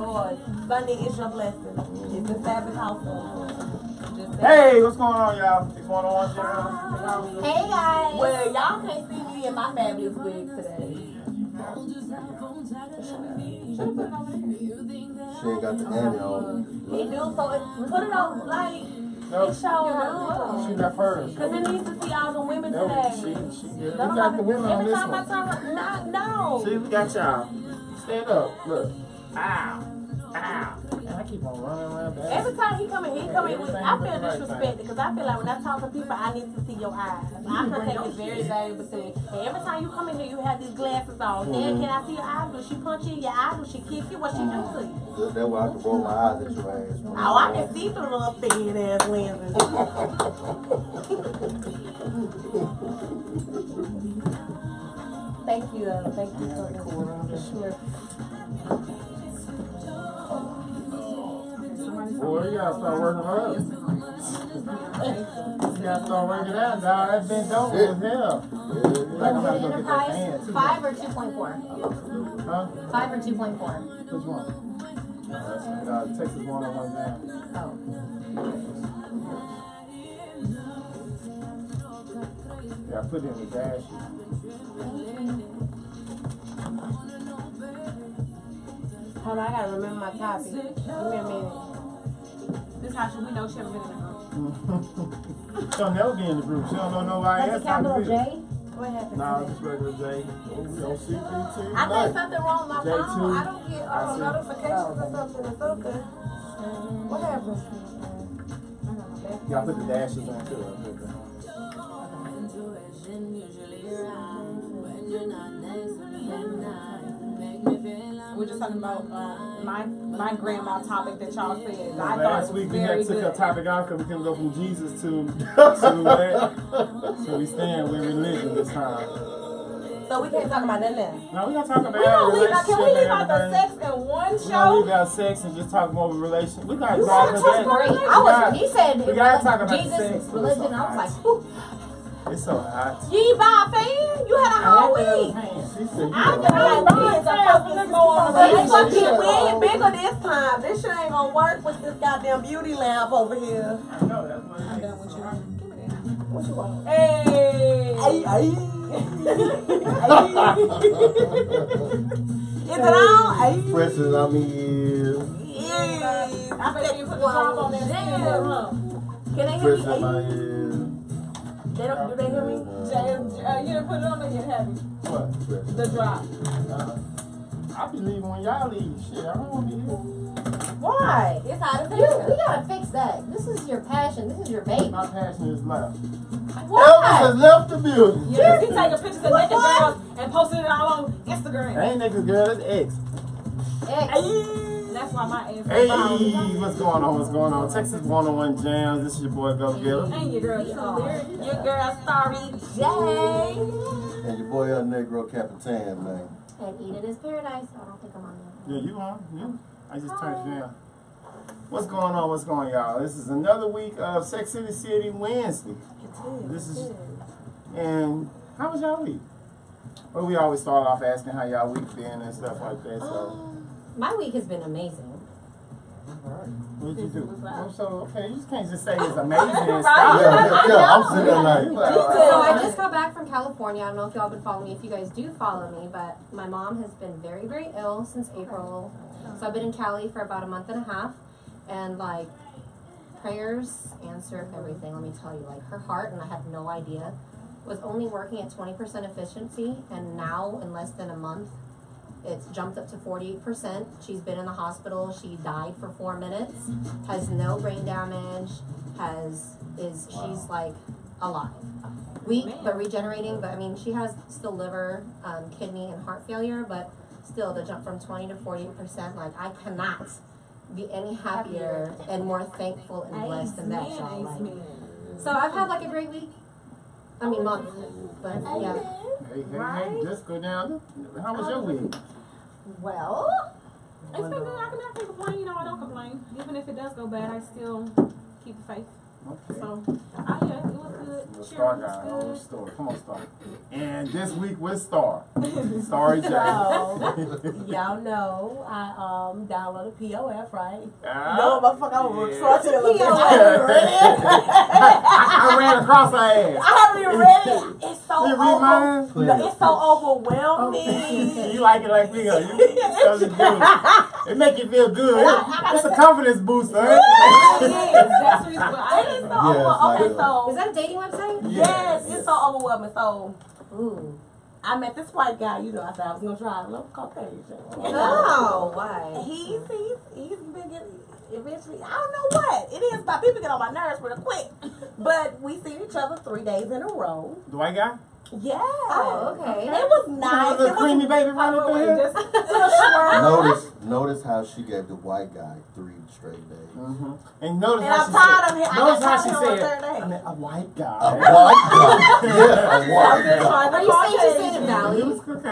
Lord. Sunday is your blessing. It's the Sabbath household. Hey, what's going on, y'all? What's going on, y'all? Hey, guys. Well, y'all can't see me in my fabulous wig today. She ain't got the Annie on. He do, so put it on, like, No, it showing up. she left hers. Because it needs to see all the women No, today. we got the women on Every this time I one. turn around, no. See, we got y'all. Stand up. Look. Ow. Ow. And I keep on running around back. Every time he come in, I feel disrespected because I feel like when I talk to people, I need to see your eyes. Eye contact is very valuable to me. And every time you come in here, you have these glasses on. Then can I see your eyes? Does she punch you in your eye? Does she kick you? What she do to you? That's why I can roll my eyes at your ass. Oh, I can see through little thin ass lenses. Thank you so much. Sure. Boy, you gotta start working her up. You gotta start working out, dog. That's been dope as hell. Like I'm gonna go get that hand, too. 5 or 2.4? Huh? 5 or 2.4? Which one? That's Texas 101 now. Oh. Yeah, I put it in the dash. Hold on, I gotta remember my topic. Give me a minute. This how we know she ever been in the group. She'll never be in the group. She don't know nobody else. That's a capital J? What happened? No, just regular J. I think something wrong with my J2. phone. I don't get notifications or something. It's okay. What happened? Yeah, I put the dashes on too. We're just talking about my grandma topic that y'all said. I thought Last it week was we very had took good. a topic out because we couldn't go from Jesus to that. So we stand with religion this time. So we can't talk about that now. No, we gotta talk about Can we leave out the everything. sex in one We show? gonna leave out sex and just talk more of a relation. We gotta You talk said about it was great. that. He said we gotta talk about Jesus, sex. religion. I was like, whew. It's so hot. You buy a fan? You had a whole week. She said, I feel like kids are fucking we ain't bigger this time. This shit ain't gonna work with this goddamn beauty lamp over here. I know, that's what I'm done with you. What you want? Hey! Is it on? Fresh as I mean, Yeah. I bet you put the top on that skin, huh? Can they hear fresh me? in my head. Do they hear me? You didn't put it on there yet, have you? What? The drop. I'll be leaving when y'all leave. Shit, I don't want to be here. Why? It's out of We here. gotta fix that. This is your passion. This is your baby. My passion is left. Why? Elvis has left the building. Yeah, he taking pictures of naked girls and posting it all on Instagram. I ain't niggas, girl. That's X. That's why my ass Hey, is found. what's going on? What's going on? Texas 101 Jams. This is your boy, Go Getter. And your girl, Your girl, Starry J. And your boy El Negro Capitan, man. And Eat It is Paradise. I don't think I'm on there. Yeah, you on? Yeah. I just turned you down. What's going on? What's going on, y'all? This is another week of Sex in the City Wednesday. This is, and how was y'all week? Well, we always start off asking how y'all week been and stuff like that. So, My week has been amazing. what did you do? Oh, so, okay, you just can't just say it's amazing and Yeah, stop. I'm sitting there like, So I just got back from California. I don't know if y'all been following me, if you guys do follow me, but my mom has been very, very ill since April. So I've been in Cali for about a month and a half. And like, prayers answer everything, let me tell you. Like, her heart, and I had no idea, was only working at 20% efficiency. And now, in less than a month, it's jumped up to 48%. She's been in the hospital. She died for 4 minutes. Has no brain damage. She's like alive. Weak, but regenerating. But I mean, she has still liver, kidney, and heart failure. But still, to jump from 20 to 48%, like, I cannot be any happier and more thankful and blessed than that, y'all. Like, so I've had like a great week. I mean, month. But yeah. Hey, just go down. How was your week? Well, it's been good. I can't complain. You know, I don't complain. Even if it does go bad, I still keep the faith. Okay. So, oh yeah, it was good. The Cheer Star was guy, good. old Star. Come on, Star. And this week with Star. Story J. Y'all know I downloaded POF, right? Ah, No, motherfucker, I was yeah. sorting a little bit. I ran across her ass. I haven't even read it. It's so You read mine? no, it's so overwhelming. You like it like me, huh? You it make you feel good. It's a confidence booster. Huh? That's what it is. So okay, so Is that a dating website? yes, it's so overwhelming. So, I met this white guy. You know, I said I was gonna try a little Caucasian. Oh, why? He's been getting eventually. I don't know what it is, but people get on my nerves real quick. But we seen each other 3 days in a row. The white guy? Yeah. Oh, okay. It was nice. The creamy baby running through here? Just a little swirl. Notice how she gave the white guy 3 straight days. Mm-hmm. And notice And how I'm she tired said. of him. I Notice got how she tired of him on said. third day. I mean, a white A guy. white guy. Yeah, a white guy. Are you saying she stayed in He Valley? was cooking. A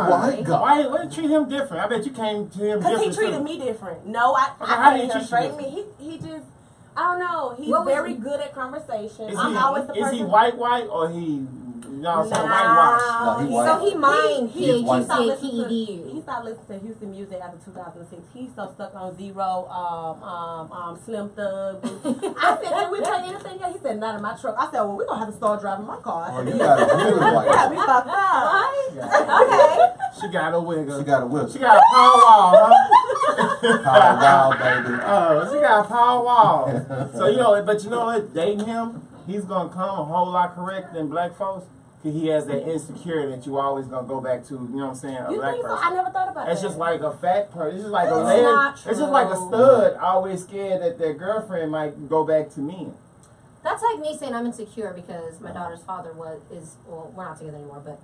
white guy. Why treat him different? I bet you came to him Because different. he treated too. me different. No, I how did he treated him treat you straight. Me, he just, I don't know. He's What was very he- good at conversation. Is I'm always the he, person. is he white or he, you know what I'm saying, Nah, whitewash? No, he white. So he mined He's white. He He stopped listening to Houston music after 2006. He's so stuck on Zero, Slim Thug. I said, can we play anything else? He said, not in my truck. I said, well, we're going to have to start driving my car. Oh, you got a really white Yeah, guy. we fucked up. Okay. She got a wiggle. She got a whip. She got a power wall, huh? Power wow, baby. Oh, she got a power wall. So, you know, but you know what? Dating him, he's going to come a whole lot correct than black folks. Cause he has that insecurity that you always going to go back to, you know what I'm saying, a You black think so? person. I never thought about It's that. just like a fat person. It's just like a It's lady. not It's just like a true. stud always scared that their girlfriend might go back to men. That's like me saying I'm insecure because my daughter's father well, we're not together anymore, but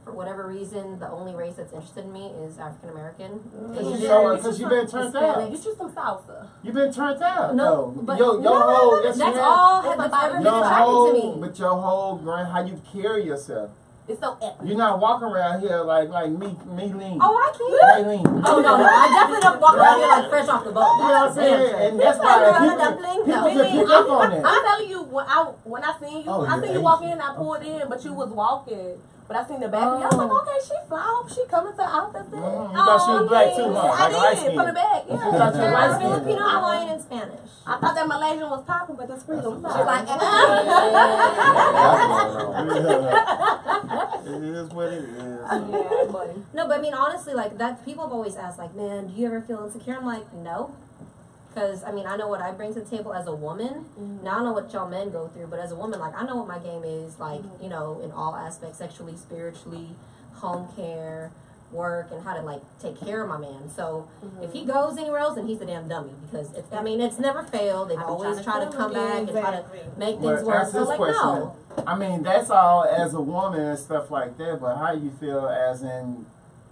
for whatever reason, the only race that's interested in me is African American. Because you've been turned out. You shoot some salsa. You've been turned out. No, though. but your no, whole, yes, that's you all It's that's about ever been Your attracted whole, to me. but your whole how you carry yourself. It's so epic. You're not walking around here like me lean. Oh, I can't. Hey, lean. Oh no, I definitely don't walk around here like fresh off the boat. You know what I'm saying? And that's why people can pick up on that. I'm telling you, when I seen you, Oh, I you're seen you walk in, I pulled in, but you was walking. But I seen the back of you. I was like, okay, she fly. I hope she coming to outfit. You thought she was black too, huh? I Like light did, skin. from the back. You thought she was Yeah. light I'm skin. Filipino, Hawaiian, and Spanish. I thought that Malaysian was popping, but that's freedom. She's like, It is what it is. yeah, buddy. no, but I mean, honestly, like that. People have always asked, like, man, do you ever feel insecure? I'm like, no. Because, I mean, I know what I bring to the table as a woman. Now, I don't know what y'all men go through, but as a woman, like, I know what my game is, like, you know, in all aspects, sexually, spiritually, home care, work, and how to, like, take care of my man. So, if he goes anywhere else, then he's a damn dummy. Because, it's never failed. They've always tried to come back and try to make things But work. that's So, his like, question. no. I mean, that's all as a woman and stuff like that, but how you feel as in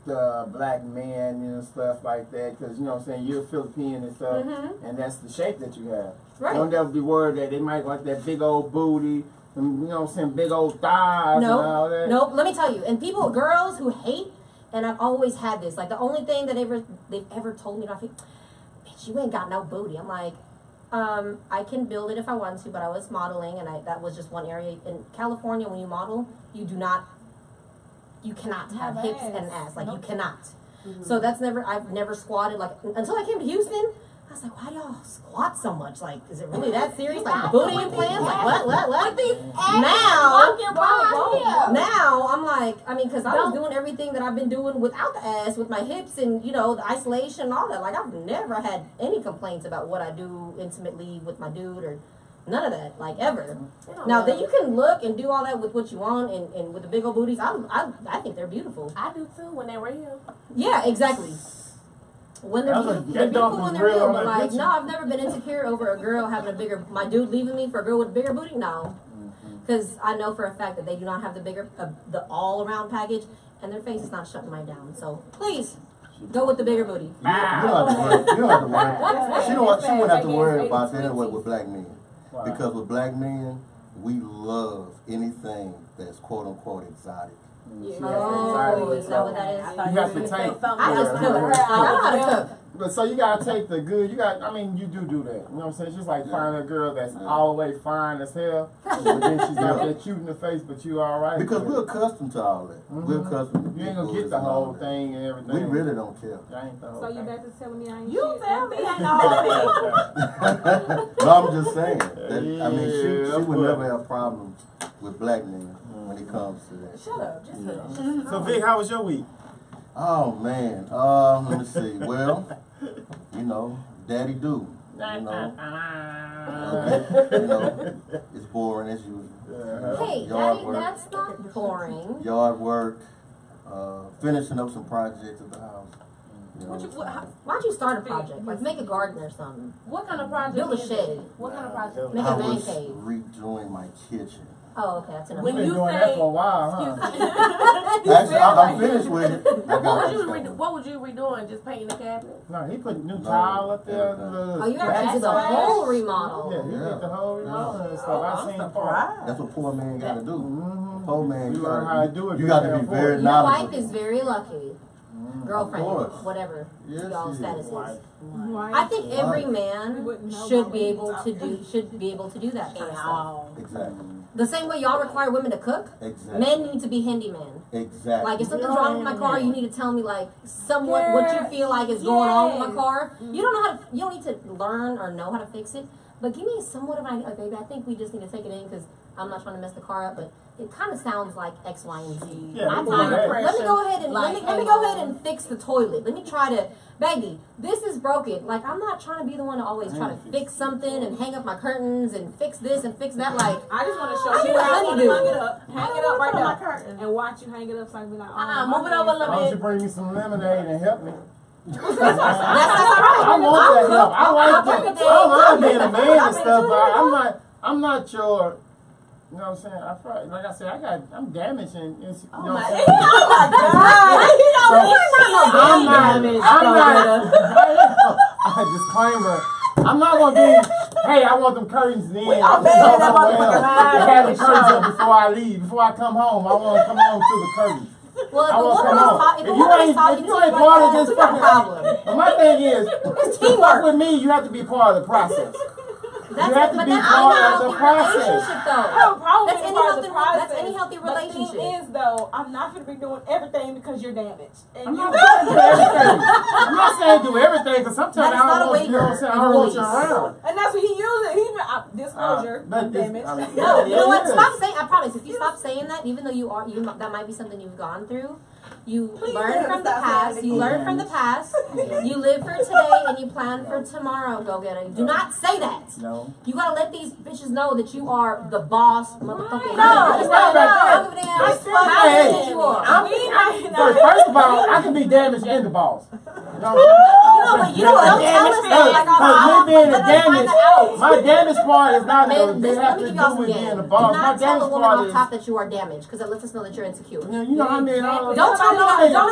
the black man and stuff like that? Because, you know what I'm saying, you're Filipino and stuff, and that's the shape that you have. Right. Don't ever be worried that they might like that big old booty, and, you know what I'm saying, big old thighs and all that. Nope. Let me tell you. And girls who hate, and I've always had this. Like the only thing that they've ever told me, I think, bitch, you ain't got no booty. I'm like, I can build it if I want to, but I was modeling, and that was just one area in California. When you model, you cannot have hips and ass. Like you cannot. So I've never squatted like until I came to Houston. I was like, why do y'all squat so much? Like, is it really that serious? Like booty implants? Like what? Now I'm like, I mean, because I was doing everything that I've been doing without the ass, with my hips and, you know, the isolation and all that. Like, I've never had any complaints about what I do intimately with my dude or none of that, like, ever. Now, that you can look and do all that with what you want and with the big old booties, I think they're beautiful. I do too when they're real. Yeah, exactly. When they're beautiful when they're real, but like, no, I've never been insecure over a girl having my dude leaving me for a girl with a bigger booty, no. Because I know for a fact that they do not have the all-around package, and their face is not shutting mine down. So, please, go with the bigger booty. You don't have to worry. You don't have to worry. She wouldn't have to worry about that anyway with black men. Wow. Because with black men, we love anything that's quote-unquote exotic. Oh, is that what that is? You have to take. I just cook. I know how to cook. But so you gotta take the good. You got. I mean, you do that. You know what I'm saying? It's just like finding a girl that's all the way fine as hell, but then she's not that cute in the face, but you all right. Because we're accustomed to all that. We're accustomed. You ain't gonna get the whole thing and everything. We really don't care. That ain't the whole So you thing. back to telling me I ain't You shit? tell me ain't the whole thing. No, I'm just saying. That, I mean, Yeah, she would but- never have problems with black men when it comes to that. Shut up, just Yeah. So Vic, how was your week? Oh man, let me see. Well, you know, daddy do. You know, it's boring as usual. Hey, Yard Daddy, work. that's not boring. Yard work, finishing up some projects at the house. You know, Why'd you start a project? Like make a garden or something. What kind of project? Build a is shed. it? What kind of project? Make I a man was cave. redoing my kitchen. Oh, okay, that's enough. You've been you doing say- that for a while, huh? Actually, I'm finished with it. I got What would you redoing? Just painting the cabinet? No, he put new No, tile up there. everything. Oh, you actually did the whole remodel. Yeah, he did the whole remodel and stuff. I seen part. That's what poor man got to do. Mm-hmm. Poor man, You learn how to do it. You got to you be can't very afford it. Your wife knowledgeable. is very lucky. Girlfriend, Of course. whatever Yes, y'all's she is. status is. Wife. I think every We man wouldn't know should about be able women's to do that kind of stuff. Exactly. The same way y'all require women to cook, Exactly. men need to be handyman. Exactly. Like if something's wrong with my car, you need to tell me like somewhat what you feel like is going on with my car. You don't know how to. You don't need to learn or know how to fix it. But give me somewhat of an idea. Like, baby, I think we just need to take it in because I'm not trying to mess the car up. But it kind of sounds like X, Y, and Z. Yeah, My we do time that. pressure. Let me go ahead and Like, let me go ahead and fix the toilet. Let me try to, baby, this is broken. Like I'm not trying to be the one to always try to fix something and hang up my curtains and fix this and fix that. Like I just want to I show need you a how I want to honeydew. hang it up. Hang it up right on my now. curtain. And watch you hang it up so I can be like, Move it over a Why little don't you bit. bring me some lemonade and help me? that's I want that help. I like that. I don't mind being a man and stuff, but I'm not your. You know what I'm saying? I probably, like I said, I'm damaged and you know Oh what my I'm saying? Disclaimer. I'm not gonna be. Hey, I want them curtains in. all made that motherfucker I have the curtains up before I leave. Before I come home, I want to come home through the curtains. Well, I want to come home. if you ain't watered this we got a fucking problem. But my thing is, to fuck with me, you have to be part of the process. That's You have to but be that's part any of the healthy process. relationship, I though. have a problem That's with any part of healthy. the process. That's any healthy But relationship. the thing is, though, I'm not going to be doing everything because you're damaged. And I'm you not saying do everything. I'm not saying do everything because sometimes That is I not a don't want you know what I'm saying. I don't want you waiver. around. and that's what he uses. He disclosure. But I'm this- damaged. I mean, No, you know what? Yeah. Stop saying. I promise. If you stop saying that, even though that might be something you've gone through. You learn from the past. You learn from the past. You live for today and you plan for tomorrow. Go get it. Do not say that. No. You gotta let these bitches know that you are the boss, motherfucker. No, it's not about that. I still say, you are. First of all, I can be damaged and the boss. You know what I'm saying? You don't tell us that. Because me being the damage, my damage part is not Man, they let have me to give y'all do some with being game. the Do boss. My not tell a damage woman part off is. top that you are damaged, because that lets us know that you're insecure. You know how many hoes. Don't tell me that. No.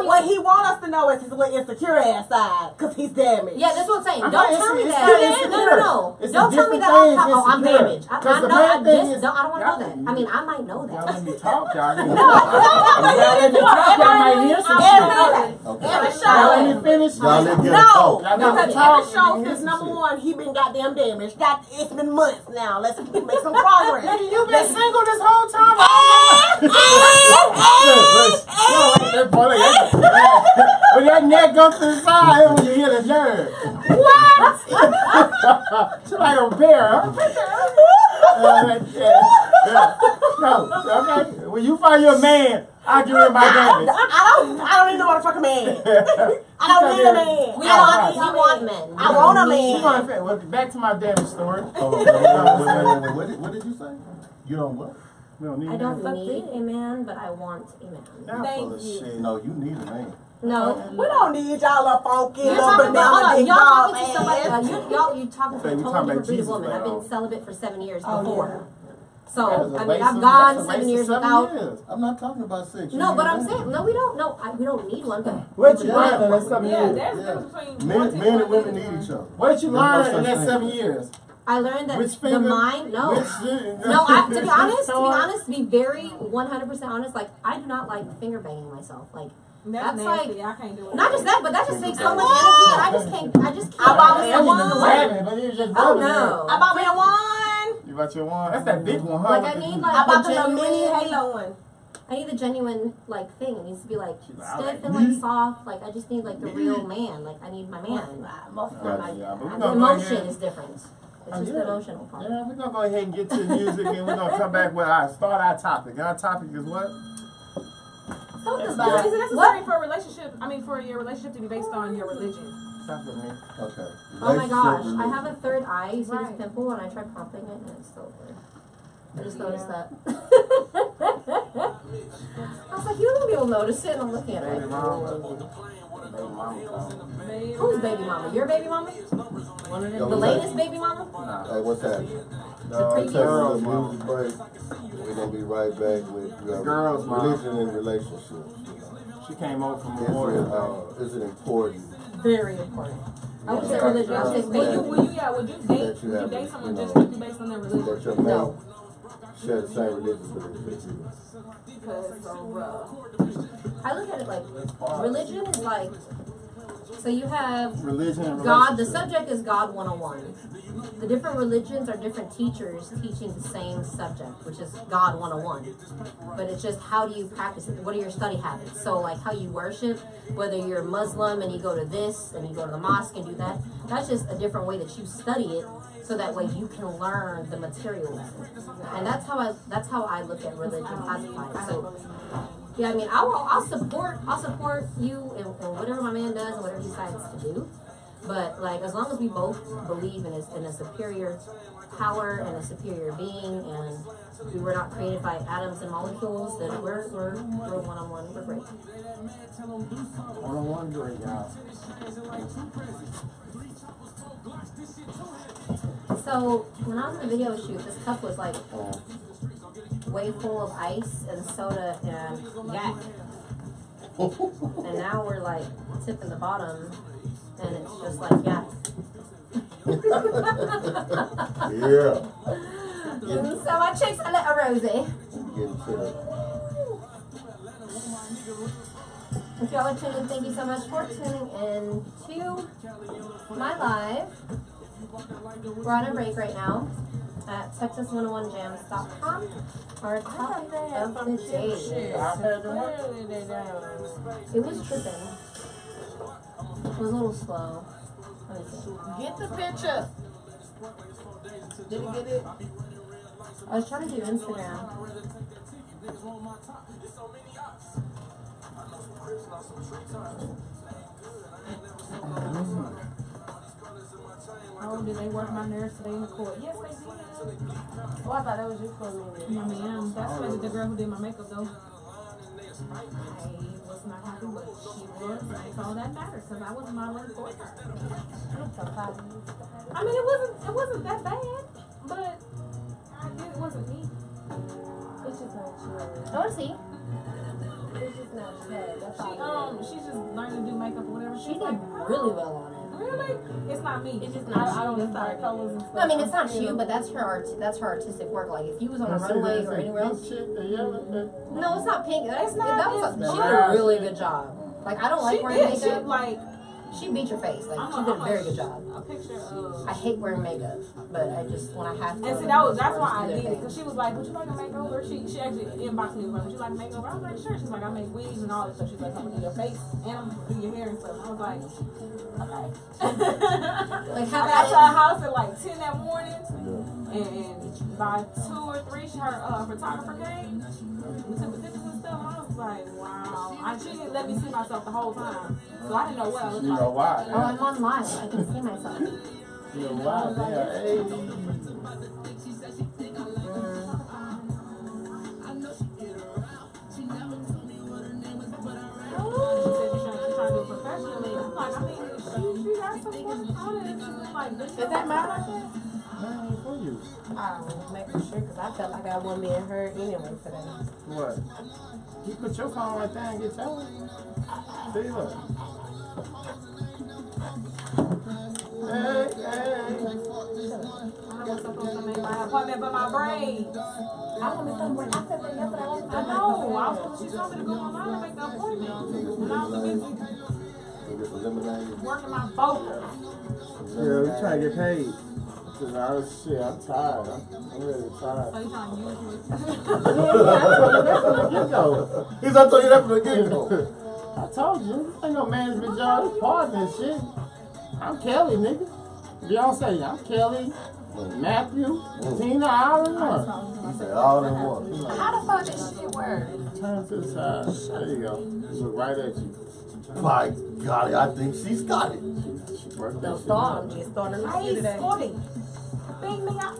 What he want us to know is his little insecure ass side, because he's damaged. Yeah, that's what I'm saying. I'm Don't not tell me insecure. that. It's not insecure. No. It's a Don't tell me different that off thing, top. Oh, I'm insecure. damaged. Because the I main thing is- don't want to know that. I mean, I might know Y'all that. let me talk, y'all. Y'all let me talk, y'all might hear some shit. Okay. Every Y'all show. let me finish. Y'all let get a No, talk. Y'all let me because talk. every show You can since hear some number shit. one, he been goddamn damaged. It's been months now. Let's make some progress. Nigga, you been single this whole time? When that neck goes to the side, when you hear the nerve. What? She's like a bear, huh? No, okay. When you find your man, I'll give him my damage. I don't need no motherfucking man. I don't need a man. We want men. I want a She man. gonna well, back to my damage story. What did you say? You don't what? We don't need I don't that. need a man, but I want a man. Y'all full of Thank you. shit. No, you need a man. No. We don't need y'all up funky, You're little talking about, hold banana on, dick y'all ball talking to somebody, ass. you're talking to Say, a we totally talking about different breed of Jesus woman. right I've been now. celibate for 7 years Oh, before. That So, was a I mean, waste I've of- gone that's a 7 waste years of 7 without. years. I'm not talking about sex. You No, need but a I'm man. saying, no, we don't. No, we don't need one. But What you Yeah. learned in that 7 Yeah, years? there's a Yeah. difference between Men wanting and one women and need each other. What you There's no learned such in that thing. 7 years? I learned that Which the finger? mind. No, Which, no. To be honest, to be very 100% honest, like I do not like finger banging myself. Like That's like nasty. I can't do it. not just that, but that just takes so much energy, and I just can't. I bought me a You wand. just grabbing, but you just Oh rubbing no. I bought me a wand. it. You got your one? That's that big one, huh? Like I need like I bought the the little genuine, mini Halo one. I need the genuine like thing. It needs to be like She's like, I stiff like and me. like soft. Like I just need like the real man. Like I need my man. Gotcha, yeah, but we're The gonna go emotion ahead. is different. It's Oh, just yeah. the emotional part. Yeah, we're gonna go ahead and get to the music, and we're gonna come back with our topic. Our topic is what? So That's does fine. Is it necessary for a relationship? I mean, for your relationship to be based on your religion? Stop with me. Okay. Oh my gosh, Relationship, I have a third eye. You see Right. this pimple, and I tried popping it, and it's still there. I just noticed that. I was like, you don't gonna be able to notice it, and I'm looking at Baby it. mama. Baby mama. Who's baby mama? Your baby mama? One of Yo, the what's latest baby mama? Hey, what's happening? The Take a girls, little mama. music break. We're gonna be right back with Girls, Mom. religion and relationships. She came over from Is Memorial. it, is it important Very important. I would say Yeah. religion. I would say Would you, faith. would you date? That you Would you have, date someone you know, just strictly based on their religion? that your man No. share the same religious beliefs as you? Because it's so rough. I look at it like religion is like, so you have Religion and God, the relationship. subject is God 101. The different religions are different teachers teaching the same subject, which is God 101. But it's just how do you practice it? What are your study habits? So like how you worship, whether you're Muslim and you go to this and you go to the mosque and do that, that's just a different way that you study it so that way you can learn the materials. And that's how I look at religion, classify it. So yeah, I mean, I'll support you in whatever my man does and whatever he decides to do. But like, as long as we both believe in a superior power and a superior being, and we were not created by atoms and molecules, then we're one-on-one. We're great. One-on-one great, y'all. So when I was in the video shoot, this cup was like way full of ice and soda and yak. And now we're like tipping the bottom, and it's just like yak. Yeah. So my chick's a little rosy. Getting to the If y'all are tuning in, thank you so much for tuning in to my live. We're on a break right now at Texas101jams.com. Our topic of the day. It was tripping. It was a little slow. Let me see. Get the picture. Did you get it? I was trying to do Instagram. Oh, did they work my nerves today in the court? Yes, they did. Oh, I thought that was you for a minute. Ma'am, that's like the girl who did my makeup though. I was not happy, but she was. That's all that matters, because I was modeling for her. I mean, it wasn't that bad, but it wasn't me. It's just not you. I want to see. It's just not you. That's all. She's just learning to do makeup or whatever. She did really well on it. Really? It's not me. It's just not I don't you. decide colors and stuff. No, I mean, it's not you, but that's her artistic work. Like, if you was on a runway or anywhere else. No, it's not pink. She did a really good job. Like, I don't like wearing makeup. She beat your face. Like, she did a very good job. A picture of. I hate wearing makeup, but I just, when I have to. And see, that's why I did it. Because she was like, would you like a makeover? She actually inboxed me and was like, would you like a makeover? I was like, sure. She's like, I make wigs and all this stuff. She's like, I'm gonna do your face and I'm gonna do your hair and stuff. I was like, okay. Like, how I got to about her house at like 10 that morning. And by 2 or 3, her photographer came. We took the pictures and stuff. And I was like, wow. She didn't let me see myself the whole time. So I didn't know what I looked You like. know why? Oh, I'm on live. I can see myself. You know why? Yeah, hey. She said she's trying to do it professionally. I'm like, I mean, she got some work on it. She was like, Is that mine like that? Man, for you. I'll make sure because I felt like I wasn't being heard anyway today. What? You put your phone right there and get yours. See, look. Hey, hey. supposed to make my appointment for my braids. I want to come. I said that yesterday. I know. She told me to go online and make the appointment. And I was busy Get the lemonade. working my focus. Yeah, we trying to get paid. Cause I'm tired. I'm really tired. So you trying to use me? He's I told you that from the get-go. I told you, this ain't no management job. It's partner and shit. I'm Kelly, nigga. Beyonce, I'm Kelly, Matthew, Tina, all in one. He said all in one. How the fuck this shit work? Turn to the side. There you go. Look right at you. My God, I think she's got it. She worked No that shit start. out. Just started to Hey, today. Scotty. Bing me up.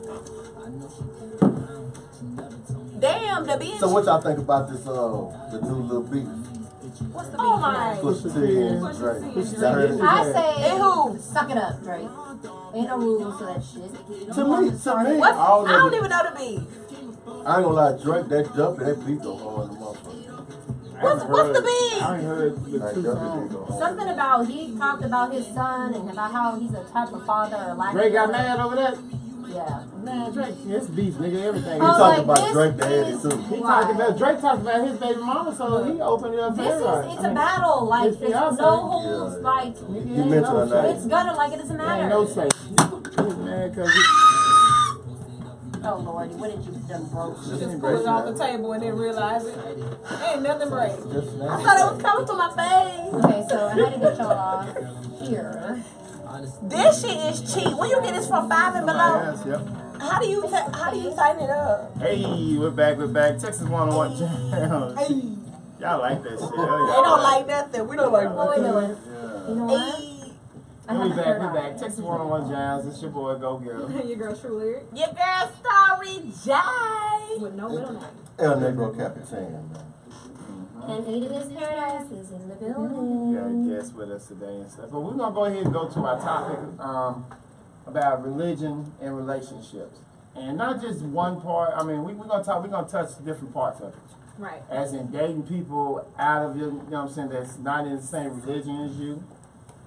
Damn, the bitch. So what y'all think about this, the new little beef? What's the Oh beef? my. Pusha T and Pusha Drake. T and Y'all Drake. heard it? I say, And who? suck it up, Drake. Ain't no rules to that shit. To me, What? all I don't of it. even know the beef. I ain't gonna lie, Drake, that jump and that beat go hard in the motherfucker. What's the beef? I ain't heard the That two jump songs. go hard. Something about he talked about his son and about how he's a type of father or lack Drake got of- mad over that? Yeah. Man, Drake, it's beef, nigga, everything. He Oh, talking like about this Drake daddy is- too. He Why? talked about Drake talked about his baby mama, so he opened it up for This everybody. is, it's I a mean, battle, like, it's it's fiance. no holds, Yeah. like, nigga, He ain't mentioned no her say. name. it's gonna, like, it doesn't Ain't matter. no say. He's mad cause he Oh, Lordy, what did you done, bro? Just pulled it off the table and didn't realize it. Ain't nothing break. Just I now. thought it was coming to my face. Okay, so I had to get y'all off here. This shit is cheap. Where you get this from? 5 and below. Yes, yep. How do you tighten it up? Hey, we're back. Texas 101 Jams. Hey, Y'all like that shit. they don't like nothing. We don't like What we doing? Yeah. You know what? Hey, I We have my back, shirt we on. back. Texas 101 Jams. It's your boy, Go Girl. Your girl True Lyric your girl Starry J. with no middle name. El Negro Capitan, man. And Eden is Paradise is in the We got building. a guest with us today and stuff. But we're going to go ahead and go to our topic about religion and relationships. And not just one part. I mean, we're going to touch different parts of it. Right. As in dating people out of your, you know what I'm saying, that's not in the same religion as you.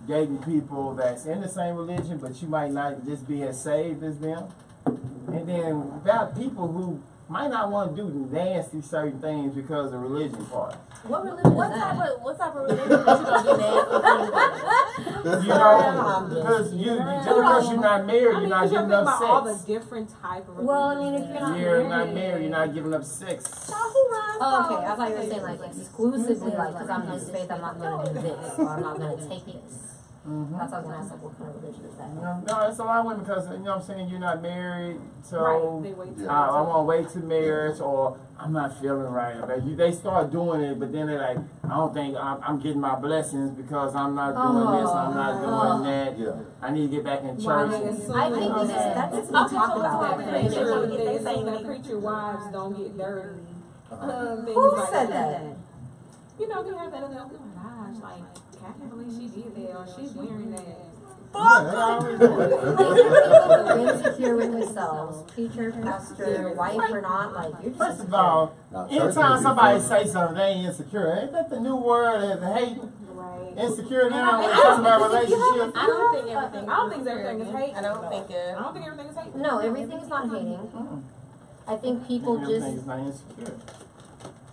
Dating people that's in the same religion, but you might not just be as saved as them. And then about people who might not want to do nasty certain things because of religion part. What religion What is type that? of religion that you gonna do that? You know, because just because you're not married, you're not you giving think about all up the sex. different type of Well, I mean, if you're not You're not married, you're not giving up sex. Oh, okay, I thought you were saying like exclusively, like, because I'm this faith, I'm not going to do this, or I'm not going to take this. That's what I was going to ask, like, what kind of religion is that? No, it's a lot of women because, you know what I'm saying, you're not married, so Right. They wait till I want to wait to marriage, or I'm not feeling right. They start doing it, but then they're like, I don't think I'm getting my blessings because I'm not doing this, I'm not doing that. Yeah. I need to get back in Why church. they I assume think this is, that's It's what we talked about. okay, Like, so they they assume that say- preacher wives don't get dirty. Things Who like said that? You know, we heard that. Oh my gosh, like, I can't believe she did that, or she's wearing that. They're insecure with themselves, preacher, pastor, wife or not, like, you're just First of all, Now, church anytime is somebody different. say something, they ain't insecure. Ain't that the new word as hate? Right. Insecure now when talking about relationships? I don't think everything. I don't think everything is hate. I don't think I don't think everything is hate. No, everything is not hating. I think people Everything just, is not insecure.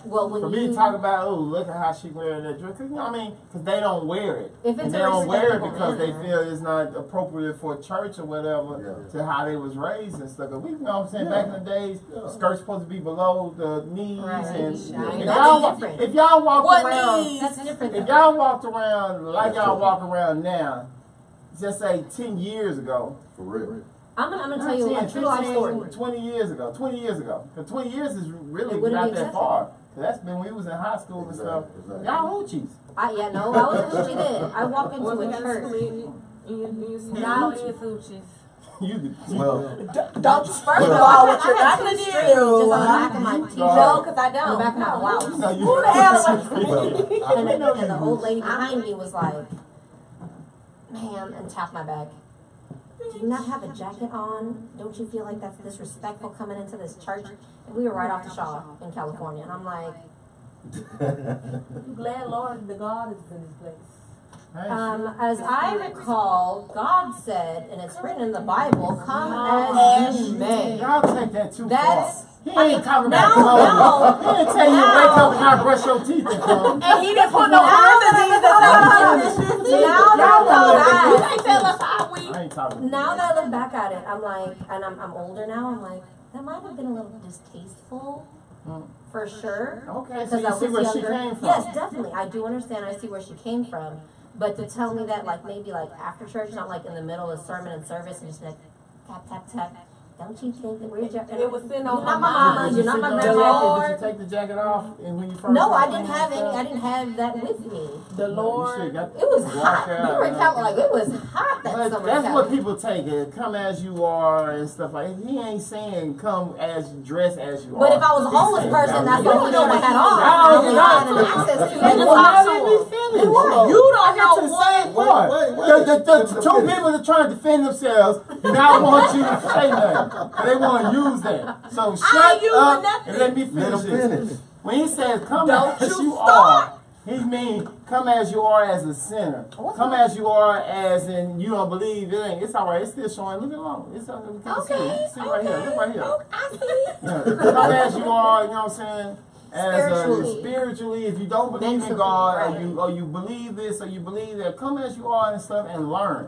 well, For when me you, to talk about, oh, look at how she wearing that dress. Cause, you know what I mean? Because they don't wear it. If it's And a they don't wear it respectable because they manner. feel it's not appropriate for church or whatever Yeah. to how they was raised and stuff. 'Cause we, you know what I'm saying? Back in the days, skirts supposed to be below the knees. Right. And Shiny. if That's y'all, different. if y'all walked What around, knees? that's different if though. y'all walked around like That's y'all true. walk around now, just say 10 years ago, For real. I'm gonna tell you a 10, true life 15, story. 20 years ago. 20 years ago. Because 20 years is really It wouldn't not be that accepted. far. 'Cause that's been when we was in high school and Exactly, stuff. exactly. Y'all hoochies. Yeah, no, I was a hoochie then. I walked into Or if you a got a church. split in your Y'all skin. in Fuchsies. You Well, Don't first of all, what you're not gonna Just on the back do. of my No, t-shirt. No, because I On the don't. back of my blouse. No, you Who the hell am well, And the old lady behind me was like, ma'am, and tapped my back. Do you not have a jacket on? Don't you feel like that's disrespectful coming into this church? And we were right off the Shaw in California. And I'm like, I'm glad, Lord, the God is in this place. Hey, As I recall, God said, and it's written in the Bible, come as you may. y'all take that too That's- far. He ain't talking about now- clothes. He didn't tell you to wake up and not brush your teeth and come. And he didn't put no parentheses Now that You can't tell us how we. I ain't talking. Now that I look back at it, I'm like, and I'm older now, I'm like, that might have been a little distasteful, for sure. Okay, so Because you I see was where she younger. came from. Yes, definitely. I do understand. I see where she came from. But to tell me that, like, maybe like after church, not like in the middle of sermon and service, and just like tap tap tap. Don't you think that where's your? It was sitting You're on not my my mama. mind. You're not my Did you grandma. take the jacket off and when you first No, I started didn't playing have and any. stuff? I didn't have that with me. The Lord. You should got It was walk hot. out, We were in man. Cal, like it was hot that But summer. that's in what Cali. people take it. Come as you are and stuff like that. He ain't saying come as dress as you are. But if I was a He's homeless saying, person, that's you what don't he know should have had on. No, I you're not. had access to Let it. me finish. You don't know What? Wait. The two people that trying to defend themselves now want you to say nothing. They want to use that. So shut using up nothing. and let me Let him finish this. finish. When he says come Don't as you you start. are, he mean come as you are as a sinner. What's Come that? as you are as in you don't believe it ain't. It's all right. It's still showing. Leave it alone. It's we can see it. See right here. Look right here. I see. Yeah. Come as you are. You know what I'm saying? As Spiritually. spiritually, if you don't believe in Mentally, God, right. or you believe this, or you believe that, come as you are and stuff and learn.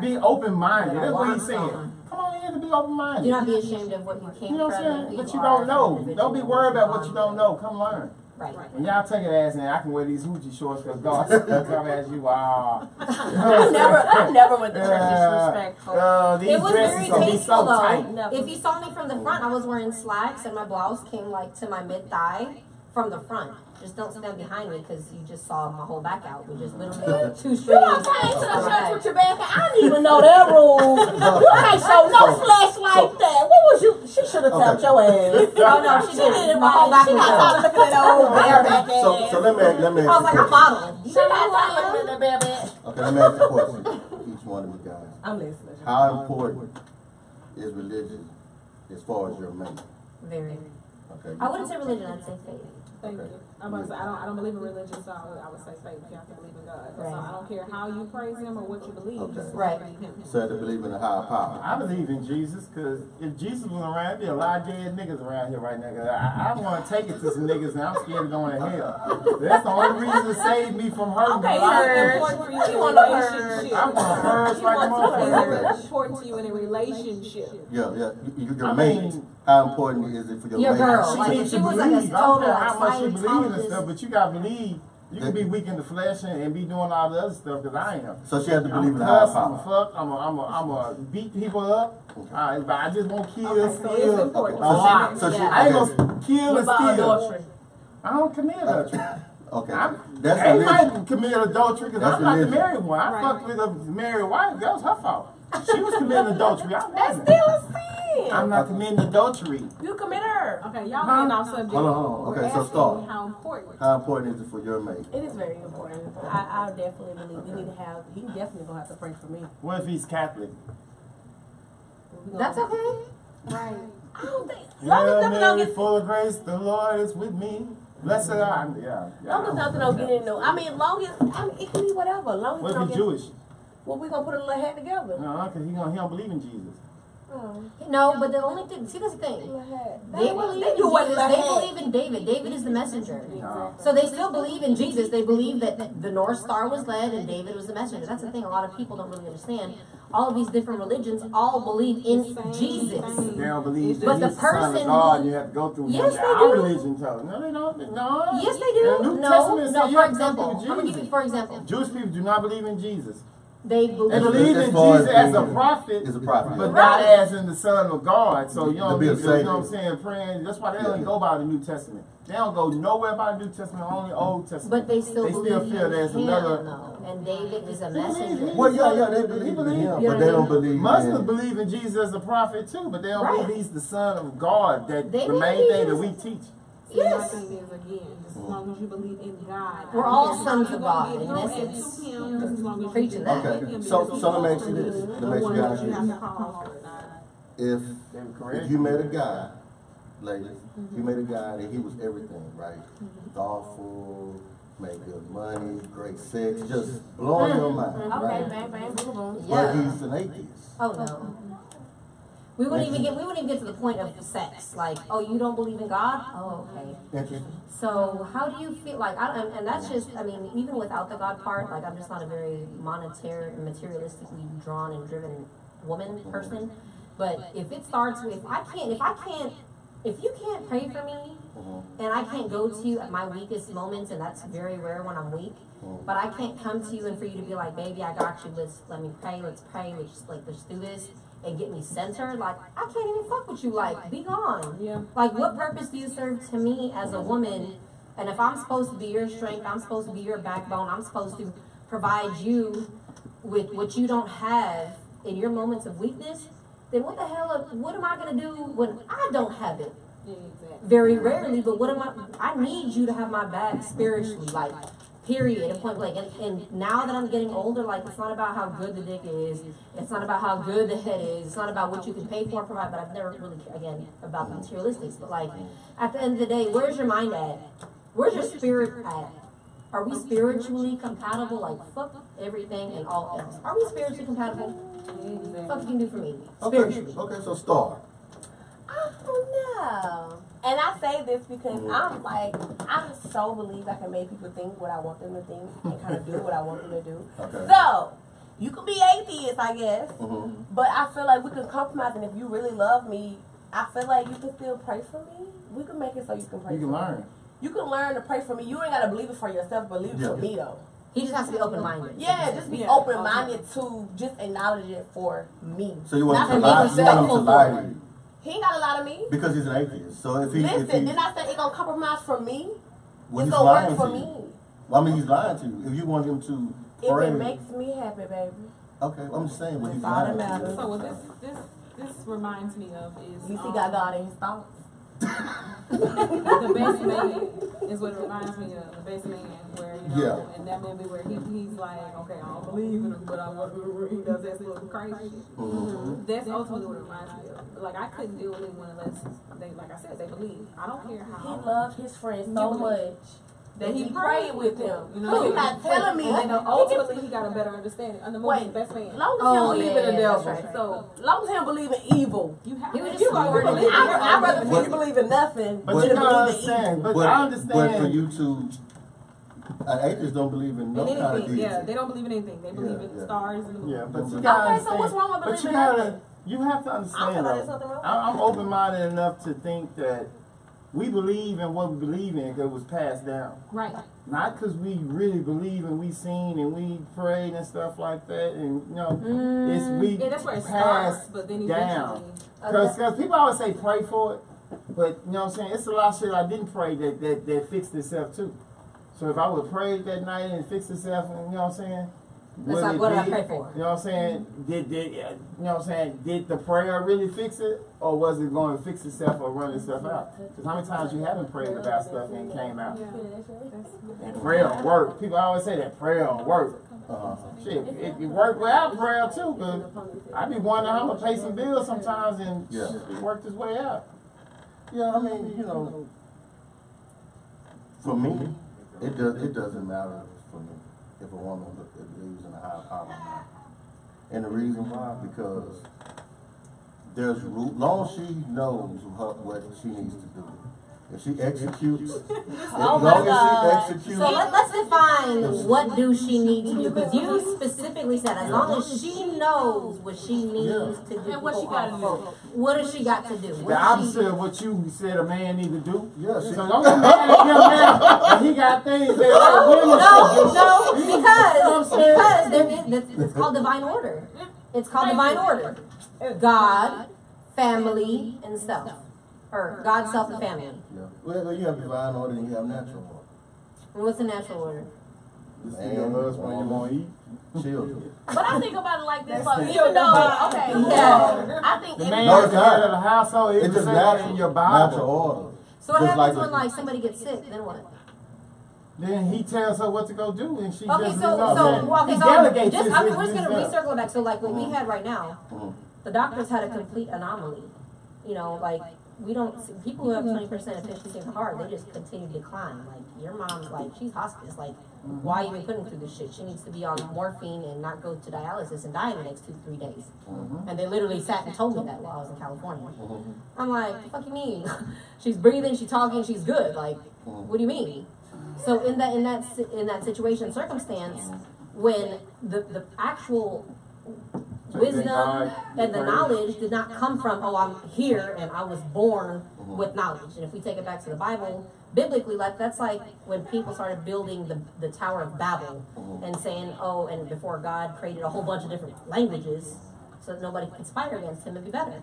Be open-minded. That's what he's saying. Come on in to be open-minded. Do not be ashamed of what you came You know what from. I'm and saying? who But you are don't as an know. individual. Don't be worried about what you don't know. Come learn. Right. And y'all take it as, and I can wear these hoochie shorts because God said, come as you are. I never went to church disrespectful. These It was dresses very gonna be tasteful so though. tight. Never. If you saw me from the front, I was wearing slacks and my blouse came like to my mid thigh from the front. Just don't stand behind me because you just saw my whole back out, which is literally like two strings. You don't came to the church with your back. I didn't even know that rule. You can't show no flesh like that. What was you? She should have tapped your ass. Oh no, she She did it didn't. My whole right. back She was not out. trying to look at that old bareback ass. So let me I was like, ask I'm you modeling. She not trying to look at that bareback. okay, let me ask you a question. Each one of you guys. I'm listening. How important is religion as far as your mate? Very. Okay. I wouldn't say religion, I'd say faith. Thank you. I'm about to say, I don't believe in religion, so I would say faith. You have to believe in God. So Right. I don't care how you praise Him or what you believe. Okay. Just Right. believe Him. So to believe in a higher power. I believe in Jesus because if Jesus was around, there'd be a lot of dead niggas around here right now. 'Cause I want to take it to some niggas and I'm scared of going to hell. That's the only reason to save me from hurting Okay, a lot of sir. people. Important for you in You a want to relationship. I'm going to purge like a motherfucker. It's important to you in a relationship. Yeah. Your I mate. mean- How important is it for your Your mate? girl. She Like, needs if to she was believe. like a I don't total, care how much she like, believe in scientologist. stuff, but you got to believe. You can be weak in the flesh and be doing all the other stuff because I am. So she has to I'm believe in a a higher cuss, I'm a power. fuck, I'm a beat people up. But I just won't kill, Okay, so it's steal, important. a lot. So she, I ain't okay. gonna kill What and about steal. adultery? I don't commit adultery. Okay. They That's religion. might commit adultery because That's I'm not the religion. married one. I Right. fucked with a married wife. That was her fault. She was committing adultery. I That's wasn't. still a sin. I'm not committing adultery. You commit her. Okay, y'all getting off subject. Hold on. We're Okay, so asking start. How important? How important is it for your mate? It is very important. I definitely believe we need to have. He definitely gonna have to pray for me. What if he's Catholic? That's okay. Right. I don't think. Long as Yeah, nothing don't Mary, get. full of grace, the Lord is with me. Blessed are yeah. Long as nothing don't get in no. I mean, long as it can be whatever. Long as What it if don't he's get. Jewish? Well, we gonna put a little hat together. No, because he don't believe in Jesus. No, but the only thing, see, that's the thing. They believe in do what Jesus. the They heck. believe in David. David is the messenger. No. So they still believe in Jesus. They believe that the North Star was led and David was the messenger. That's the thing a lot of people don't really understand. All of these different religions all believe in Jesus. They don't believe that But the he's the son of person God. who- You have to go through Yes, him. they Our do. religion tells. No, they don't. No. Yes, they The do. New No, Testament no. says you For have to go example, through I'm gonna give Jesus. you for example. Jewish people do not believe in Jesus. They They believe. believe in As far Jesus as as a being- prophet, Is a prophet. but yeah. not as in the Son of God. So you To don't be a need to, you know savior. what I'm saying, praying. That's why they Yeah. don't go by the New Testament. They don't go nowhere by the New Testament, only Old Testament. But they still believe feel in there's him, another. though. And David is a He believes messenger. he- Well, yeah, they believe in him, but they don't believe Muslims in. believe in Jesus as a prophet too, but they don't Right. believe he's the Son of God. That They the main believe thing that he's- we teach. See, my Yes. thing is again, just as long as you believe in God. We're all I don't care sons how of you God, gonna get in through and essence. to Him, just as long as you Preaching believe that. in Okay, Him, so because let me He's ask you this. the Let me ask one you that guys you have this. to call. If you met a guy, ladies, you met a guy that he was everything, right? Thoughtful, make good money, great sex, just blowing your mind, Okay, right? bang, bang, boom, boom. But Yeah. he's an atheist. Oh no. We wouldn't even get to the point of sex. Like, oh, you don't believe in God? Oh, okay. Interesting. So how do you feel like? And that's just. I mean, even without the God part, like I'm just not a very monetary, materialistically drawn and driven woman person. But if it starts with, if you can't pray for me, and I can't go to you at my weakest moments, and that's very rare when I'm weak. But I can't come to you and for you to be like, baby, I got you. Let me pray. Let's do this. And get me centered, like, I can't even fuck with you, like, be gone. Yeah. Like, what purpose do you serve to me as a woman? And if I'm supposed to be your strength, I'm supposed to be your backbone, I'm supposed to provide you with what you don't have in your moments of weakness, then what am I gonna do when I don't have it? Yeah, exactly. Very rarely, but I need you to have my back spiritually, like, period, and point blank. And now that I'm getting older, like, it's not about how good the dick is, it's not about how good the head is, it's not about what you can pay for and provide, but I've never really, again, about the materialistics, but like, at the end of the day, where's your mind at? Where's your spirit at? Are we spiritually compatible? Like, fuck everything and all else. Are we spiritually compatible? Fuck you can do for me, spiritually. Okay, so Star. I don't know. And I say this because I just so believe I can make people think what I want them to think and kind of do what I want them to do. Okay. So, you could be atheist, I guess, but I feel like we can compromise, and if you really love me, I feel like you can still pray for me. We can make it so you can pray for me. You can learn. You can learn to pray for me. You ain't got to believe it for yourself, believe it for me, though. He just has to be open-minded. Yeah, just be open-minded to just acknowledge it for me. So you want Not him to to lie? be You want him to respectful lie for to you He ain't got a lot of me. because he's an atheist. So if he, Listen, then I said it gonna compromise for me. well, It's he's gonna lying work for to me. you. Well, I mean, he's lying to you. If you want him to If pray, it makes me happy, baby. okay. Well, I'm just saying, when he's That's all lying that to you. matters. So what this reminds me of is At least he got God in his thoughts. The Best Man is what it reminds me of. The Best Man, where in that movie where he's like, okay, I don't believe in him, but I want to. He does that little crazy shit. That's ultimately what it reminds me of. Like I couldn't deal with anyone unless they, like I said, they believe. I don't care He how loved his friend so much that he prayed with him. You know, So you're not telling me and that ultimately he got a better understanding. On the movie, Wait. Best Man. As long as he don't believe in the devil. that's right. So Long as he don't believe in evil. you have. He was if just you gonna supporting believe it. in I'd rather evil, see you believe in nothing But than you to gotta believe in evil. understand. But But, I but understand. for you to, atheists don't believe in no in kind of anything, deity. yeah, they don't believe in anything. They believe in yeah. stars and the moon. Yeah, but you Okay, gotta so understand. what's wrong with But you believing gotta, nothing? you have to I understand feel like there's though. something wrong. I'm open-minded enough to think that we believe in what we believe in because it was passed down. Right. Not because we really believe and we seen and we prayed and stuff like that, and you know, it's we Yeah, that's where it passed starts, but then down. eventually. Because people always say pray for it, but you know what I'm saying, it's a lot of shit I didn't pray that fixed itself too. So if I would pray that night and it fixed itself, and you know what I'm saying, That's like, what did I pray for? you know what I'm saying, you know what I'm saying, did the prayer really fix it, or was it going to fix itself or run itself out? Because how many times you haven't prayed about stuff and it came out? And prayer don't work. People always say that prayer don't work. Shit, it worked without prayer too, because I be wondering how I'm going to pay some bills sometimes and it worked its way out. Yeah, I mean, you know, for me, it doesn't matter for me if a woman believes in a higher power or not. And the reason why, because there's long as she knows what she needs to do. If she executes, Oh my God. So let's define what do she need to do, because you specifically said as long as she knows what she needs to do. And what she gotta do. What does she got to do? The opposite of what you said a man need to do. Yeah, So don't get mad at him now. And he got things that women because it's called divine order. It's called divine order. God, family, and self. Or God, self, and family. Yeah. Well, you have divine order and you have natural order. And what's the natural order? You see your husband you want to eat. Children. But I think about it like this, like, even though, I think The man No, is it's the not. head of the household. It's It's just just natural, in your natural Bible. order. So what Just happens like when the- somebody gets sick? Then what? Then he tells her what to go do, and she Okay, just so he delegates just his- I mean we're his just gonna stuff. recircle back. So like what we had right now, the doctors had a complete anomaly. You know, like we don't see, people who have 20% efficiency in the heart, they just continue to decline. Like, your mom's like, she's hospice. Like, why are you even putting her through this shit? She needs to be on morphine and not go to dialysis and die in the next 2-3 days. And they literally sat and told me that while I was in California. I'm like, what the fuck you mean? She's breathing, she's talking, she's good. Like, what do you mean? So in that situation, circumstance, when the actual wisdom and the knowledge did not come from, oh, I'm here and I was born with knowledge. And if we take it back to the Bible, biblically, like that's like when people started building the Tower of Babel and saying, oh, and before God created a whole bunch of different languages so that nobody could conspire against him and be better.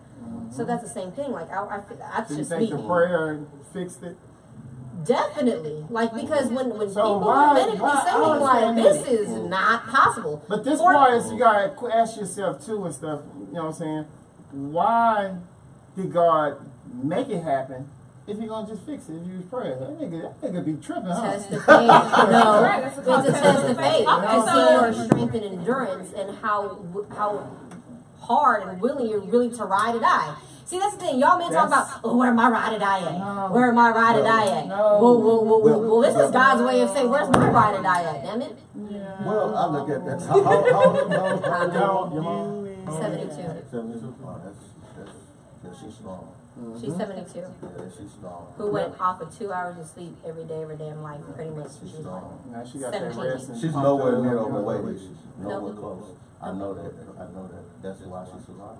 So that's the same thing. Like, that's Do you just think me. the prayer fixed it? Definitely. Like, because when So people why- are medically why- I saying, don't like, understand this is not possible. But this For- part is you gotta ask yourself too and stuff. You know what I'm saying? Why did God make it happen if He gonna just fix it? If you use prayer, that nigga be tripping, huh? Test of faith. No, Right, it's that's a a test of faith Okay, to so- see your strength and endurance and how hard and willing you're really to ride or die. See, that's the thing. Y'all men talk about, oh, where my ride or die at? No. Where my ride or die at? No. Well, this is God's way of saying, where's my ride or die at? Damn it. Well, I look at that. How your mom? 72. 72. Oh, that's she's strong. She's 72. Yeah, she's strong. Who went off of 2 hours of sleep every day of her damn life, pretty much. She's She was like, strong. Now she got that 17. rest. and She's pumped nowhere up. near overweight. She's nowhere No. close. I know that. That's why she's alive.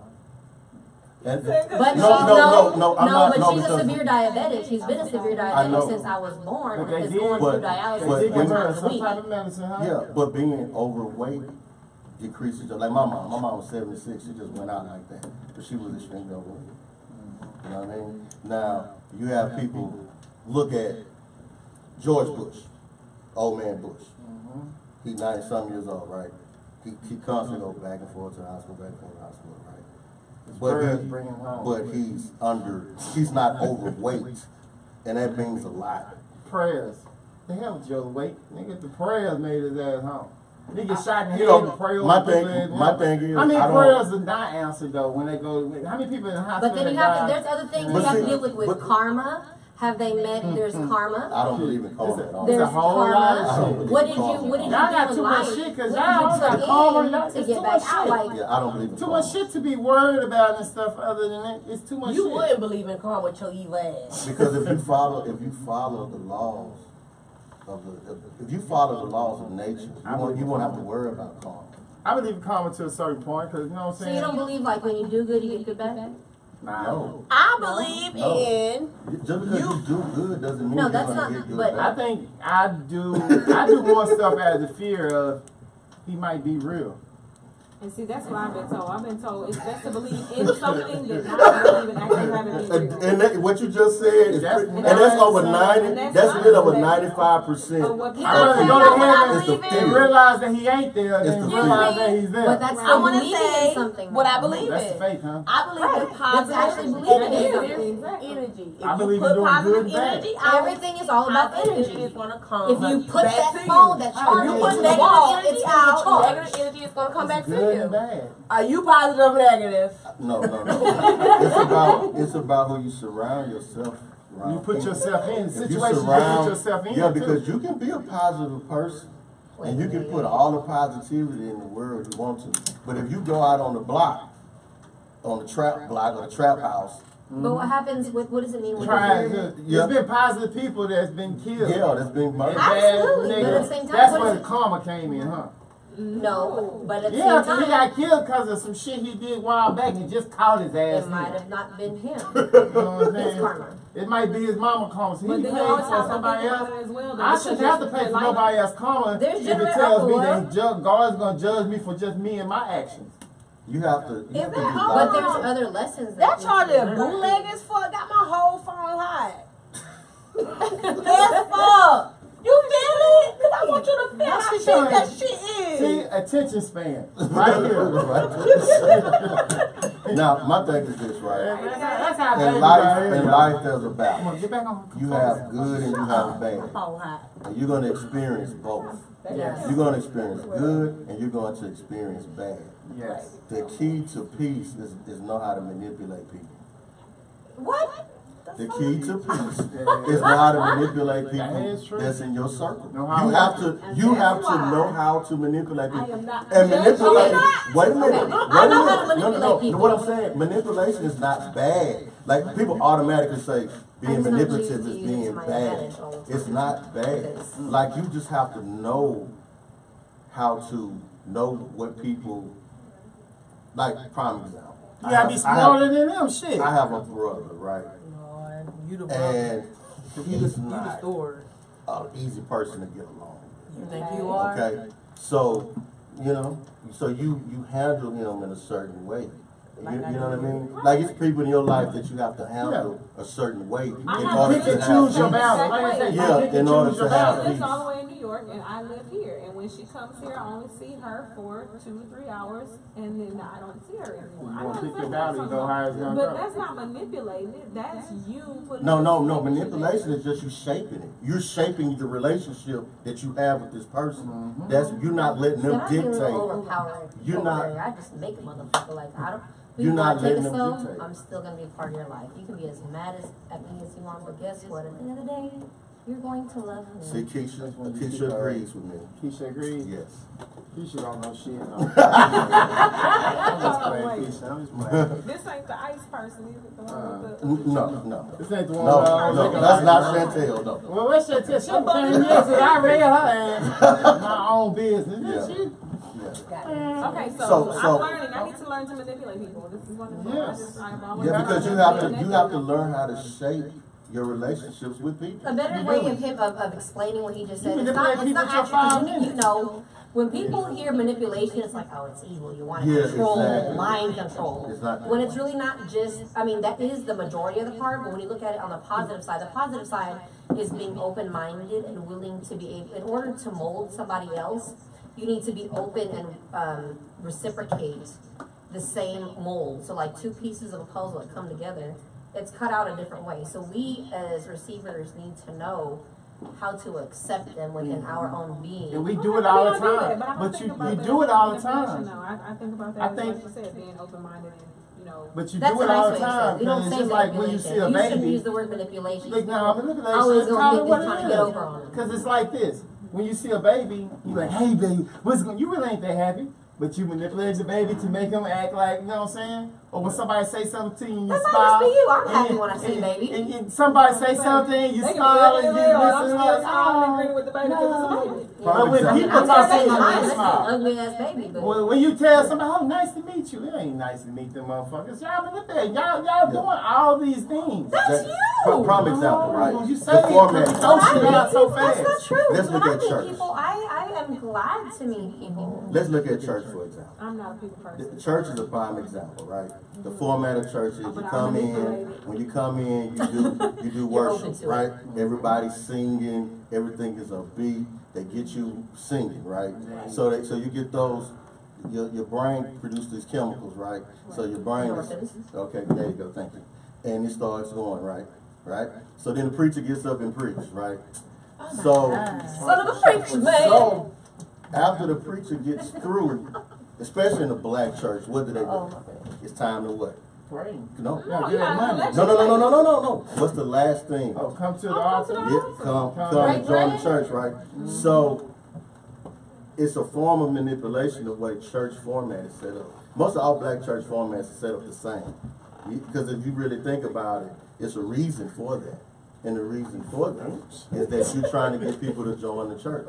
And, but no, I'm not. but No, she's a because- severe diabetic. She's been a severe I know. diabetic since I was born. But they Is did- going but- through They dialysis did 4 give her times a some week. type of medicine, huh? Yeah, but being overweight decreases your, like my mom was 76, she just went out like that. But she was extremely overweight. You know what I mean? Now, you have people look at George Bush, old man Bush. He's 90-something years old, right? He constantly goes back and forth to the hospital, back and forth to the hospital, right? prayers bring him home. But he's not overweight, and that means a lot. Prayers. The hell with your weight. Nigga, the prayers made his ass home. Nigga shot in the You head know, and pray over my people's thing- heads. my thing is, how many I don't- prayers are not answered though when they go? How many people in the hospital? But then you that have to, die? there's other things But you have to see, deal with but- karma. Have they met, there's karma. I don't believe in karma at all. There's There's a whole lot of karma. shit. What did you Y'all do got in too much life? shit, 'cause What y'all did you got put karma, in y'all- to it's get too back much out? shit. Like, Yeah, I don't believe in Too karma. much shit to be worried about and stuff. Other than that, it's too much You shit. wouldn't believe in karma with your evil ass. Because if you follow the laws if you follow the laws of nature, you won't have to worry about karma. I believe in karma to a certain point, because you know what I'm so saying. you don't believe like when you do good, you get good back? No. I believe No. in. Just because you do good doesn't mean No, you're that's gonna not- get good but- I back. think I do more stuff out of the fear of he might be real. And see, that's what I've been told. I've been told it's best to believe in something than not believe in actually having it be real. And that, what you just said is, That's and that's over nice. 90. That's That's rid over nice. 95%. Of what people I'd rather say. go to what I heaven It's the believe in. and fear. realize that he ain't there It's than the realize fear. that he's there. But that's I still want to believing in say something. what I though. believe That's in. faith, huh? I believe Right. in positive That's actually believing in energy. something. Energy. If I you believe put in doing positive good and bad. energy out, Everything is all about positive energy. is gonna come. If you put back that to phone, you. that If charger you into put the negative wall, energy it's gonna out, charge. negative energy is gonna come back to Good you. and bad. Are you positive or negative? No. It's about who you surround yourself around. You put yourself in If situations you you surround, put yourself in. yeah, too. because you can be a positive person, and you can put all the positivity in the world you want to. But if you go out on the block, on the trap block or the trap house, But what happens with, what does it mean when Trying you're... to, Yeah. there's been positive people that's been killed. yeah, that's being murdered. Absolutely, Bad but at niggas. the same time, That's what where is the it- karma came in, huh? No, but at the Yeah, same 'cause he time, got killed because of some shit he did a while back and just caught his ass. it might in. have not been him. You know what I'm It's saying? karma. It might be his mama karma. So But he then paid you always for have to somebody think else. about it as well, though, I because shouldn't have to it's pay for life. nobody else's karma There's if it general tells me uproar. that God's gonna judge me for just me and my actions. You have to. You have to that be hard? But logical. there's other lessons That we charger can learn. bootleg as fuck. Got my whole phone hot. As fuck. You feel it? Cause I want you to feel how shit that shit is. See, attention span. Right here. Now, my thing is this, right? That's how In baby life, right here. in life, there's a Come on, balance. get back on. You have good and you have bad, Phone hot. and you're going to experience both. Yes. You're going to experience good and you're going to experience bad. Yes. The key to peace is know how to manipulate people. What? The key to peace is know how to manipulate people that's in your circle. You have to know how to manipulate people. And manipulate. Wait a minute. No. What I'm saying, manipulation is not bad. Like people automatically say being manipulative is being bad. It's not bad. Like you just have to know how to know what people like. Prime example. You gotta be smarter than them. Shit. I have a brother, right? You the And he's you the not store. an easy person to get along with. You think you are? Okay, so you handle him in a certain way. You know what I mean? Like it's people in your life that you have to handle a certain way in order Pick to and have choose your peace. battle. Like I said, Yeah, pick in and order choose to your have battle. She lives peace. all the way in New York, and I live here. And when she comes here, I only see her for 2 or 3 hours, and then I don't see her anymore. You wanna pick your battle, you know how it's gonna But go. that's not manipulating it. That's you putting. No. Manipulation is just you shaping it. You're shaping the relationship that you have with this person. That's you're not letting them That might be a little dictate. overpowering. You're not- I just make a motherfucker like I don't. You're not take letting it them slow, dictate. I'm still gonna be a part of your life. You can be as mad at me as you want, but guess what? At the end of the day, you're going to love me. See, Keisha agrees with me. Keisha agrees. Yes. Keisha don't know shit. I'm just playing, Wait. Keisha. I'm just playing. This ain't the ice person, is it? The one with the. No. This ain't the one. No, that's not Chantel, no. Well, what's Chantel? She came years ago. I read her ass. My own business. Yeah. She, Okay, So- I'm learning. I need to learn to manipulate people. This is one of the Yes. I've always Yeah, because you have to learn how to shape your relationships with people. A better way of him of explaining what he just said. You It's not manipulate people for actually 5 because you minutes. know when people hear manipulation, it's like, oh, it's evil. You want to Yeah, control, exactly. mind control. It's not- When it's really not just. I mean, that is the majority of the part. But when you look at it on the positive side is being open-minded and willing to be able. In order to mold somebody else, you need to be open and reciprocate the same mold. So like two pieces of a puzzle that come together, it's cut out a different way. So we as receivers need to know how to accept them within our own being. and we do it all the I do that, time. but I don't But think you about that do it as all the manipulation, time. though. I think about that I as, think- like you said, being open-minded and, you know. But you That's do it a nice all way the to say time. it. We don't Because it's say just like when you see a manipulation. You shouldn't baby. use the word manipulation. Like, no, manipulation. I always Call gonna it think what they're it trying to get is. over on them. Because it's like this. When you see a baby, you like, hey, baby, what's going on? You really ain't that happy. But you manipulate the baby to make them act like, you know what I'm saying? Or when somebody say something to you and you That smile. might just be you. I'm and happy you- when I see a baby. And somebody say something, you They can smile be and you ugly, and I'm listen still like, smiling and oh. agreeing with the baby because it's a baby. But when people I'm talk not to saying you, mine. you That's an smile. ugly ass baby, but When you tell somebody, oh, nice to meet you, it ain't nice to meet them motherfuckers. Y'all manipulate. Y'all doing all these things. that's you. Prime example, right? You The say format. it, don't shit out so That's fast. not true. Let's look When I at meet church. people, I am glad to meet people. Let's look at church, for example. I'm not a people person. The church is a prime example, right? The format of church is you come in, when you come in, you do worship, open to right? Everybody's singing, everything is a beat. They get you singing, right? So you get those. Your brain produces these chemicals, right? So your brain is okay. There you go. Thank you. And it starts going right. So then the preacher gets up and preaches, right? So Son of a preacher, man. so after the preacher gets through, especially in a black church, what do they do? Oh, It's time to what? Pray. No. Yeah, get that money. No. What's the last thing? Oh, come to the altar. Yeah, come Right, and join the right. church, right? So it's a form of manipulation the way church format is set up. Most of all black church formats are set up the same. Because if you really think about it, it's a reason for that. And the reason for that is that you're trying to get people to join the church.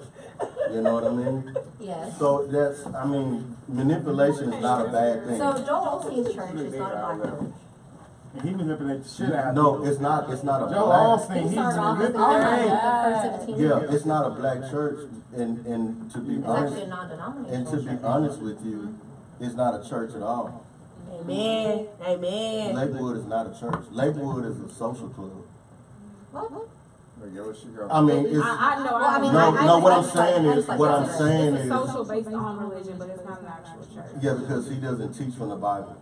You know what I mean? Yes. So manipulation is not a bad thing. So Joel Osteen's church is not a black church. And he manipulates the shit out of No, people. it's not a Joe black. Osteen, he's started off Oh my manipulating. God. First 17 Yeah, years. it's not a black church, and to be It's honest, actually a non-denominational and to be church. honest with you, it's not a church at all. Amen. Amen. Lakewood is not a church. Lakewood is a social club. What? I mean, it's I know. Well, I mean, no. What I'm I just saying like- I is, just like what that I'm church. saying It's is, social based on religion, but it's not an actual church. yeah, because he doesn't teach from the Bible.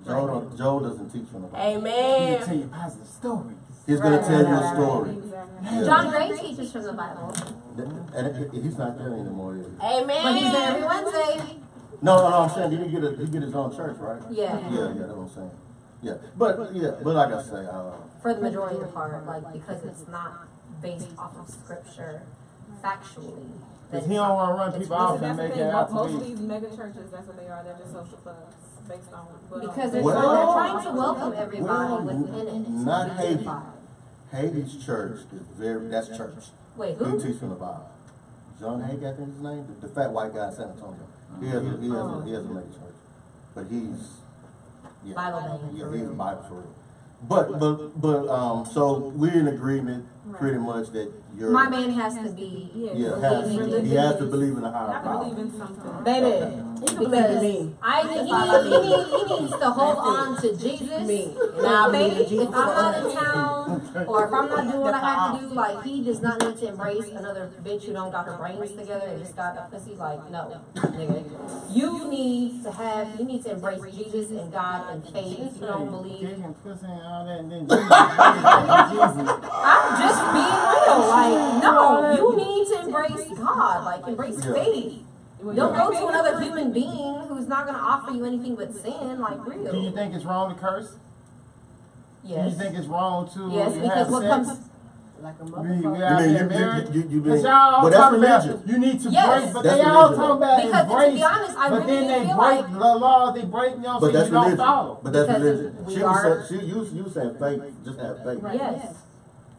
Joe doesn't teach from the Bible. He can Amen. tell you positive stories. He's gonna Right, tell you right, a story. Exactly. Yeah. John Gray teaches from the Bible, And he's not there anymore, is he? Amen. but he's there every Wednesday. No, I'm saying he get his own church, right? Yeah. Yeah, that's what I'm saying. Yeah, but like I say, For the majority of the part, like, because it's not based off of scripture, factually. Because he don't want to run people off and That's the make thing. it out Most to of be. these mega churches, that's what they are. They're just social clubs based on. Because they're, Well- they're trying to welcome everybody well, within it. not Haiti. Haiti's church is that's church. Wait, He who? teaches from the Bible. John Hagee, I think his name, the fat white guy in San Antonio. He has a mega church, but he's Bible banging. Yeah, he's a Bible for real. But so we're in agreement pretty much that you're. My man has to be. He has to believe in a higher I power. believe in something. Baby, he can believe in me. I think he needs to hold on to Jesus. Me. And I believe in Faith, Jesus. if I'm not in town, or if I'm not doing what I have to do, like, he does not need to embrace another bitch who don't got her brains together and just got a pussy. Like, no, nigga. You need to embrace Jesus and God and faith. If you don't believe, Giving pussy and all that, and then Jesus. I'm just being real. Like, no, you need to embrace God. Like, embrace faith. Don't go to another human being who's not going to offer you anything but sin. Like, Do you real. think it's wrong to curse? Yes. Do you think it's wrong to Yes, because have what sex? comes. Like a We motherfucker. out You there mean married? you Because mean? y'all But that's talking about religion. you need to Yes. break, but That's they all religion, talking about Because, to embrace. be honest, I but really then they feel break like- the law, they break, you know what But I'm saying? that's You don't religion. follow. But that's Because religion. we She are- was saying, you said faith, just have faith. Yes.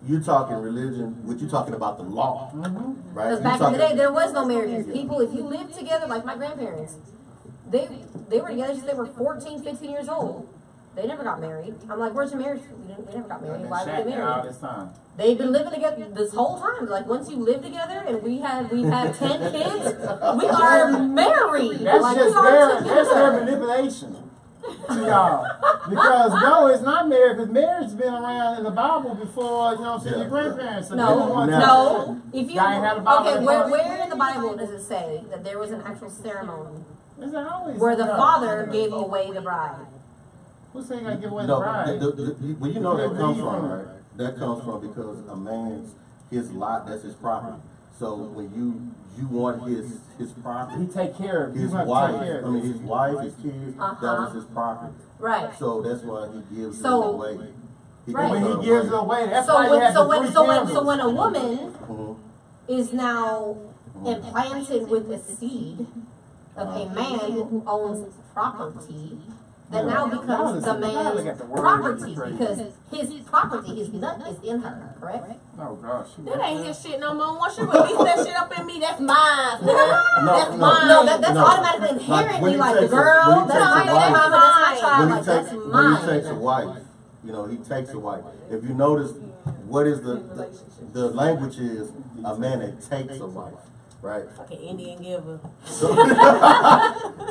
You talking religion, what you talking about the law, right? Because You back in talking- the day, there was no marriages. People, if you lived together, like my grandparents, they were together since they were 14, 15 years old. They never got married. I'm like, where's your marriage? They never got married. Why would they Shaq get all married? this time. They've been living together this whole time. Like, once you live together and we've had 10 kids, we are married. That's like, just we are their together. manipulation to y'all. Because no, it's not marriage, because marriage has been around in the Bible before, you know what I'm saying, your grandparents. So they didn't No, want to- no. If you Y'all ain't had a Bible okay, in where front? in the Bible does it say that there was an actual ceremony It's always where the no. father gave away the bride? Who said you gotta give away the No, bride? well, you know that comes from, right? That comes from because a man's, his lot, that's his property. So when you want his He property, take care of. his You have to wife, take care of I mean this. his wife, his kids, that was his property. Right. So that's why he gives it So- away. He Right. gives When her he gives it away. away, that's So why you when have so the when three so when candles. so when a woman Mhm. is now implanted with a seed of a man who owns property, that now becomes the man's property because his property, his nut is in her, correct? Oh gosh. That ain't his shit no more. Once you release that shit up in me, that's mine. No, That's no. mine. No, that's No. automatically When inherently he like, takes a- girl, when he that's takes my a baby wife- mama, that's my child, When like, that's he takes a mine. wife, you know, he takes a wife. If you notice, what is the language is a man that takes a wife, right? Fucking Indian giver.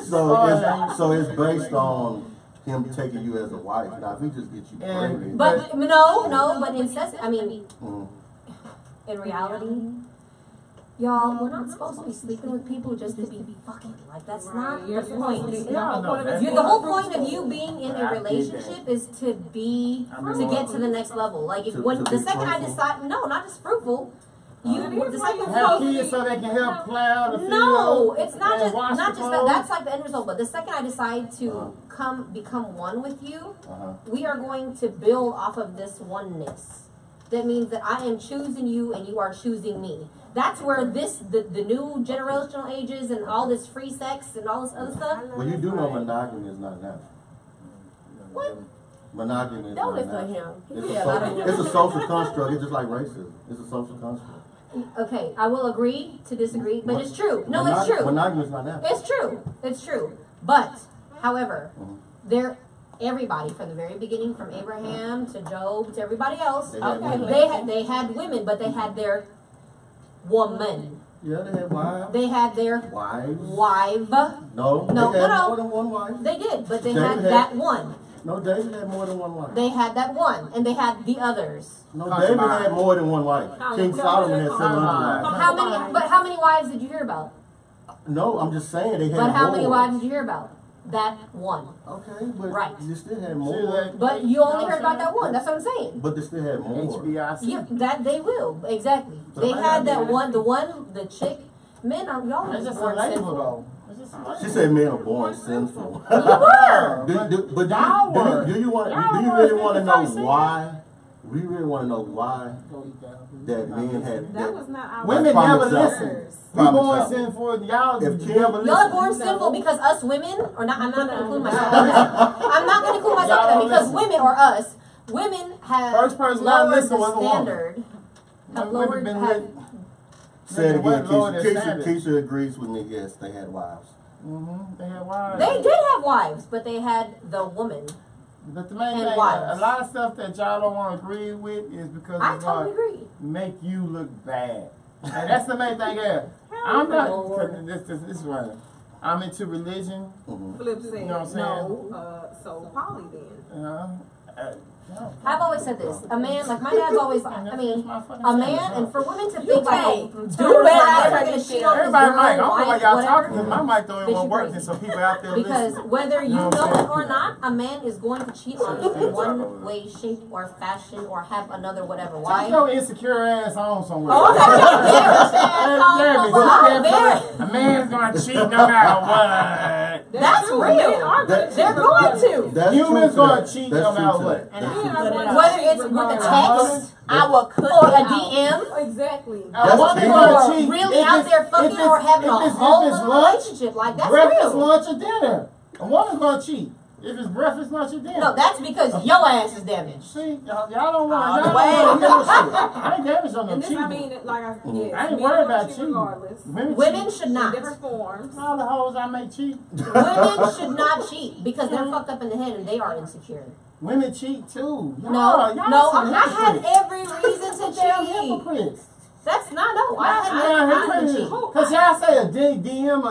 So it's based on him taking you as a wife. Now, if he just gets you pregnant, But no, but I mean, mhm. in reality, y'all, we're not supposed to be sleeping with people just to be fucking. Like, that's not the point. The whole point of you being in a relationship is to get to the next level. Like, if To when the be second I fruitful. decide, no, not just fruitful. The second Have kids so they can help plow the field. No, it's not and just wash not the just that. clothes. That's like the end result. But the second I decide to become one with you, we are going to build off of this oneness. That means that I am choosing you and you are choosing me. That's where the new generational ages and all this free sex and all this other stuff. Well, you do know monogamy is not natural. What? Monogamy is Don't not listen to natural. him. It's Yeah, a lot of it's a social construct. It's just like racism. It's a social construct. Okay, I will agree to disagree, but it's true. No, it's true. Monogamy is not natural. It's true. It's true. But, however, everybody from the very beginning, from Abraham to Job to everybody else, They had women. they had women, but they had their woman. Yeah, they had wives. They had their Wives. wife. No, No, they had no. more than one wife. They did, but they David had had- that one. No, David had more than one wife. They had that one, and they had the others. No, David had more than one wife. King Solomon had 700 wives. How many wives did you hear about? No, I'm just saying they had But how more. many wives did you hear about? That one. Okay, but Right. you still had more. But you only heard about that one. That's what I'm saying. But they still had more. HBIC. Yeah, that they will exactly. So They I had got that one, the chick Men are y'all That's are just a born label, sinful. though. It's just a label. She said men are born sinful. Yeah, But y'all were. do you Y'all really were want to know 51%. why? We really want to know why Go eat that. that men had That was not our Women Prime never example. listen. We Prime born example. sinful. Y'all If Kim- never Y'all are listen. born sinful because us women, or not, I'm not going to include myself in that. I'm not going to include myself in Y'all that because listen. women or us, women have First person not lowered listen the was a woman. standard. Have Women lowered, been have, lit. Say it Women again, lower their Keisha. standards. Keisha agrees with me. Yes, they had wives. They had wives. they did have wives, but they had the woman. But the main and thing, wives. a lot of stuff that y'all don't want to agree with is because I it's totally going agree. to make you look bad. And that's the main thing here. I'm not, this is right. I'm into religion. Flip said, You know what I'm saying? no, so Polly then. No. I've always said this. A man, like my dad's always, I mean, a man, and for women to think like, can't oh, do that. I'm gonna cheat on his Everybody girl, mic. I don't know why wife, y'all whatever. talking because my mic don't They even should work. break. And so people out there Because listening. whether you You know what know I'm it saying? or not, a man is going to cheat on you in one way, shape, or fashion, or have another whatever. Take Why? your insecure ass on somewhere. Oh, A man's gonna cheat no matter what. That's true. real. Men are gonna cheat They're going to. That's Humans true to gonna that. cheat That's no true matter to what. that. That's Men true are to gonna that. Whether it's with a text I will cut or a it out. DM, Exactly. A That's woman true. gonna or cheat really if out it's- there if fucking it's- or having a if it's whole lunch, other relationship. Like, that's breakfast, real. lunch, or dinner. A woman's gonna cheat if it's breakfast, lunch, or dinner. No, that's because your ass is damaged. See, y'all don't want All to the hear way. this shit. I ain't damaged on no And this, cheating. I mean, like I said, yes, I ain't men worried are about gonna cheat cheating. regardless. Women cheat. should In not. different forms. All the hoes I may cheat. Women should not cheat because they're fucked up in the head and they are insecure. Women cheat too. No, Y'all no, some I had hypocrites. every reason to Damn cheat. hypocrites. That's not no. I had Yeah, every reason to hypocrites. cheat. Cause y'all say a DM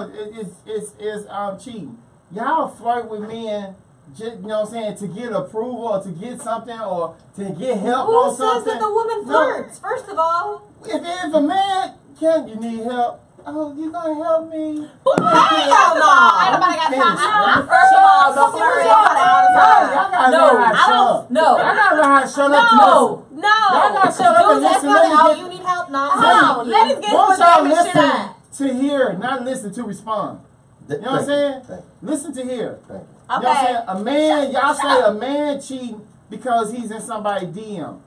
is cheating. Y'all flirt with men, just, you know what I'm saying, to get approval or to get something or to get help Who on says something. that the woman No. flirts? First of all, If a man you need help, oh, you gonna help me? Hell no. Ain't nobody got time. First of all, don't flirt anybody all the time. Y'all gotta No, know how to I shut don't- up. no. Y'all gotta know how to shut up. no. Y'all gotta shut up and Dudes ask listen. me, Let me oh, get- you need help? No, Hold on, let us get Won't some y'all damn shit listen out. to hear, not listen to respond? You know what I'm saying? Thank Listen to hear. you. Thank you. You know what I'm Okay. saying? A man, y'all say a man cheating because he's in somebody's DM.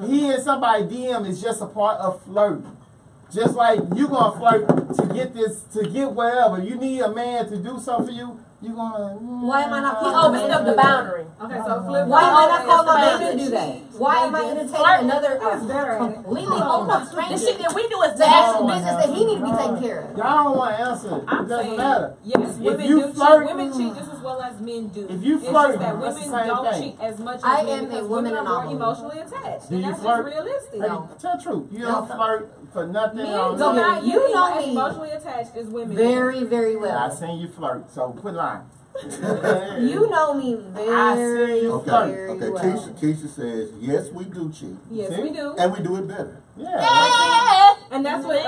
He in somebody's DM is just a part of flirting. Just like you gonna flirt to get this, to get whatever. You need a man to do something for you. You gonna. Why am I not He calling overstepped the boundary. Okay, so flip. Why am I not calling my That's man the to do that? boundary. Why am I They just entertaining another It's better at it. completely hopeless The stranger shit that we do is to have some Oh, business that he need to be taken care of? Y'all don't want to answer it. I'm It doesn't saying, matter. yes, women you do flirt- cheat. Women cheat just as well as men do. If you It's flirt, just that that's the women same don't thing. cheat as much as I men am a because woman women are more anomaly. emotionally attached. Do And you that's flirt? just realistic. Hey, No. tell the truth. You No. don't flirt for nothing. Men on do Okay, not you get know as me emotionally attached as women. very, very I well. seen you flirt, so quit lying. You know me I see very, you Okay, very okay. well. Keisha says, yes, we do cheat. Yes, See? we do. And we do it better. Yeah. And that's what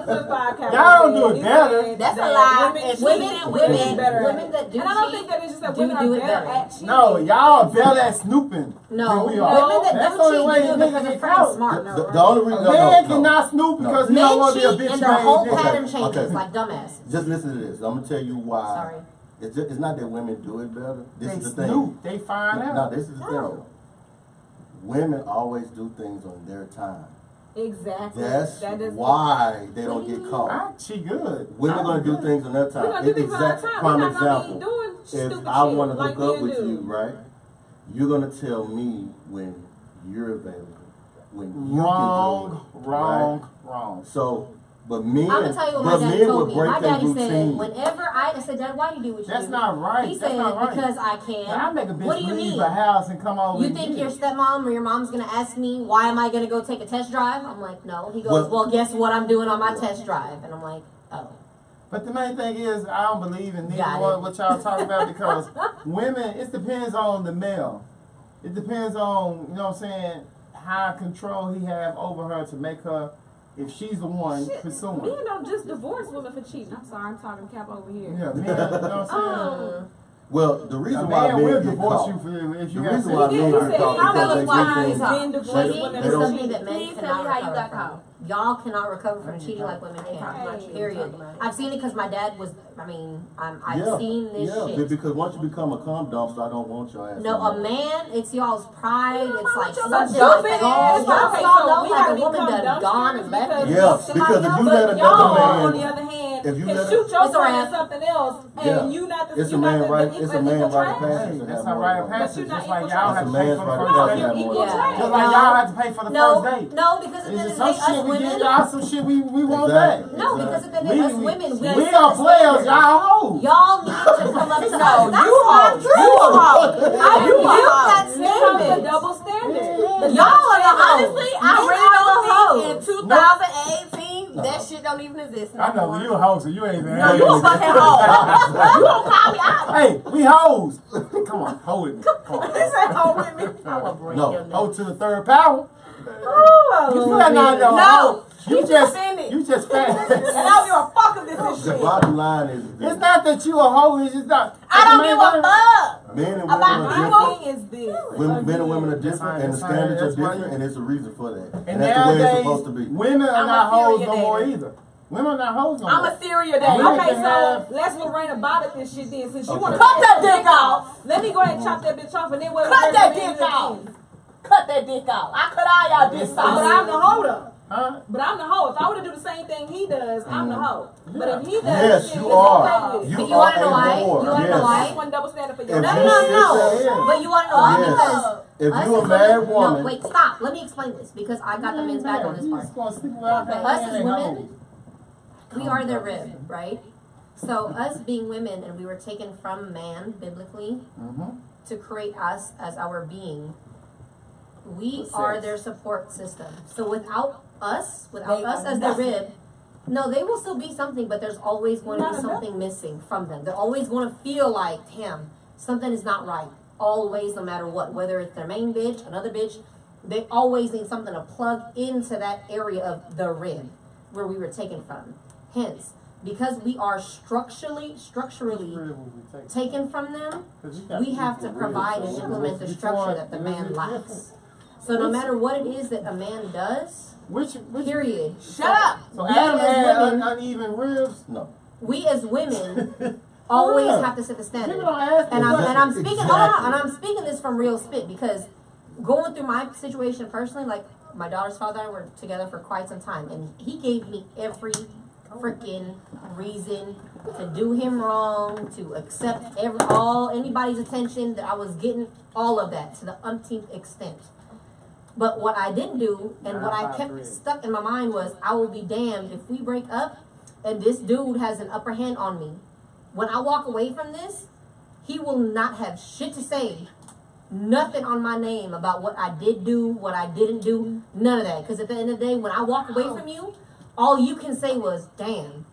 Flip 5 Captain Y'all don't said. do it He better. said That's a that lie. Women, And cheat women better at women it. that do And I don't cheat think that it's just that do women are do it better better. at cheating. No, y'all better at snooping. No, than we are. women that That's do the only cheat way do it niggas because they're get freaking caught. smart. The only A reason man no. cannot snoop No. because he don't Men want to be a cheat bitch and their whole made nigga. pattern Okay, changes okay. like dumbasses. Just listen to this. I'm gonna tell you why. Sorry. It's not that women do it better. This They is the thing. snoop. They find No, out. this is the thing. though. Women always do things on their time. Exactly. That's That is why they don't get caught. She good. Women I'm gonna do good. things on their time. We're gonna do things on our Exact time. prime We're not gonna be example. doing If stupid I shit want to like hook up men with do. you, right? You're gonna tell me when you're available, when you Wrong, can do it, wrong, right? wrong. So, but men, I'm gonna tell you what but my daddy men told will me. break My their daddy said, routine. whenever I said, Dad, why do you do what you That's do? not right. He That's said, not right. because I can. I make a bitch What do you leave mean? a house and come over. You and think get your it. stepmom or your mom's gonna ask me why am I gonna go take a test drive? I'm like, no. He goes, Well- well, guess what I'm doing on my test drive? And I'm like, oh. But the main thing is, I don't believe in neither Got one it. of what y'all talk about because women, it depends on the male. It depends on, you know what I'm saying, how control he have over her to make her, if she's the one Shit, pursuing. Men don't just divorce women for cheating. I'm sorry, I'm talking cap over here. Yeah, man, you know what I'm saying? Well, the A reason why man men will get divorce caught. you for if The you have reason sex. why He men said get he caught told because us they why do things. men divorce They women don't- It's something that men Please cannot tell me how you recover got from. caught. Y'all cannot recover from cheating like women They talk about can. you, Period. talk about it. I've seen it because my dad was. I mean, I've Yeah, seen this shit. because once you become a cum dumpster, I don't want your ass. No, no a more. man, it's y'all's pride. It's like Stupid something ass. like y'all Okay, y'all so know we like a gotta woman become done gone and left. dumpsters you. Yeah, somebody because if else, you but let y'all, another man, on the other hand, if you can let shoot It's a yourself wrap. at something else, and Yeah. you not the it's a you not man the right. equal It's a man right trash. of passage to It's have a more rite than of one. passage, you're not just like equal y'all trash. have to It's a pay man's for the right first to date. have equal more. trash. Just like y'all have to pay for the No, first date. no, because at the Is end it of the some day, us shit we women. give y'all some shit we want Exactly. back? No, because at the end of the day, us women, we We set are the players, standard. y'all hoes. Y'all need to come up to us. No, That's you not hoes. true. You a hoe. I You a rebuke hoe. that Here comes the statement. double standard. Y'all are the hoes. Honestly, I Men really are the don't think hoes. in 2018 that shit don't even exist. I know, but you a hoe, so you ain't there. No, you a fucking hoe. You don't call me out. Hey, we hoes. Come on, hoe with me. Come on. He said hoe with me. I will break No. your neck. Hoe to the third power. Oh, You better not know. No, You he just offended. you just fat. And I don't give a fuck if this is The shit. bottom line is this. It's not that you a hoe, it's just not. I don't give a fuck. Men and women About are my different. thing is this. Men and women are different, and the That's fine, standards are that's why different, and there's a reason for that. And And that's the way it's nowadays, supposed to be. women are I'm not a hoes serial no more dater. either. Women are not hoes no I'm more. a serial daddy. Women Okay, can so have- let's Lorraine about it this shit then. Since you Okay. want to Cut that dick off. let me go ahead and chop that bitch off, and then we'll Cut that dick off. Cut that dick off. I cut all y'all dicks But I'm the off. hoe though. Huh? But I'm the hoe. If I were to do the same thing he does, I'm the hoe. But if he does, Yes, shit, you it's are. okay with it. You But you are wanna know a why? whore. You wanna know Yes. why? That's one double standard for If you. No, you no, no, sit no. there- But you want to know why? Yes. Because If us you a as married women- woman, No, wait, stop. Let me explain this because I got the men's back on this You part. just gonna sleep around Okay, and us they as ain't women, we are their rib, right? So us being women and we were taken from man biblically Mm-hmm. to create us as our being. We For sex. are their support system. So without us They as are the nothing. rib, no, they will still be something, but there's always going to Not be enough. something missing from them. They're always going to feel like, damn, something is not right. Always, no matter what, whether it's their main bitch, another bitch, they always need something to plug into that area of the rib where we were taken from. Hence, because we are structurally taken from them, we have to provide and implement the structure that the man lacks. So no matter what it is that a man does, Which period. Shut up. So We Adam as had women- uneven ribs. no. We as women always Yeah. have to set the standard. People don't ask And me. I'm speaking hold on, Exactly. and I'm speaking this from real spit because going through my situation personally, like my daughter's father and I were together for quite some time, and he gave me every freaking reason to do him wrong, to accept anybody's attention that I was getting, all of that to the umpteenth extent. But what I didn't do and what I kept stuck in my mind was I will be damned if we break up and this dude has an upper hand on me. When I walk away from this, he will not have shit to say. Nothing on my name about what I did do, what I didn't do, none of that. Because at the end of the day, when I walk away from you, all you can say was, damn,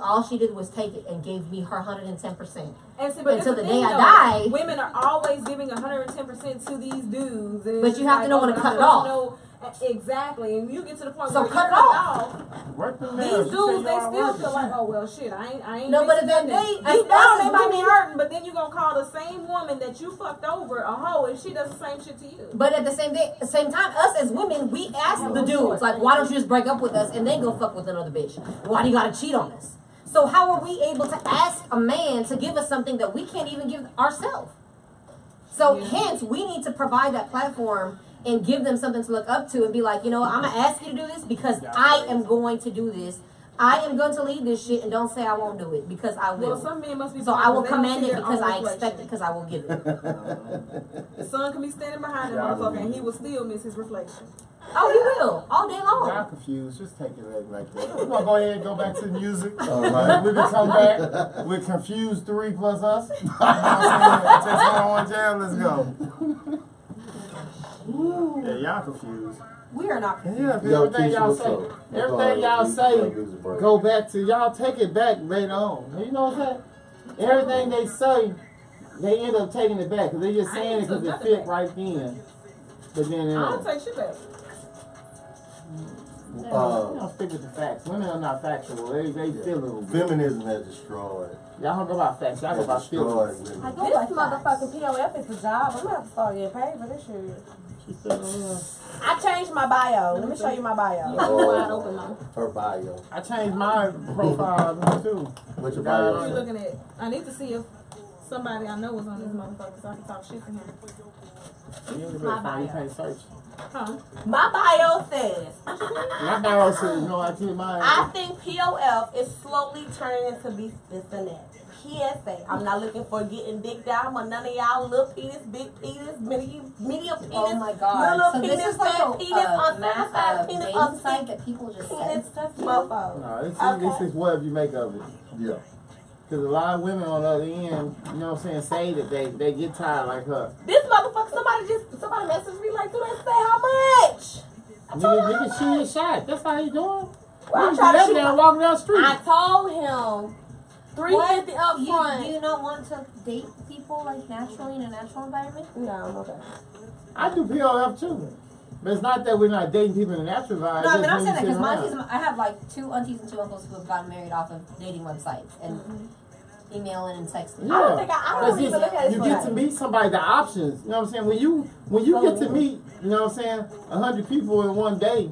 all she did was take it and gave me her 110%. And see, but Until this the thing, day I though, die. women are always giving 110% to these dudes. And But it's you have to know when to I'm cut it supposed off. to know- Exactly, and you get to the point So where cut you it off. Work the These nails. You dudes, say they y'all still working. feel like, oh well, shit, I ain't. No, but missing at the end of the nothing. day, Deep us down, as they might be women- hurting, but then you gonna call the same woman that you fucked over a hoe if she does the same shit to you. But at the same time, us as women, we ask the dudes, like, why don't you just break up with us and then go fuck with another bitch? Why do you gotta cheat on us? So how are we able to ask a man to give us something that we can't even give ourselves? So hence, we need to provide that platform and give them something to look up to and be like, you know what, I'm gonna ask you to do this because I am going to do this. I am going to lead this shit and don't say I won't do it because I will. Well, some men must be. So I will they don't command see it their because own I expect reflection. it because I will give it. The sun can be standing behind that motherfucker and he will still miss his reflection. Oh, he will all day long. Y'all confused. Just take it like that. We're gonna go ahead and go back to the music. All right. We can come back with Confused 3 plus us. You know what I'm saying? Take one jam. Let's go. Yeah, y'all confused. We are not. Yeah, Yo, everything Keisha, y'all what's say, up? everything y'all say, go back to y'all. Take it back later on. You know what I'm saying? Everything they say, they end up taking it back because they just I saying ain't it because took it nothing fit back. right then. But then I don't take shit back. Y'all stick with the facts. Women are not factual. They feel it. Feminism has destroyed. Y'all don't go about facts. Y'all go about Destroyed feelings. women. This motherfucking POF is a job. I'm gonna have to start getting paid for this shit. She's still on. I changed my bio. Let me show you my bio. Wide open though. Her bio. I changed my profile too. What's your What are you bio? looking at? I need to see if somebody I know was on this motherfucker so I can talk shit to him. You My can't search. Huh? My bio says, My bio says, no, I keep mine. I think POF is slowly turning into this and that. PSA, I'm not looking for getting dick down or none of y'all little penis, big penis, medium penis, Oh my god. little So penis, this is like fat penis, uncircumcised penis, dating site unfit that people just penis, send stuff to. mofo. No, this is whatever you make of it. Yeah. Because a lot of women on the other end, you know what I'm saying, say that they get tired like her. This motherfucker, somebody messaged me like, do they say how much? I told Nigga, him, shoot your shot. That's how you doing. I'm You trying to get up shoot there and my- walk down the street. I told him $350 up Do front. you not want to date people like naturally in a natural environment? No, I'm okay. I do POF too. But it's not that we're not dating people in the natural vibe. No, I it's mean, I'm just saying that when because you sit around. I have like 2 aunties and 2 uncles who have gotten married off of dating websites and emailing and texting. Yeah. I don't think I don't even look at it You for get that. to meet somebody, the options. You know what I'm saying? When you get to meet, you know what I'm saying, 100 people in one day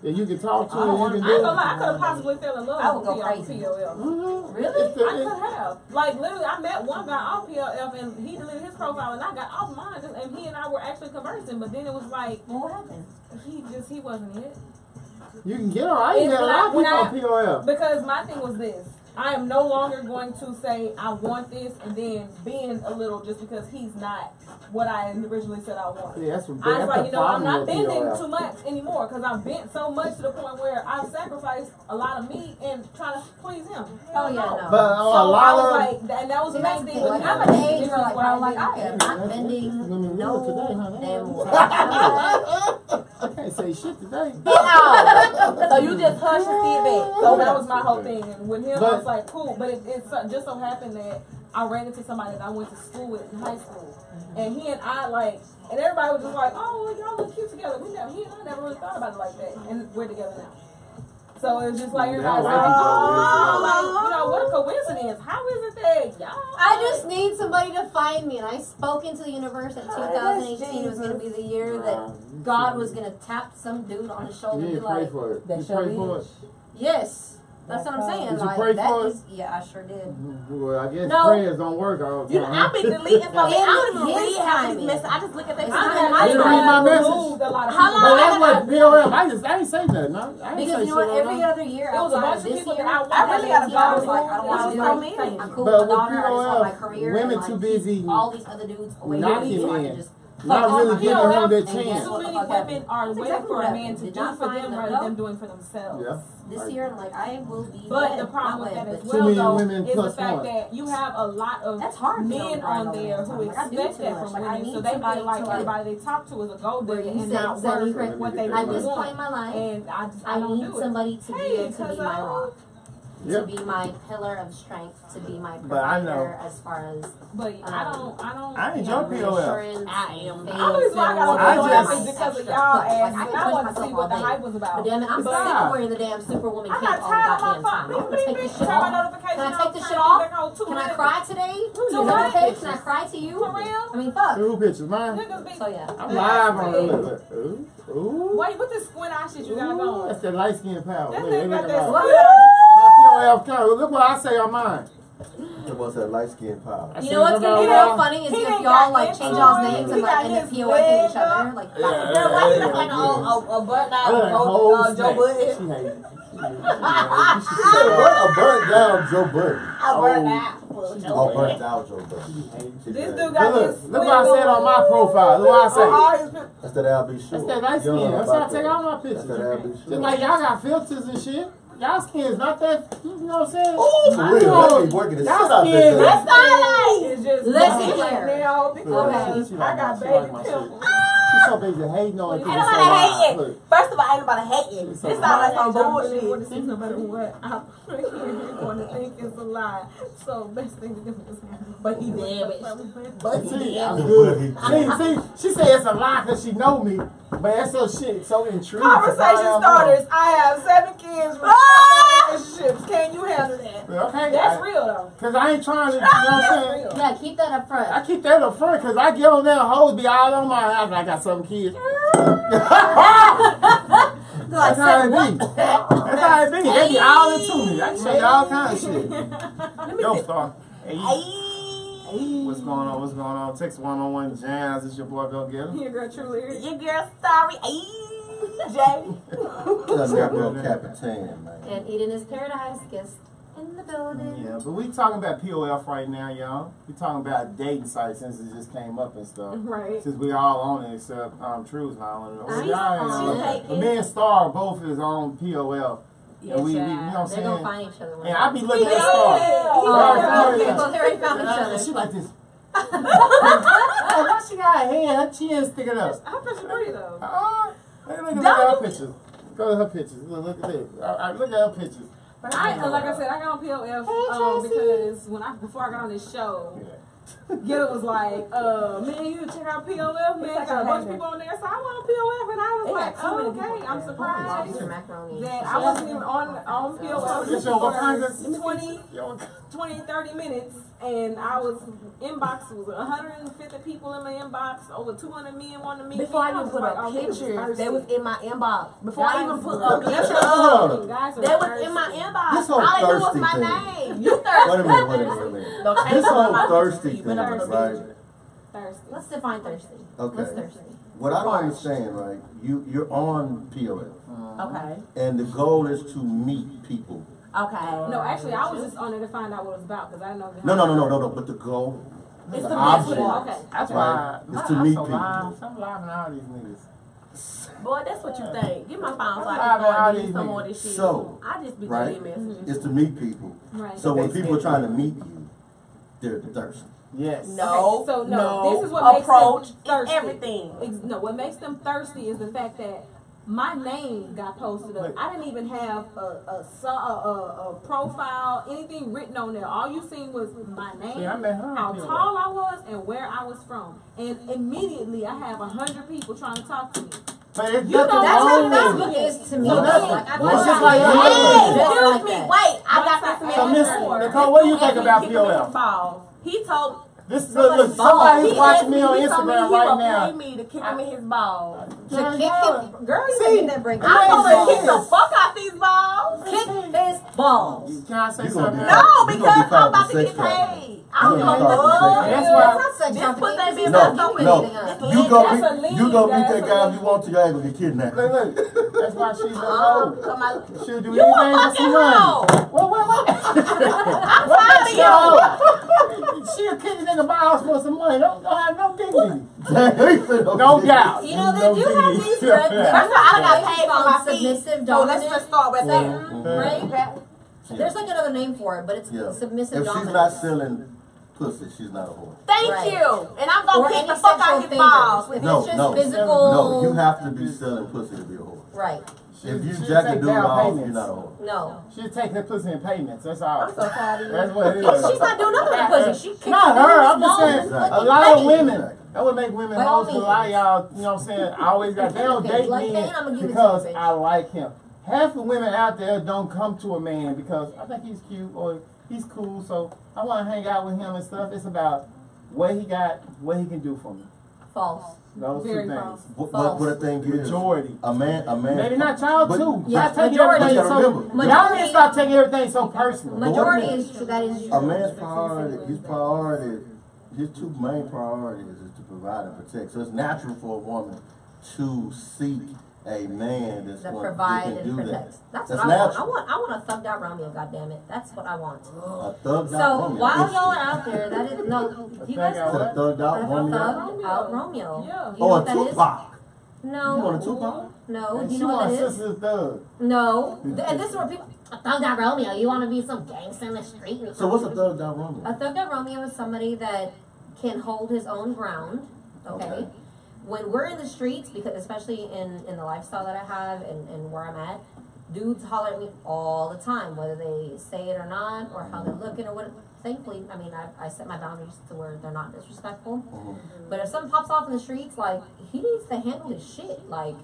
that you can talk to I and you can ain't do. gonna lie, I could have possibly fell in love I would with go crazy. POF. Mhm. Really? It's the- I could have. Like, literally, I met one guy off PLF and he deleted his profile and I got off mine and he and I were actually conversing, but then it was like, Well, what happened? he wasn't it. You can get on. I even It's met a lot of when people on POF. Because my thing was this. I am no longer going to say I want this and then bend a little just because he's not what I originally said I wanted. Yeah, that's I that's was like, the you know, I'm problem not with bending POF. too much anymore because I've bent so much to the point where I've sacrificed a lot of me and trying to please him. Oh, yeah, no. But So a I lot was of like, and that was the See, that's main the thing thing. with Like, him. I'm at the age This where, is like, where I'm like, I am not Women bending rule no today, huh? damn I can't say shit today. So you just hush and see it back. So that was my whole thing. And with him, I But- was like, cool. But it just so happened that I ran into somebody that I went to school with in high school. And he and I, like, and everybody was just like, oh, y'all look cute together. He and I never really thought about it like that. And we're together now. So it's just like, everybody's Yeah, like, I like oh, it. like, you know, what a coincidence. How is it that y'all? I just need somebody to find me, and I spoke into the universe that 2018 was going to be the year that God was going to tap some dude on his shoulder You and be didn't pray like, for it. That You sure prayed for it. is. yes. That's what I'm saying. Did you like, pray that for it? is- yeah, I sure did. Well, I guess No. prayers don't work all the You time. know, I be deleting stuff. I don't even His read half of timing. these messages. I just look at their It's I not have, my I You read my have message? removed a lot of How people. long But that's I what POF. I ain't say nothing. I ain't Because say you know what? shit Every on other year, It was a outside bunch of of this people year, that I really gotta I was go. like, I don't want to do So it. many. I'm cool But with my with daughter. I just want my POF, career. women and, like, too busy keep all these other dudes away from knocking me, so I can men. just Not But really on giving POF, him that and chance. guess Too what the many fuck women happened? are That's waiting exactly for what a man happened. to Did do not for find them the rather help. than doing for themselves. Yeah. This year, I'm like, I will be But dead. the problem Not with wed, that as but Too well, many though, women is the plus fact one. that you have a lot of That's hard to men grind on over there that. who Like, I do expect too that much. from Like, I women, need so they somebody feel like to, like, everybody they talk to is a gold where digger you and said not exactly worth correct. what they At At really this want. point in my life, And I I don't need do it. somebody to be Hey, able to be my rock, Yep. to be my pillar of strength, to be my But I know. provider as far as But I don't. I you enjoy know, POF. reassurance. I am. faith, I always why I got I on just- POF is because of extra y'all push. Like, ass. I And can I push want to see myself what the all hype day. was about. But damn it, I'm sick Stop. of wearing the damn Superwoman I'm cape not all tired of goddamn my time. I'm phone. gonna take this shit Turn my off. notifications Can I off, take this turn shit my off? back on 2 Can I minutes. cry today? Do Is it what? okay? Can I cry to you? For real? I mean, fuck. Who pictures mine? Niggas be. So yeah. I'm live on it. Ooh. Wait, what this squint eye shit you got Ooh, going? that's that light skin power. That Look, nigga look got at that my- squint eye. My POF cover. Look what I say on mine. It was that light skin power. I You said, know what's look gonna be at real my- funny is He if done y'all got like into change y'all's it. names He and like got end up his POFing leg each other. up. Like, Girl, why you look like a burnt out Look at that whole Joe snake. Budden? She hates it. She said, what? A burnt down Joe Budden. I burnt out. Oh, burnt out Joe Budden. This dude But got look, this. look what I said on my profile. Look what I say. All his That's that Al.B. Shore. That's that light You don't skin. know That's why I about take that. all my That's pictures. that Al.B. Just Shore. like y'all got filters and shit. Y'all skin is not that, you know what I'm saying? Oh, for real. know. They be working the shit Y'all out skin, there. that's It's just Listen right here. now because Okay. I got She baby like my shit. pimples. She She's so busy hating on it. Ain't nobody hating. First of all, ain't nobody hating. This sounds like some Want to bullshit. see no matter what. I want to think it's a lie. So best thing to do is But he damaged. But he See, I'm damaged. good. See, she said it's a lie because she know me, but that's so shit, so intriguing. Conversation starters. I have 7 kids with relationships. Can you handle that? Okay, That's real though. Cause I ain't trying to, you know what I'm saying? Real. Yeah, keep that up front. I keep that up front because I get on there and hoes be all on my house. I got 7 kids. That's how it be. That's how it be. They be all into me. I can show you all kinds of shit. Yo, Star. Hey. What's going on? What's going on? Text 101 Jazz. It's your boy Go Get Him. Your girl truly. Your girl sorry. Jay. That's that girl Capitan, man. And Eden is Paradise guest in the building. Yeah, but we talking about POF right now, y'all. We talking about dating sites since it just came up and stuff. Right. Since we all on it except True's not on it. She's Y'all on ain't it. But me and Star both is on POF. And we, you know what I'm They're saying? gonna find each other. And I be looking at Star. Oh, okay. So they already found each other. She like this. Why she got her hand, her chin sticking up? How much you pretty though? Look at her pictures. Go to her pictures. Look at this. Look at her pictures. Like I said, I got on POF because before I got on this show, Getta was like, man, you check out POF, man. Got a bunch of people on there. So I went on POF and I was like, oh, okay. I'm surprised that I wasn't even on POF It's your for 20, 30 minutes. And I was inbox was 150 people in my inbox, over 200 men wanted to meet Before I me. even put like, up oh, pictures, they was in my inbox. Before I even put Guys, up pictures, Guys they was in my inbox. This whole All they knew was thirsty my thing. name. You thirsty. Wait a minute. Don't change This my whole mind. thirsty You thing, been up on the right? thirsty. Let's define thirsty. Okay. What's thirsty? What I don't understand, right? You're on POF, Okay. and the goal is to meet people. Okay. No, actually, I was just on there to find out what it was about because I didn't know. No. But the goal, It's the the object, message. Okay. That's right? why It's to meet I'm people. I'm live in all these niggas. Boy, that's what you think. Get my phone so I I can go and mean, do some more of this shit. So, I just be right? deleting messages. It's to meet people. Right. So when people are trying to meet you, they're thirsty. Yes. No, Okay, so no. this is what approach makes them thirsty. everything. No, what makes them thirsty is the fact that my name got posted up. I didn't even have a profile, anything written on there. All you seen was my name, See, I met her how on POF. tall I was, and where I was from. And immediately, I have 100 people trying to talk to me. But it's You know, nothing That's wrong how with Facebook it. is to me. So Like, that's- I well, thought it's just I like- was Hey, just excuse like me. that. Wait, I got this So, man Miss before. Nicole, what do you think He about kicking me in POF? the balls. He told This look, somebody's he watching asked me on he told me Instagram he right would now. pay me to kick him in his balls. To kick him, girl, you See, get that break. I'm gonna kick the Yes. fuck out these balls. Kick his balls. Can I say You gonna something? be- No, You because gonna be I'm filed about for to get sex trafficking. paid. You I'm gonna gonna be filed for sex love That's you. why- That's not sex This trafficking. pussy This be is No, not not doing no. anything else. This You leg, go That's meet, a lead, you go meet that's that a guy if lead. you want to. Y'all ain't gonna get kidnapped. Look, that's why she's a hoe. come on. She'll do You a anything for fucking some money. hoe. What? I'm tired of you. She'll kick a nigga balls for some money. Don't have no dignity. No No doubt. You know, they do have these red Yeah. First of all, I got paid for my feet. submissive So let's dominant, just start with that. right? There's like another name for it, but it's Yeah. submissive If she's dominant. not selling pussy, she's not a whore. Thank Right. you. And I'm gonna Or kick any the fuck out sexual his favors. balls. If No, it's just no. physical. No, you have to be selling pussy to be a whore. Right. If you She'll jack a take dude down off, payments. you're not a whore. No. She'll take her pussy in payments. That's all. I'm so tired of you. That's what it is. She's not doing nothing with the pussy. She kicks Not it her. in I'm his just balls saying and a fucking lot of face. women. That would make women By all hoes a lot of y'all, you know what I'm saying? I always got, they don't Okay, date like men that, I'ma give it to because you, bitch. I like him. Half the women out there don't come to a man because I think he's cute or he's cool, so I want to hang out with him and stuff. It's about what he got, what he can do for me. False. Those Very two things. false. What the thing is, Majority. a man. Maybe not y'all But- too. Yeah, Y'all take majority. everything You gotta so, remember. y'all need to stop taking everything so personal. Majority is true. That is A true. man's his two main priorities is to provide and protect. So it's natural for a woman to seek a man that's That going provide that can and do protect. that. That's That's what I want. natural. I want a thugged out Romeo. Goddammit. That's what I want. A thugged So out Romeo. while It's- y'all are out there, that is no. You guys thugged out a thugged out a Romeo. thugged out Romeo. Yeah. You know Or what a that is? Tupac. No. You want a Tupac? No. And Do you she know what wants that is? sister thug. No. And this is where people. A thugged out Romeo. You want to be some gangster in the street? So what's a thugged out Romeo? A thugged out Romeo is somebody that can hold his own ground. Okay. Okay. when we're in the streets, because especially in the lifestyle that I have and where I'm at, dudes holler at me all the time, whether they say it or not, or how they're looking or what. Thankfully, I mean, I set my boundaries to where they're not disrespectful. But if something pops off in the streets, like, he needs to handle his shit. Like,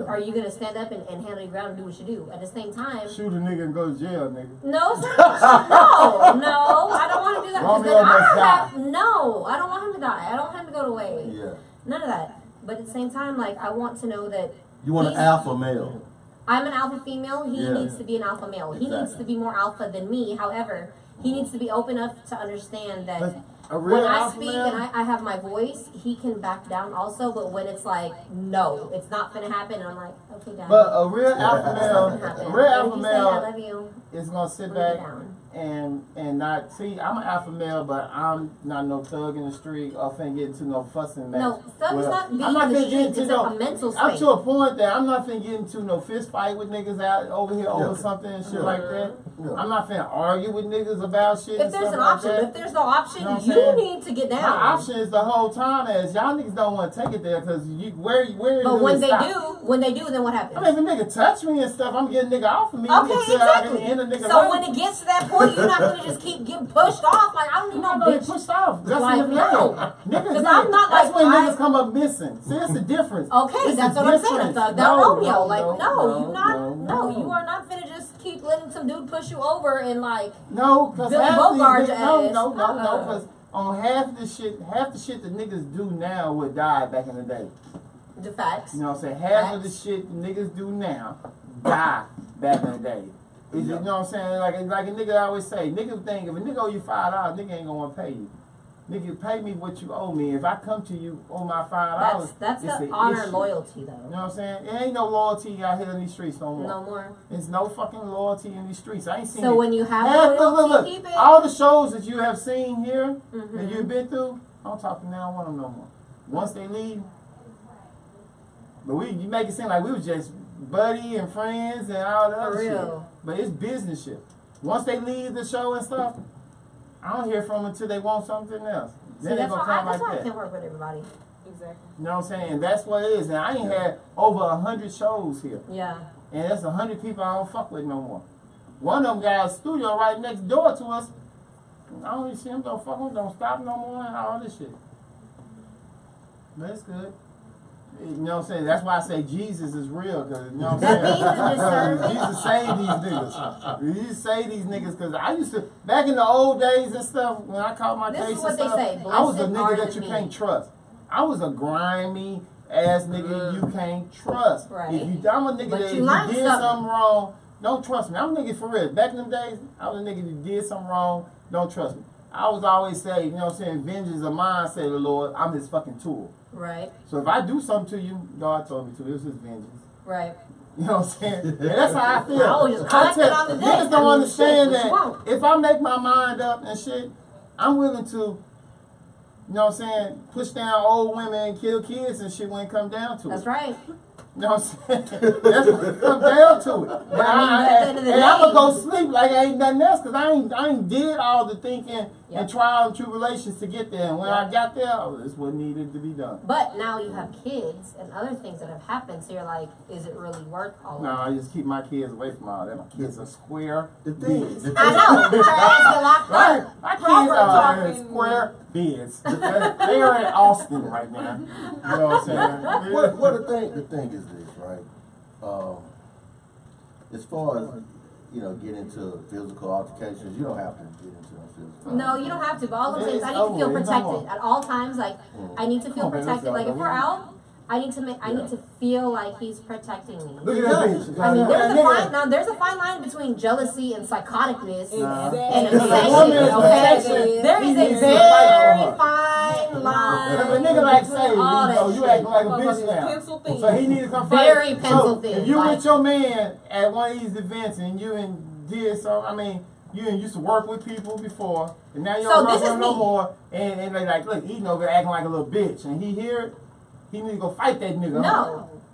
are you gonna stand up and handle your ground and do what you do? At the same time, shoot a nigga and go to jail, nigga. no, sir. no, I don't want to do that. Because then I don't want him to die. I don't want him to go to waste. Yeah. None of that. But at the same time, like, I want to know that You want an alpha male. I'm an alpha female. He needs to be an alpha male. He needs to be more alpha than me. However, he needs to be open enough to understand that when I speak and I have my voice, he can back down also. But when it's like, no, it's not gonna happen, and I'm like, okay, Dad. But a real alpha male, I love you, is gonna sit back and not see. I'm an alpha male, but I'm not no thug in the street or finna get into no fussing match. No, thug is not being in the street. It's a mental space. I'm to a point that I'm not finna get into no fist fight with niggas out over here over something and shit like that. I'm not finna argue with niggas about shit. If there's an option, if there's no option, you need to get down. My option is the whole time as y'all niggas don't want to take it there because where But when they do, then what happens? I mean, if a nigga touch me and stuff, I'm getting nigga off of me. Okay, exactly. So when it gets to that point, you're not gonna just keep getting pushed off. Like, I don't need no bitch. Pushed off. That's like, when no. Niggas, I'm not that's like, when niggas come up missing. See, that's the difference. Okay, that's what I'm saying. That Romeo, you are not finna just keep letting some dude push you over and like because Billy Bogart because on half the shit that niggas do now would die back in the day. The facts. You know what I'm saying? Half of the shit niggas do now die back in the day. You know what I'm saying? Like a nigga always say, niggas think if a nigga owe you $5, nigga ain't gonna want to pay you. Nigga, pay me what you owe me. If I come to you on my $5, that's the honor and loyalty, though. You know what I'm saying? It ain't no loyalty out here in these streets no more. No more. There's no fucking loyalty in these streets. I ain't seen. So when you have loyalty, keep it. All the shows that you have seen here that you've been through, I don't talk to now one of them no more. Once they leave, but you make it seem like we was just buddy and friends and all that other shit. But it's business shit. Once they leave the show and stuff, I don't hear from them until they want something else. Then they gonna come like that. I can't work with everybody. Exactly. You know what I'm saying? That's what it is. And I ain't had over 100 shows here. Yeah. And that's 100 people I don't fuck with no more. One of them got a studio right next door to us. I don't even see him, don't fuck with him, don't stop no more, and all this shit. But it's good. You know what I'm saying? That's why I say Jesus is real, because you know what I'm saying? Jesus saved these niggas. Jesus saved these niggas, because I used to, back in the old days and stuff, when I caught my case and stuff, I was a nigga that you can't trust. I was a grimy ass nigga you can't trust. Right. I'm a nigga that if you did something wrong, don't trust me. I'm a nigga for real. Back in them days, I was a nigga that did something wrong, don't trust me. I was always say, you know what I'm saying, vengeance of mine, say the Lord, I'm his fucking tool. Right. So if I do something to you, God told me to. It was his vengeance. Right. You know what I'm saying? And that's how I feel. I was just collecting on the day. Niggas don't understand that if I make my mind up and shit, I'm willing to, you know what I'm saying, push down old women and kill kids and shit when it come down to it. That's right. You know what I'm saying? That's when it comes down to it. And I'm going to go sleep like I ain't nothing else because I ain't did all the thinking and trial and tribulations to get there. And when I got there, this what needed to be done. But now you have kids and other things that have happened, so you're like, is it really worth all of it? No, I just keep my kids away from all that. My kids are square beds. I know. Your ass get locked up. My kids are square beds. They're in Austin right now. You know what I'm saying? The thing is this, right? As far as, you know, get into physical altercations, you don't have to get into them physical. No, you don't have to. But all I'm saying is I need to feel protected at all times. Like I need to feel protected. Like if we're out, I need to feel like he's protecting me. Look at that bitch. I mean, there's a fine line between jealousy and psychoticness and obsession. Okay, there is a very fine line. If a nigga like say, you acting like a bitch now, so he need to come fight. Very pencil thin. If you with your man at one of these events and you did so, I mean, you used to work with people before, and now you don't work with no more, and they like, look, he over acting like a little bitch, and he hear it. He need to go fight that nigga.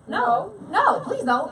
No, please don't.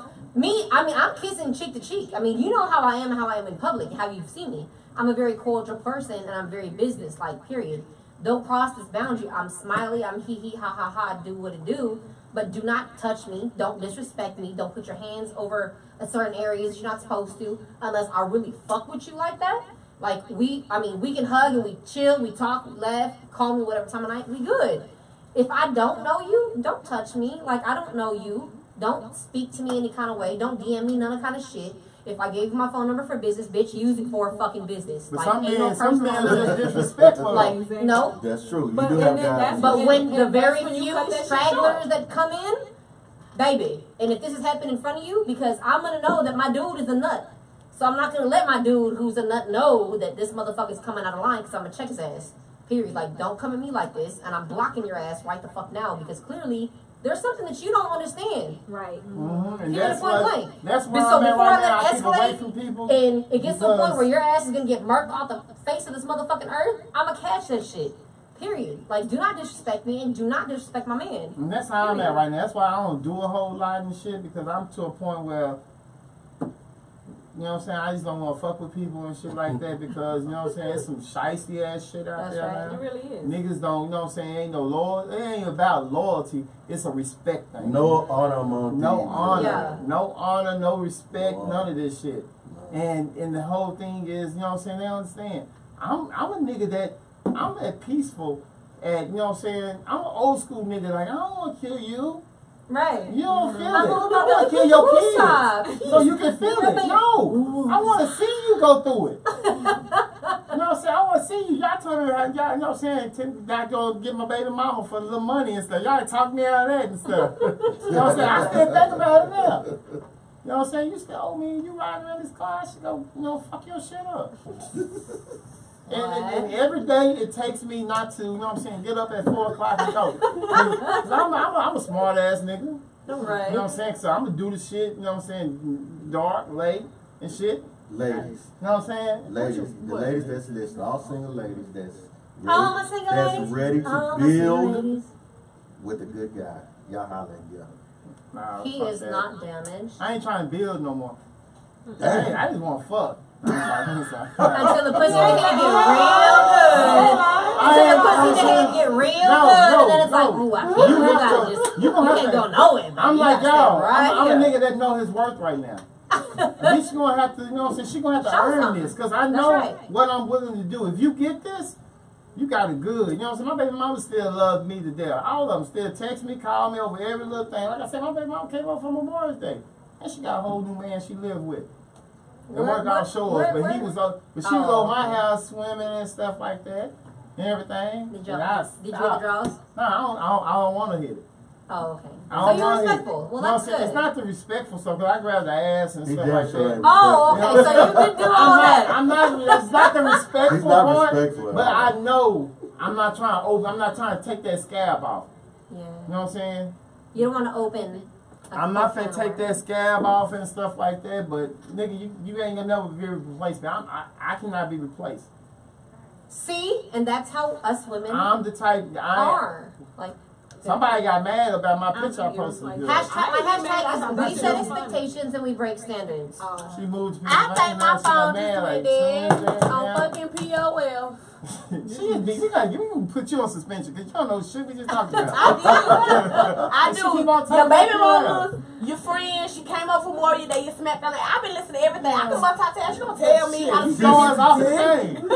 I'm kissing cheek to cheek. I mean, you know how I am in public, how you've seen me. I'm a very cordial person, and I'm very business-like, period. Don't cross this boundary. I'm smiley, I'm hee hee ha ha ha, do what it do. But do not touch me. Don't disrespect me. Don't put your hands over a certain areas you're not supposed to, unless I really fuck with you like that. Like we can hug and we chill, we talk, we laugh, call me whatever time of night, we good. If I don't know you, don't touch me. Like I don't know you. Don't speak to me any kind of way. Don't DM me none of kind of shit. If I gave you my phone number for business, bitch, use it for fucking business. But like, some men are just disrespectful. Like, no. That's true. You But- do and have then guys. that's But when- when the and that's very when you few cut that shit stragglers short. that come in, baby, and if this is happening in front of you, because I'm gonna know that my dude is a nut. So I'm not gonna let my dude who's a nut know that this motherfucker's coming out of line because I'm gonna check his ass. Period. Like, don't come at me like this, and I'm blocking your ass right the fuck now because clearly there's something that you don't understand. Right. And Period, that's point what, blank. that's why So I'm at before right I now. I let keep away escalate, from people. And it gets to a point because- where your ass is gonna get murked off the face of this motherfucking earth, I'ma catch that shit. Period. Like, do not disrespect me and do not disrespect my man. And that's how I'm at right now. That's why I don't do a whole lot and shit because I'm to a point where, you know what I'm saying, I just don't want to fuck with people and shit like that because, you know what I'm saying, there's some shiesty ass shit out That's there right. now. It really is. Niggas don't, you know what I'm saying, ain't no loyalty. It ain't about loyalty. It's a respect thing. No honor among No thieves. honor. Yeah. No honor, no respect, No none of this shit. And the whole thing is, you know what I'm saying, they understand. I'm a nigga that, I'm that peaceful at, you know what I'm saying, I'm an old school nigga, like, I don't want to kill you. Right. You don't feel I'm it. gonna I want to kill your kids. Stop. So you can feel it. No. I want to see you go through it. You know what I'm saying? I want to see you. Y'all tell me how, y'all, you know what I'm saying, I go get my baby mama for a little money and stuff. Y'all talk me out of that and stuff. You know what I'm saying? I still think about it now. You know what I'm saying? You still owe me and you riding around this car, I should go, you know, fuck your shit up. And every day it takes me not to, you know what I'm saying, get up at 4 o'clock and go. 'Cause I'm a smart ass nigga. Right. You know what I'm saying? So I'm gonna do the shit, you know what I'm saying, dark, late, and shit. Ladies. You know what I'm saying? Ladies. The ladies that's listening, all single ladies that's ready, All my single that's ladies. ready to All my single build ladies. with a good guy. Y'all holler at y'all. Nah, He fuck is that. not damaged. I ain't trying to build no more. Damn. I just want to fuck. I'm sorry. Until the pussy begin to get real good. Until the pussy begin to get real No, good, no, and then it's like, no. ooh, I You can't, you have gotta to- just, you gonna have can't to- go nowhere, baby. I'm You like, gotta y'all, stay right I'm a here. nigga that know his worth right now. Bitch gonna have to, you know what I'm saying, she gonna have to Show earn something. this, because I That's know right. what I'm willing to do. If you get this, you got it good. You know what I'm saying? My baby mama still loves me to death. All of them still text me, call me over every little thing. Like I said, my baby mama came over for Memorial Day. And she got a whole new man she lived with. It worked out shores, but she was over my house swimming and stuff like that. And everything. Did you And hit the draws? No, I don't want to hit it. Oh, okay. I So don't you're wanna hit it. respectful. Well, No, that's see, good. it's not the respectful stuff, because I grab the ass and He stuff damn like sure that. ain't Oh, respectful. okay. So you can do all that. I'm not, it's not the respectful He's not part, respectful at but all. I know I'm not trying to take that scab off. Yeah. You know what I'm saying? You don't want to open. a I'm not can finna of take that worms. scab off and stuff like that, but nigga, you ain't gonna never be replaced. I cannot be replaced. See, and that's how us women I'm the type, are. Like, somebody got mad about my picture I posted. like, good. my I ain't mad. I hashtag thought is that we shit set was funny. expectations and we break standards. She moved to I think my she got phone mad, just like, went dead Tuesday, on yeah. fucking POL. She is big. We gonna put you on suspension because you don't know shit we just talked about. I She do. keep on talking Your baby about mama, your friend, she came over for Memorial Day, you smacked on it. I've been listening to everything. I can multitask. She gonna tell me how to You do know it. it's off the chain.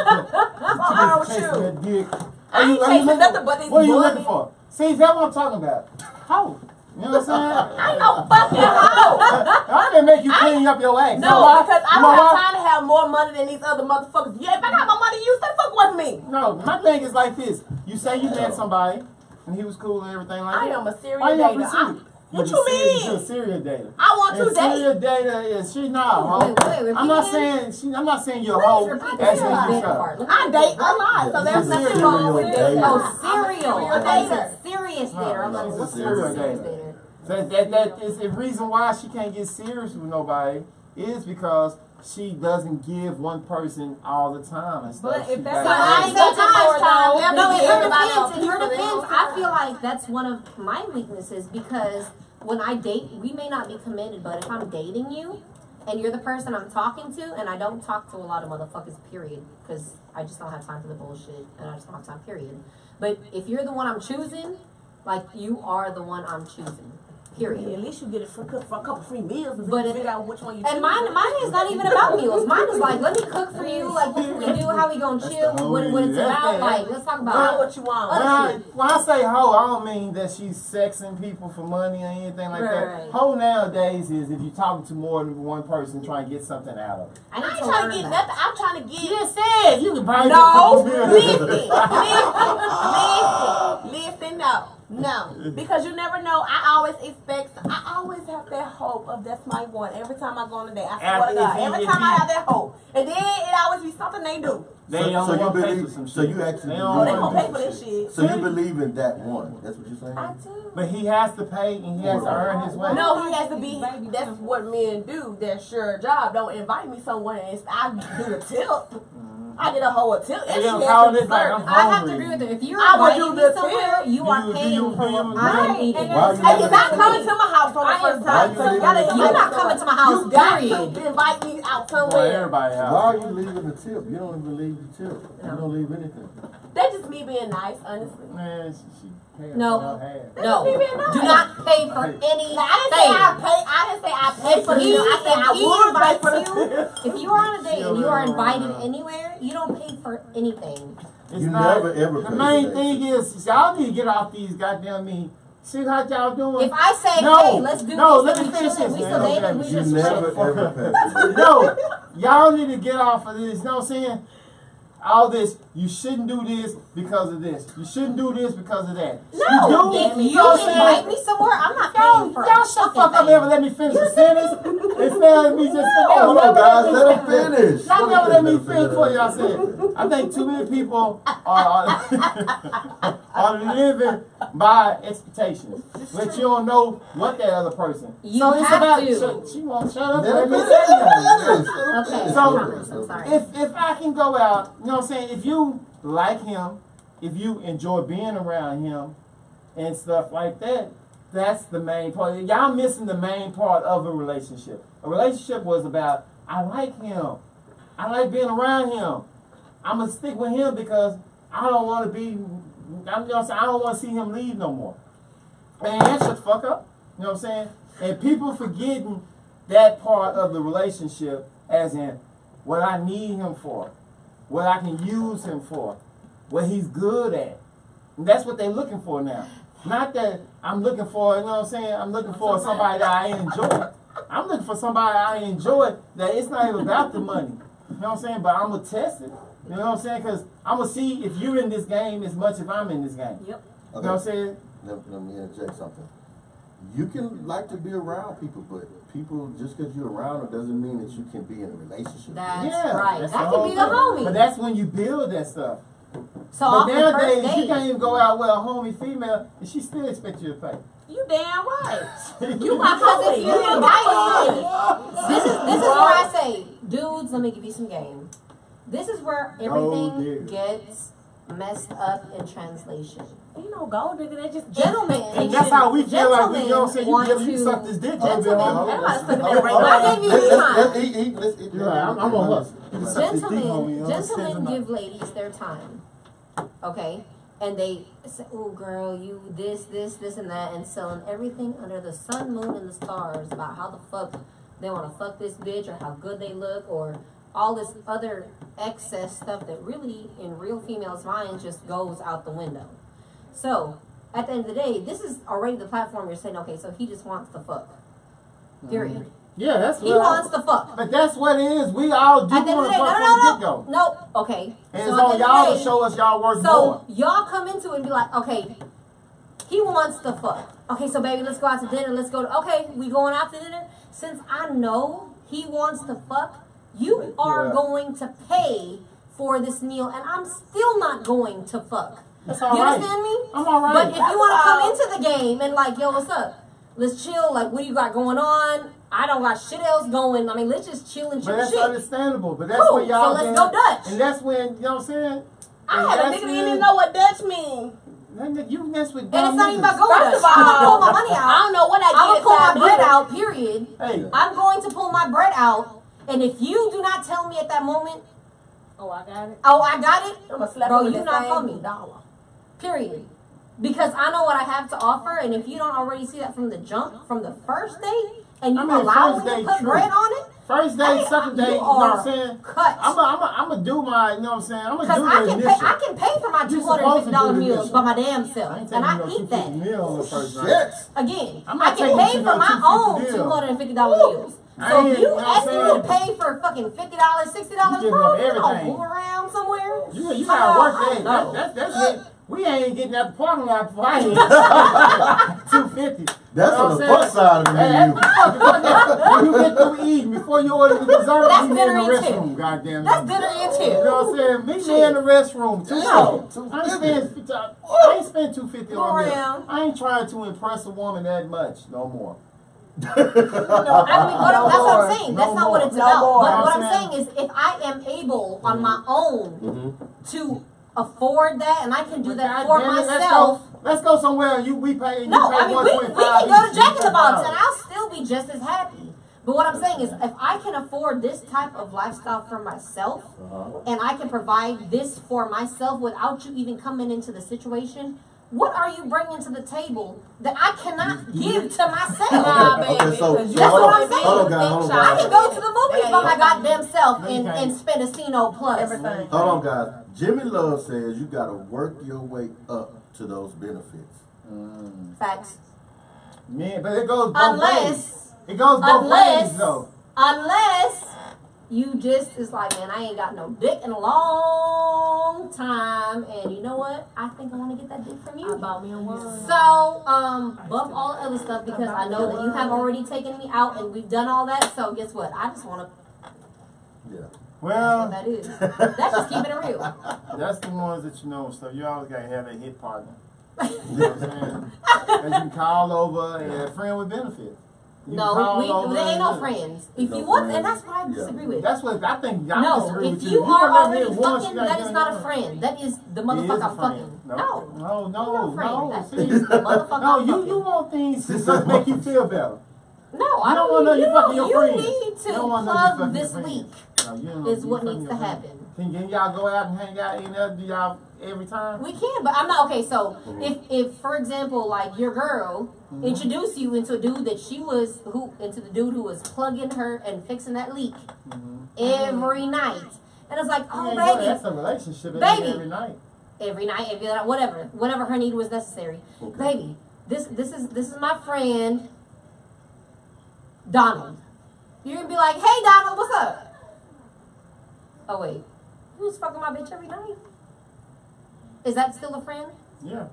What's wrong with Chasing you? that dick. I ain't chasing looking- nothing but this What are you money. looking for? See, that's what I'm talking about. How? You know what I'm saying? I know fucking hoe. I'm gonna make you clean up your act. No, because I You know don't have what? time to have more money than these other motherfuckers. Yeah, if I got more money, you stay fuck with me. No, my thing is like this. You say you met somebody and he was cool and everything like I that. am a serial Why you dater. pursue? What you mean? You're a serial dater. I want to And date. serial dater is she's not a hoe. Wait, I'm not repeat saying I'm not saying you're a hoe. Repeat That's the what you middle say. part. I date a lot, so there's She's a nothing serial wrong with dater. it. Oh, cereal. I'm a I thought you dater. said serious dater. I'm like, she's a what's serial a serious dater. dater? So that is the reason why she can't get serious with nobody is because she doesn't give one person all the time and stuff. But if She that's got- not- I ain't got too much time left No, to in give her everybody defense, else in her people they defense, don't I have. feel like that's one of my weaknesses because when I date, we may not be committed, but if I'm dating you and you're the person I'm talking to, and I don't talk to a lot of motherfuckers, period, because I just don't have time for the bullshit, and I just don't have time, period. But if you're the one I'm choosing, like, you are the one I'm choosing. Period. Yeah, at least you get it for a couple free meals. But you figure out which one you and choose. mine is not even about meals. Mine is like, let me cook for you. Like, what can we do? How we gonna chill? What it's about? Like, let's talk about what you want. When I say hoe, I don't mean that she's sexing people for money or anything like that. Hoe nowadays is if you're talking to more than one person trying to get something out of it. I ain't trying to get nothing. I'm trying to get. You just said you can buy listen, no, because you never know. I always have that hope of that's my one. Every time I go on a date, I swear to God, every time I have that hope, and then it always be something they do. They don't want to pay for some shit. So you actually They gonna pay for this shit. So you believe in that one? That's what you're saying? I do. But he has to pay and he has to earn his way. No, he has to be. That's what men do. That's your job. Don't invite me somewhere and I do the tip. I get a whole tip. And Yeah, she how has this to like, deserve I'm it. I have to hungry. agree with her. If you're I would inviting do me the somewhere, tip. you are Do paying you for what really? I'm Right. eating. Why you And you're not living coming in to my house on the first Why time. you So you living gotta in the You're not coming to my house, You got period. to invite me out Well, somewhere. everybody Why else. are you leaving the tip? You don't even leave the tip. You don't leave anything. That's just me being nice, honestly. Man, she paid No. for her half. No, do not pay for anything. I didn't say I pay for If he, you. I said I if he would pay invites for the you, if you are on a date and you are invited anywhere, you don't pay for anything. It's You not- never ever The pay main for that thing shit. is, y'all need to get off these goddamn me. See how y'all doing? If I say, No, hey, let's do no, this, let and me we finish chilling, this, we man. still dating, Okay. we You just never chilling. ever pay for that. No, y'all need to get off of this. You know what I'm saying? All this, you shouldn't do this because of this. You shouldn't do this because of that. No, you do, if you know what I'm invite saying? me somewhere, I'm not Y'all, paying for y'all a shut the fucking fuck up thing. ever let me finish the sentence. Instead of me just saying, Hold on, guys. Let him finish. Y'all never let me finish what y'all said. I think too many people are living by expectations, but you don't know what that other person. You so it's have about to. she won't shut up. Let Let him me finish. say that. Let him finish. Okay, So, I promise, I'm sorry. If I can go out, you know what I'm saying, if you like him, if you enjoy being around him and stuff like that, that's the main part. Y'all missing the main part of a relationship. A relationship was about, I like him. I like being around him. I'm going to stick with him because I don't want to be, you know what I'm saying, I don't want to see him leave no more. Man, shut the fuck up. You know what I'm saying? And people forgetting that part of the relationship as in what I need him for, what I can use him for, what he's good at. And that's what they're looking for now. Not that I'm looking for, you know what I'm saying, I'm looking for somebody that I enjoy. I'm looking for somebody I enjoy that it's not even about the money. You know what I'm saying? But I'm going to test it. You know what I'm saying? Because I'm going to see if you're in this game as much as I'm in this game. Yep. You know what I'm saying? Let me interject something. You can like to be around people, but people, just because you're around them doesn't mean that you can be in a relationship. That's right. that's That the could be the whole thing. homie. But that's when you build that stuff. So But off the first nowadays, you date, can't even go out with a homie female and she still expect you to pay. You damn right. You my because if homie. you're invited, this is where I say, dudes, let me give you some game. This is where everything dear. gets messed up in translation. You know, gold digger, they just Gentlemen, And that's how we feel like we, you know what I'm saying? You want give you to- suck this dick. Gentlemen, Everybody's looking Hold at right on, now. I gave you time. Let's eat. Let's eat. You're right, I'm on us. Gentlemen give ladies their time, okay? And they say, oh girl, you this, and that, and selling everything under the sun, moon, and the stars about how the fuck they want to fuck this bitch or how good they look or all this other excess stuff that really, in real females' minds, just goes out the window. So, at the end of the day, this is already the platform you're saying, okay, so he just wants to fuck. Period. Yeah, that's He what wants to fuck. But that's what it is. We all do At the end of want the to day, fuck from the no. get-go. Nope. Okay. And So it's at on the end of y'all the to day- show us y'all worth So more. y'all come into it and be like, okay, he wants to fuck. Okay, so baby, let's go out to dinner. Let's go to, okay, we going out to dinner. Since I know he wants to fuck, you are Yeah. going to pay for this meal, and I'm still not going to fuck. That's all You right. understand me? I'm all right. But if you want to come into the game and like, yo, what's up? Let's chill. Like, what do you got going on? I don't got shit else going. I mean, let's just chill and But chill that's shit. understandable. But that's Cool. what y'all So let's doing. go Dutch. And that's when, you know what I'm saying? I And had a that's nigga that when- didn't even know what Dutch mean. You mess with And dumb it's not even about niggas. going First to of I'm gonna all, pull my money out. I don't know what I I'm gonna did. pull my 5 bread years. out, period. Hey, I'm going to pull my bread out. And if you do not tell me at that moment, Oh, I got it. oh, I got it, I'm gonna slap bro, him with you the not same for me. dollar. Period. Because I know what I have to offer, and if you don't already see that from the jump, from the first date, and you I mean, allow first me to date, put true. bread on it, first day, hey, second day, you you know what I'm are saying? cut. I'm gonna do my, you know what I'm saying? I'm gonna Because do I the can initial. I can pay for my You supposed to $250 do the meals initial. by my damn I self, ain't and taking I no eat 250 that. meal on the first night. Shit. Again, I'm not I can taking pay you for no my own $250 deal. $250 meals. I So ain't- if you you know what ask I'm me to saying? pay for fucking $50, $60, You giving bro, up you don't everything. move around somewhere. You Come gotta on, work I that. don't know. That's it. We ain't getting out the parking lot before I ain't 250. That's You know on what the I'm front side of the saying? menu. When you get through eating, before you order the dessert, That's meet me in the dinner and tip. restroom, goddamn. That's dinner and tip. You know what I'm saying? Meet me in the restroom. No. I ain't spend $250 Go on around. this. I ain't trying to impress a woman that much no more. I mean, that's what I'm saying. That's No not what more. it's No about. more. But what I'm I'm saying is, if I am able on my own Mhm. to afford that, and I can do that God for damn it, myself. Let's go somewhere. We pay. No, you pay I mean, we can $125 go to each. Jack in the Box, and I'll still be just as happy. But what I'm saying is, if I can afford this type of lifestyle for myself, and I can provide this for myself without you even coming into the situation, what are you bringing to the table that I cannot give to myself? Nah, Okay, baby. so- Because so you hold on, always hold on, think guys, hold on, shot. I can go to the movies by my That goddamn self No, you and can't. spend a Cino plus. Everything. Hold on, guys. Jimmy Love says you gotta work your way up to those benefits. Facts. Man, but it goes both ways. Unless, It goes both ways, though. unless you just, it's like, man, I ain't got no dick in a long time, and you know what? I think I want to get that dick from I you. bought me a wine. So, bump all the other stuff because I know that you have already taken me out and we've done all that. So guess what? I just want to. Yeah. What Well, that is. That's just keeping it real. that's the ones that you know and stuff. You always gotta have a hit partner. You know what I'm saying? That you can call over and a friend with benefits. You can No, call over there ain't no and- friends. There's If no you want, friends. and that's what I Yeah. disagree with. That's what I think. I No, disagree if with you gonna are let me already hit once, fucking, you gotta that get is not a another. friend. That is the It motherfucker is a I'm fucking. friend. No. No, No friend. no. That See, is the motherfucker I'm no, fucking. you want things to just make you feel better. No, You I don't don't wanna know need you fucking your you friends. need to You don't wanna know you plug fucking this your friends. leak. No, you don't Is you what fucking needs your to friends. happen. Can y'all go out and hang out and do y'all every time? We can, but I'm not okay. So if for example, like your girl introduced you into a dude that into the dude who was plugging her and fixing that leak every night, and it's like, oh Yeah, baby, that's a relationship. Baby. Every night. every night, whatever her need was necessary. Okay. Baby, this is my friend Donald. You're gonna be like, hey Donald, what's up? Oh wait, you was fucking my bitch every night. Is that still a friend? Yeah.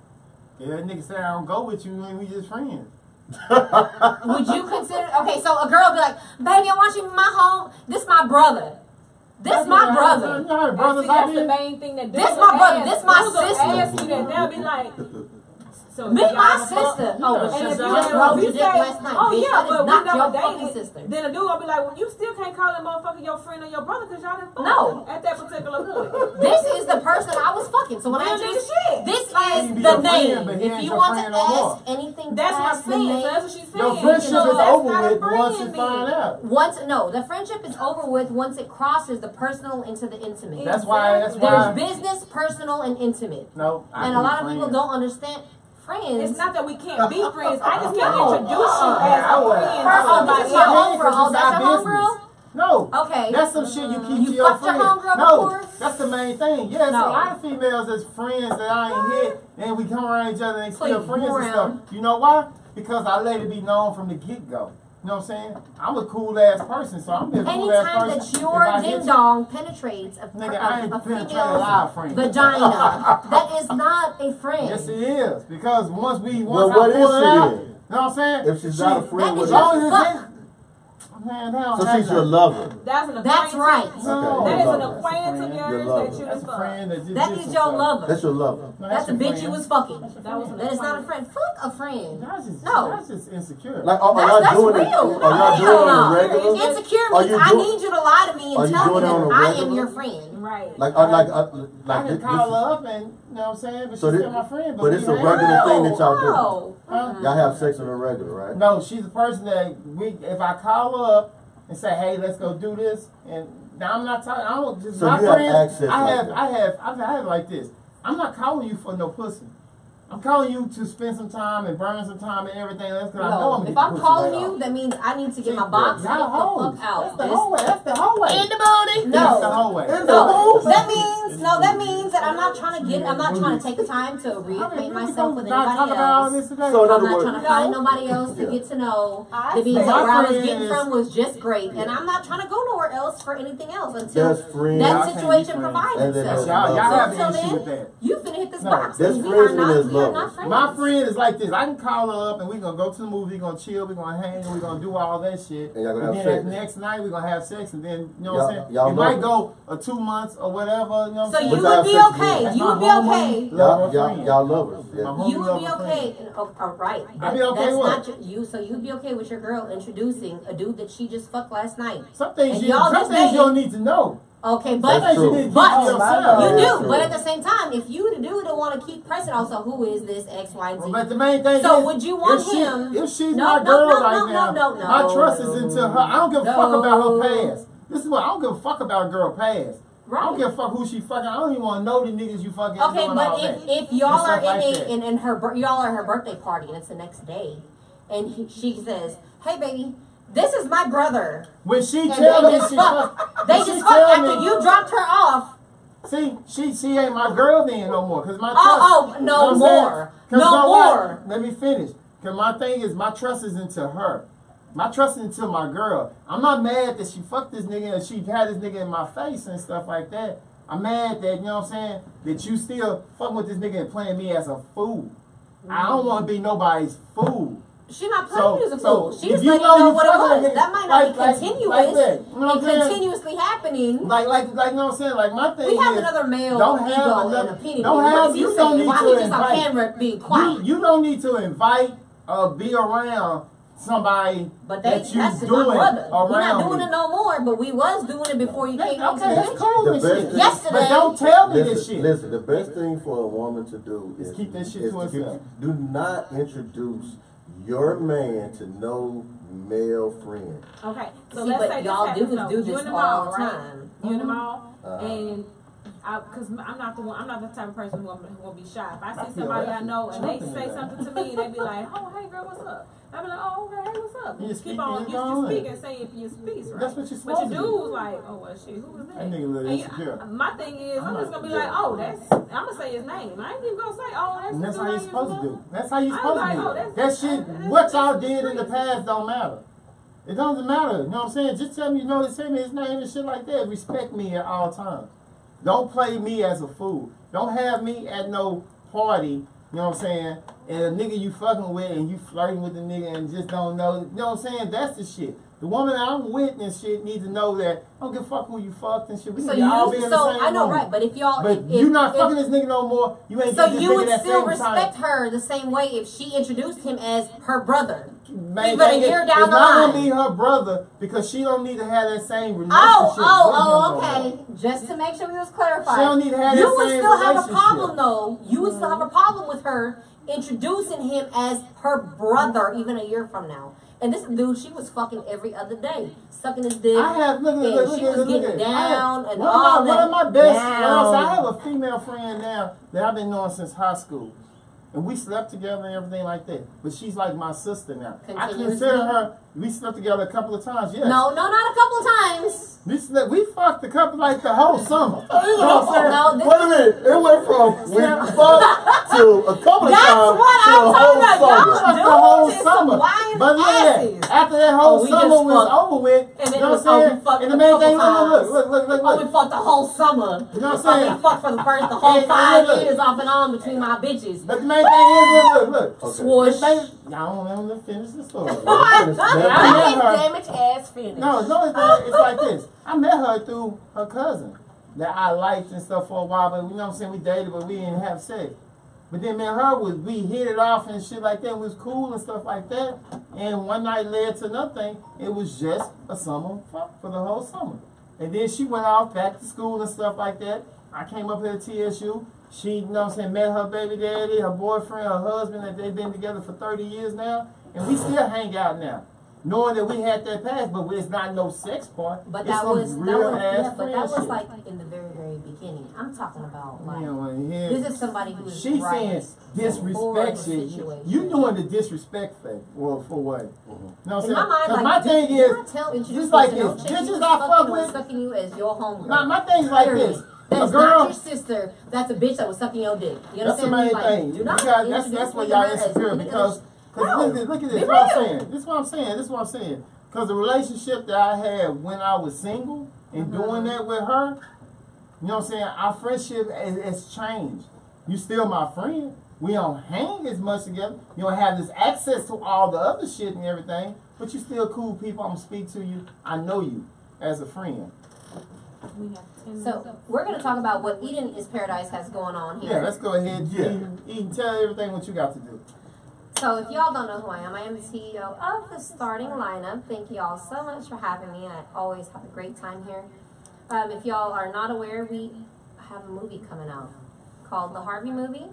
Yeah, that nigga say I don't go with you and we just friends. Would you consider? Okay, so a girl be like, baby, I want you in my home. This my brother. This my brother. You know how And brothers see, out that's the there? main thing that This dudes my will brother, ask. this my Dudes will sister. ask you that. They'll be like, so Meet y'all my ever fuck? sister. Yeah. Oh, And but if she you just say, rode your dick last night. oh bitch. yeah, That is but we not never your fucking dated, sister. then a dude will be like, well, you still can't call that motherfucker your friend or your brother because y'all didn't fuck No. at that particular point. This is the person I was fucking. So when I Real introduce nigga shit. this He is be the your friend, name. but he If ain't you your want to friend no more. ask anything That's what I'm past the saying. So name, that's what she's saying. Your friendship So is that's over not a with once friend you find then. out. the friendship is over with once it crosses the personal into the intimate. That's why. That's There's why. business, personal, and intimate. No, I And be a lot of friends. people don't understand friends. It's not that we can't be friends. I just can't No. introduce you as Yeah, I a would. friend to Oh, somebody this is your else. homegirl. Oh, that's your homegirl? No. Okay. That's some shit you keep You to your fucked your friends. homegirl No, before? that's the main thing. Yes, No. a lot of females that's friends that I ain't hit, and we come around each other and still Please, friends move and around. stuff. You know why? Because I let it be known from the get-go. You know what I'm saying? I'm a cool ass person, so I'm just a cool ass Anytime person. that If your I hit ding you- dong penetrates Nigga, I ain't a penetrated a lot of female's friends. vagina, that is not a friend. Yes, it is. Because once Well, I what pull is it out, it? you know what I'm saying? If she's not a friend, That what As is means long it? as Fuck. it's in, Man, they don't So have she's your nothing. lover. That's an That's right. No. That is an Lover. acquaintance of Your yours lover. that you That's just a fucked. friend that just That did is some your stuff. lover. That's your lover. No, That's a your bitch friend. you was fucking. That was an That is not a acquaintance. friend. Fuck a friend. No. That's just insecure. Like, are That's y'all doing it? real. Are y'all doing it on the regular? Insecure Are means you I doing- need you to lie to me are and you tell me doing it on that a I am regular? your friend. Right. Like, I this, can call her up and, you know what I'm saying? But So she's this- still my friend. but it's we a ain't regular out. thing that y'all do. Oh. Huh? Y'all have sex on a regular, right? No, she's the person that if I call her up and say, hey, let's go do this, and now I'm not talking, I don't just, So my you have friends, access I like have, that. I have like this. I'm not calling you for no pussy. I'm calling you to spend some time and burn some time and everything else because I know I'm No, if gonna I'm get calling pussy right you, off. that means I need to get See, my box and get the y'all hoes. fuck out. That's the whole way. That's the whole way. In the booty. That's the No. whole way. No, that means that I'm not trying to I'm not trying to take the time to I mean, reacquaint we myself with not talk anybody about all else. this today. So in I'm other not words, trying to find nobody else to Yeah. get to know. I The beans say- where I My was friend getting is- from was just great, and I'm not trying to go nowhere else for anything else until There's friends. Y'all that can't be situation friends. provides And then itself. there's Y'all have So an issue then, with that. you finna hit this No, box. there's and we friends are and not, there's we are not lovers. friends. My friend is like this. I can call her up and we're gonna go to the movie, we're gonna chill, we're gonna hang, and we're gonna do all that shit. And y'all gonna and have then sex. the next night we're gonna have sex, and then you know what I'm saying? Y'all It might lovers. go 2 months or whatever. You know what I'm So saying? you But would y'all be sex okay. That's You my would be homie. okay. Love her friend. Y'all lovers. My Yeah. homie You would love be her okay. friend. Right. I'd be okay That's with not it. you. So you'd be okay with your girl introducing a dude that she just fucked last night. Some things And you y'all just don't dating. need to know. Okay, Some but things you true. need to keep But to yourself. you That's do. true. But at the same time, if you the dude that want to keep pressing, also who is this X, Y, and Z? But the main thing So is, would you want if him- If she's No, my no, girl no, right no, now, no, no, my trust no. is into her. I don't give a fuck No. about her past. This is what I don't give a fuck about a girl past. I Right. don't give a fuck who she fucking. I don't even want to know the niggas you fucking. Okay, doing but all that. if y'all And are stuff like in that. in her y'all are at her birthday party and it's the next day, and she says, "Hey, baby, this is my brother." When she And tell they me just she fuck. fuck, They when just she fuck tell after me- you dropped her off. See, she ain't my girl then no more. Cause my trust. Oh, no you know what I'm saying? more. 'Cause No know what? more. Let me finish. Cause my thing is my trust is into her. My trust is into my girl. I'm not mad that she fucked this nigga and she had this nigga in my face and stuff like that. I'm mad that, you know what I'm saying, that you still fucking with this nigga and playing me as a fool. I don't want to be nobody's fool. She's not playing you as a fool. She's if letting you you know know you what it fucking was. nigga, That might not be like continuous that. You know what and I'm saying? continuously happening. Like, you know what I'm saying? Like, my thing We have is, another male don't have ego and another- opinion. don't What have- is he you don't saying? need Why to he just on invite- camera being quiet? you don't need to invite or be around somebody But that you that's my doing brother. around We're not doing me. it no more, but we was doing it before you came into Okay, the that's picture. cool The and best shit. thing- Yesterday- But don't tell me this Listen, shit. listen, the best thing for a woman to do is keep that shit is to herself. do not introduce your man to no male friend. Okay, so See, let's but say y'all this happens, dudes though. do You this in the all mall, the right? time. You in the mall, Uh-huh. and because I'm not the one. I'm not the type of person who will be shy. If I see feel somebody that. I know and they Something say like that. something to me, and they be like, "Oh, hey girl, what's up?" I be like, "Oh, okay, hey, what's up?" You You speak keep on, and you go just on. speak and say it for your piece, right? That's what you're But supposed your to dude do. was like, "Oh well, shit, who is that?" That nigga a little And insecure. my thing is, I'm just gonna be like, "Oh, that's." I'm gonna say his name. I ain't even gonna say, "Oh, that's." And that's the how dude you're I used supposed to know." do. That's how you're I'm supposed like, to oh, do. that's- That shit, that's- what y'all that's did in the crazy. past don't matter. It doesn't matter. You know what I'm saying? Just tell me, you know, tell me his name and shit like that. Respect me at all times. Don't play me as a fool. Don't have me at no party, you know what I'm saying? And a nigga you fucking with and you flirting with the nigga and just don't know. You know what I'm saying? That's the shit. The woman I'm with and shit needs to know that I don't give a fuck who you fucked and shit. We So need to all be you, in the so same I know, room. right? But if y'all, But if, you not if- fucking this nigga no more. You ain't So get this you nigga would that still same respect time. her the same way if she introduced him as her brother. Man, Even a year down it's the not line. gonna be her brother because she don't need to have that same relationship. Oh, with him no okay. more. Just to make sure we was clarified. She don't need to have you that would same still have a relationship. problem though. You would still have a problem with her introducing him as her brother even a year from now. And this dude, she was fucking every other day, sucking his dick. I have look and at she was getting it. down and one all of my, that. one of my best. down. I have a female friend now that I've been knowing since high school, and we slept together and everything like that. But she's like my sister now. I Continuously? consider her. We slept together a couple of times. Yes. No, not a couple of times. We fucked a couple like the whole summer. You know what I'm saying? No, this Wait a minute, it went from we fucked to a couple of That's times what to I'm the talking whole about. summer. Fuck the Y'all whole dudes is summer. some lying But look at asses. that. After that whole we summer just was fucked. over with, And then you know it was, what I'm we saying? fucked And a the main couple thing, times. look. Oh, we fucked the whole summer. You know what I'm So we saying? fucked for the 5 look. years off and on between my bitches. But the main thing is, look. Okay. Swoosh. Y'all don't let me finish the story. Damn it, ass finish. No, it's not. It's like this. I met her through her cousin that I liked and stuff for a while, but you know what I'm saying? We dated, but we didn't have sex. But then me and her we hit it off and shit like that. We was cool and stuff like that. And one night led to nothing. It was just a summer fuck for the whole summer. And then she went off back to school and stuff like that. I came up here to TSU. She, you know what I'm saying, met her baby daddy, her boyfriend, her husband, that they've been together for 30 years now. And we still hang out now. Knowing that we had that past, but it's not no sex part. But it's that some was real ass but that was friendship. like in the very, very beginning. I'm talking about like You know, yeah. this is somebody who is She's right saying before the disrespect shit. situation. You doing the disrespect thing. Well, for what? You know what I'm In saying? my mind, 'Cause like, my thing is, just like this. Bitches I fuck with. sucking you as your homegirl. My thing's like Period. this. That's A girl. not your sister. That's a bitch that was sucking your dick. You That's the understand me? main Like, thing. do You not guys, that's introduce where me y'all to her as insecure any because No. look at Be this. What I'm real. saying. This is what I'm saying. Because the relationship that I had when I was single and doing that with her, you know what I'm saying? Our friendship has changed. You still my friend. We don't hang as much together. You don't have this access to all the other shit and everything, but you still cool people. I'm gonna speak to you. I know you as a friend. We have 10 So minutes. we're gonna talk about what Eden is Paradise has going on here. Yeah, let's go ahead. Yeah. Eden, tell everything what you got to do. So if y'all don't know who I am the CEO of the Starting Lineup. Thank you all so much for having me. I always have a great time here. If y'all are not aware, we have a movie coming out called The Harvey Movie,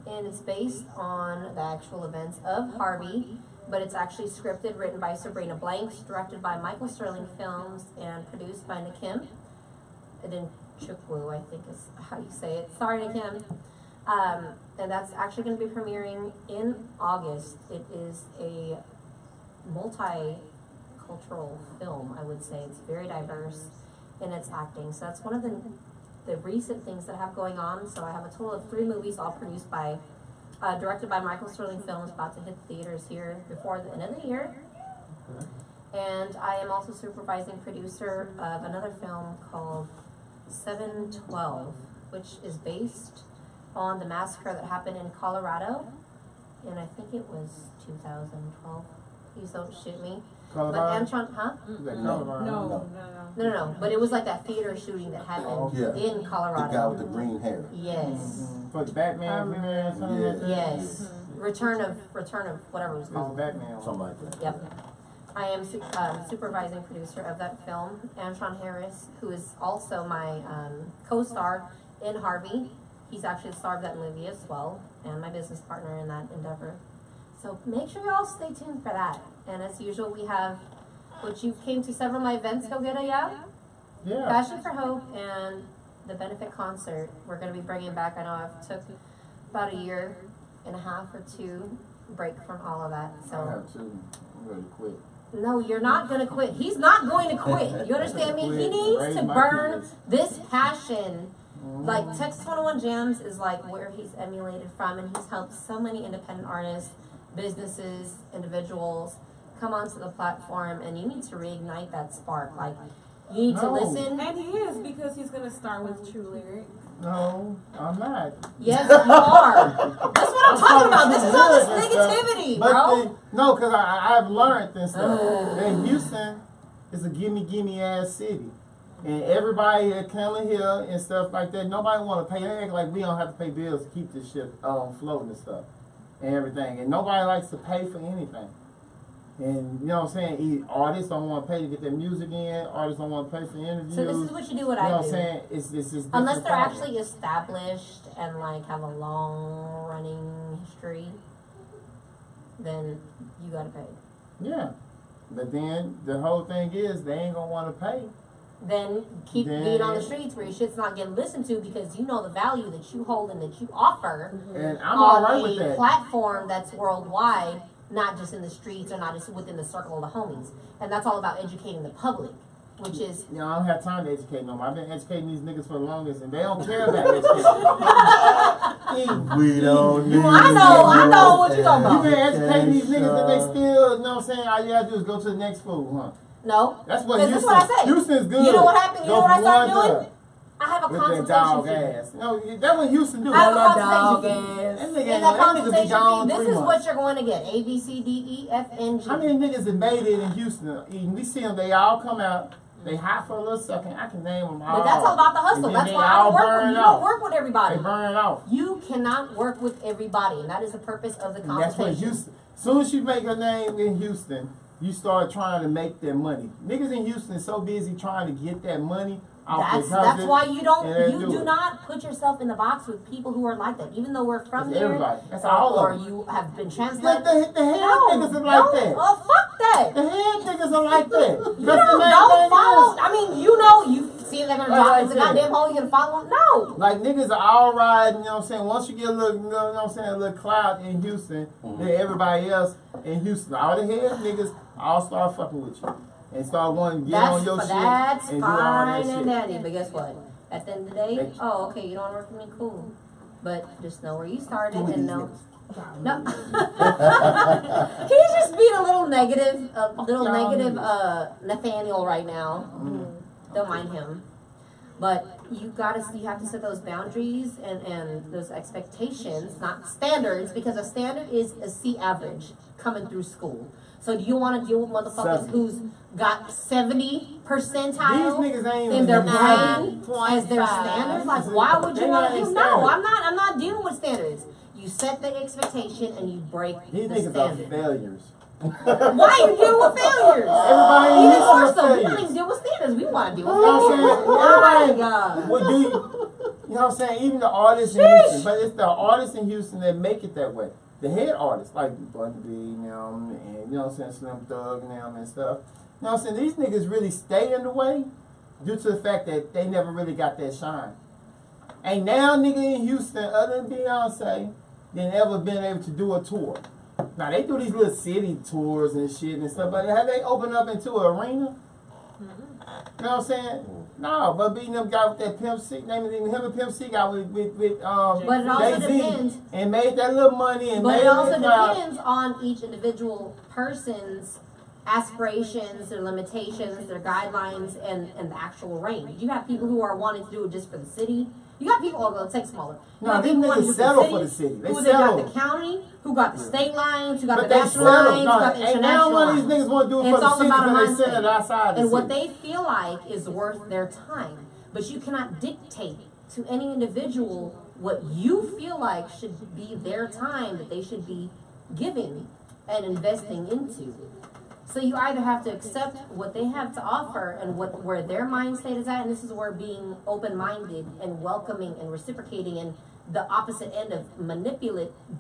and it's based on the actual events of Harvey, but it's actually scripted, written by Sabrina Blanks, directed by Michael Sterling Films, and produced by Nakim. Chukwu, I think is how you say it. Sorry, Nakim. And that's actually going to be premiering in August. It is a multicultural film, I would say. It's very diverse in its acting. So that's one of the recent things that I have going on. So I have a total of 3 movies, all produced by, directed by Michael Sterling Films, about to hit theaters here before the end of the year. And I am also supervising producer of another film called 7/12, which is based on the massacre that happened in Colorado, and I think it was 2012. Please don't shoot me. But Antron, huh? No. But it was like that theater shooting that happened Yeah. in Colorado. The guy with the green hair. Yes. For the Batman, or something like that? Yes. Return of whatever it was It was called. Batman. Something like that. Yep. I am supervising producer of that film. Antron Harris, who is also my co-star in Harvey. He's actually the star of that movie as well, and my business partner in that endeavor. So make sure y'all stay tuned for that. And as usual, we have, which you came to several of my events, go get a Yeah. Passion for Hope, and the benefit concert. We're going to be bringing back, I know I've took about a year and a half or 2 break from all of that. I So have to. I'm ready to quit. no, you're not going to quit. He's not going to quit. You understand me? He needs to burn this passion. Like, Texas 101 Jams is like where he's emulated from, and he's helped so many independent artists, businesses, individuals come onto the platform, and you need to reignite that spark. Like, you need to No. listen. And he is, because he's gonna start with True Lyric. No, I'm not. Yes, you are. That's what I'm talking about. This is all this negativity, But bro. no, because I've learned and stuff. And Houston is a gimme ass city. And everybody that come in here and stuff like that, nobody want to pay. They act like we don't have to pay bills to keep this shit floating and stuff and everything. And nobody likes to pay for anything. And you know what I'm saying? Artists don't want to pay to get their music in. Artists don't want to pay for interviews. So this is what you do. What You know I what I'm do. saying? It's Unless different they're problems. actually established and like have a long running history, then you gotta pay. Yeah. But then the whole thing is they ain't gonna want to pay. Then keep being on the streets where your shit's not getting listened to because you know the value that you hold and that you offer And I'm all right on with a that. platform that's worldwide, not just in the streets or not just within the circle of the homies. And that's all about educating the public, which is You know, I don't have time to educate no more. I've been educating these niggas for the longest, and they don't care about education. We don't need. I know what you talking You about. been educating these niggas that they still, you know what I'm saying? All you gotta do is go to the next school, huh? No. That's what This is Houston. what I said. Houston's good. You know what happened? You Go know what I from started one to doing? I have a with that dog consultation fee. ass. No, that's what Houston do. I have a That consultation fee. nigga, In that that nigga be consultation gone fee, this 3 is what months. you're going to get. A, B, C, D, E, F, N, G. How many niggas have made it in Houston? We see them, they all come out, they hot for a little second. I can name them all. But that's all about the hustle. And then That's they why I all don't work with burn you. You off. don't work with everybody. They burn off. You cannot work with everybody, and that is the purpose of the And that's what consultation. Houston. Soon as you make your name in Houston, you start trying to make their money. Niggas in Houston so busy trying to get that money off their That's cousin, why you don't. and they You do not put yourself in the box with people who are like that. Even though we're from That's there, everybody. That's all or of them. you have been Like translated. the head niggas are like that. Oh, fuck that. The head niggas are like that. You That's the main don't thing follow. is. I mean, you know, you see they're gonna Like drop I into said. goddamn hole. You gonna follow them? No. Like niggas are all riding, you know what I'm saying? Once you get a little, you know what I'm saying, a little clout in Houston, then everybody else in Houston, all the head niggas, all start fucking with you. And start wanting to get on your shit That's and do all that fine shit. and dandy, but guess what? At the end of the day, Thank you. oh, okay, you don't work with me, cool. But just know where you started Who are and these know. niggas? No. He's just being a little negative, Y'all Nathaniel right now. Don't mind him. But you have to set those boundaries and those expectations, not standards, because a standard is a C average coming through school. So do you want to deal with motherfuckers 70. who's got 70 percentile These niggas ain't in their even brain 9.5. as their standards? Like, why would you They want to not do? in No, standards. I'm not dealing with standards. You set the expectation and you break These the niggas are standard. failures. Why are you dealing with failures? Everybody in Even Houston more are so, we don't failures. even deal with standards. We want to deal You with know what I'm failures. saying? My Everybody God. would do, you know what I'm saying? Even the artists in Houston, but it's the artists in Houston that make it that way. The head artists, like Bun B, now, and you know what I'm saying, Slim Thug now and stuff. You know what I'm saying? These niggas really stay in the way due to the fact that they never really got that shine. Ain't now nigga in Houston, other than Beyonce, than ever been able to do a tour. Now they do these little city tours and shit and stuff, but have they opened up into an arena? You know what I'm saying? No, but beating them guy with that Pimp C, naming him and Pimp C guy with But it also Jay-Z depends. and made that little money and But made it also it crowd. depends on each individual person's aspirations, their limitations, their guidelines, and the actual range. You have people who are wanting to do it just for the city. You got people, let's take smaller. You No, got these people who want to niggas do settle the for the city. They who they got settle. the county, who got the state lines, who got But the they national settle. lines, who No, got the ain't now international one of these lines. niggas want to do it And for it's the all city about a because they send mindset. it outside the And what city. they feel like is worth their time. But you cannot dictate to any individual what you feel like should be their time that they should be giving and investing into. So you either have to accept what they have to offer and where their mind state is at, and this is where being open-minded and welcoming and reciprocating and the opposite end of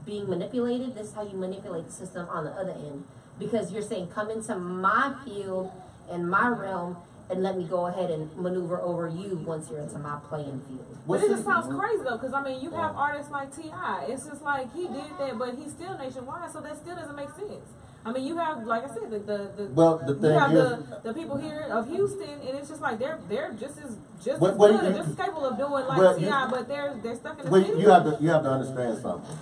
being manipulated, this is how you manipulate the system on the other end. Because you're saying, come into my field and my realm and let me go ahead and maneuver over you once you're into my playing field. But it just sounds crazy though, because I mean, you have artists like T.I. It's just like he did that, but he's still nationwide, so that still doesn't make sense. I mean, you have, like I said, the thing you have is, the people here of Houston, and it's just like they're just as good you- and just as capable of doing like well, T.I., but they're stuck in the But city. you have to understand something.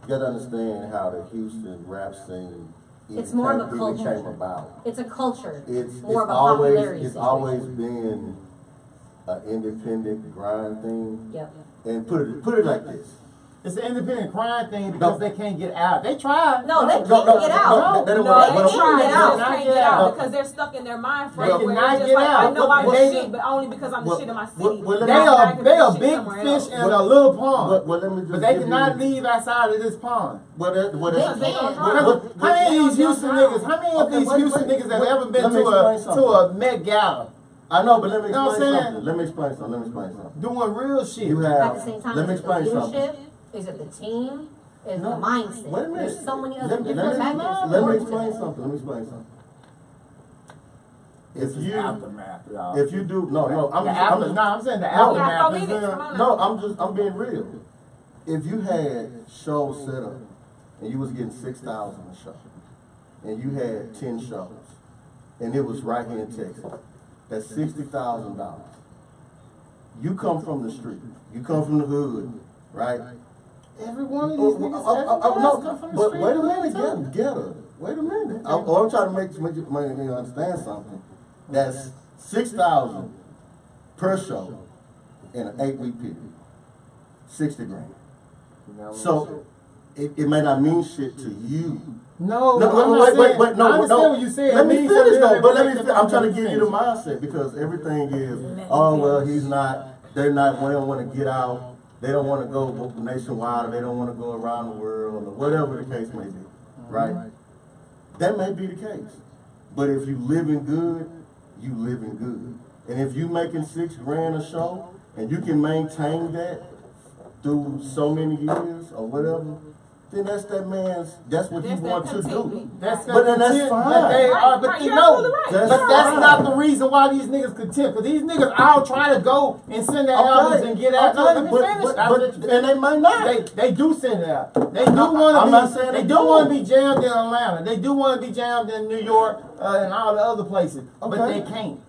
You got to understand how the Houston rap scene It's more of a really culture. came about. It's a culture. It's more of a popularity it's situation. always been an independent grind thing. Yep. And put it like this. It's an independent crime thing because they can't get out. They tried. No, they can't get out. They don't No, want- they but- try. They get out. just can't get out because they're stuck in their mind frame They where cannot it's just get like, out. I know I'm the They- shit, but only because I'm the Well, shit in my well, city. well, let They me- Not are because they I'm are the shit big somewhere fish else. in a little pond, Well, let me just but they give cannot you- leave outside of this pond. What They How can. many of these Houston niggas? How many of Okay, these wait, Houston wait, niggas have wait. ever been Let me to explain a something. Met Gala I know, but let me You know what explain I'm something. saying? Let me explain something. doing real shit? You At have. the same time, Let me is it the explain something. leadership? Is it the team? Is No. the mindset? Wait a minute. There's so many other Let different factors. me towards explain it. something. Let me explain something. This If is you aftermath, y'all. if you do no, I'm the just, after, I'm, no, I'm saying the No. aftermath. Yeah, is, 4 minutes, come on. no, I'm being real. If you had shows set up and you was getting 6,000 a show, and you had 10 shows, and it was right here in Texas, that's $60,000. You come from the street, you come from the hood, right? Every one of these niggas, come from the but street. wait a minute, get her. Wait a minute. I'm trying to make you understand something. That's 6,000 per show in an 8-week period. 60 grand. So it may not mean shit to you. No, wait, no, I understand what you said. Let me It means finish something though, but that I'm trying to makes give you the mindset because everything is, oh well, he's not. They're not. We don't want to get out. They don't want to go nationwide, or they don't want to go around the world, or whatever the case may be. Right? That may be the case. But if you living good, you living good. And if you making $6 grand a show, and you can maintain that through so many years or whatever, then that's that man's. That's what he wants to do. That's but then that's content, fine. But they are, but Right, you you're know, absolutely right. but that's not the reason why these niggas content. Because these niggas all trying to go and send their albums and get out. Let me finish. And they might not. They do send it out. They do want to be. They do want to be jammed in Atlanta. They do want to be jammed in New York and all the other places. But they can't.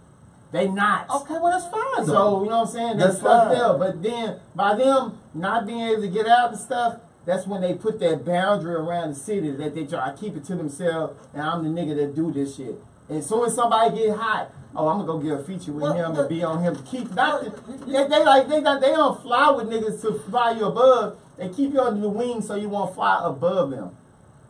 They not. Okay, well that's fine. So you know what I'm saying? That's fucked up. But then by them not being able to get out and stuff, that's when they put that boundary around the city that they try to keep it to themselves. And I'm the nigga that do this shit. And as soon as somebody get hot, oh, I'm gonna go get a feature with him and be on him to keep. They don't fly with niggas to fly you above. They keep you under the wing so you won't fly above them.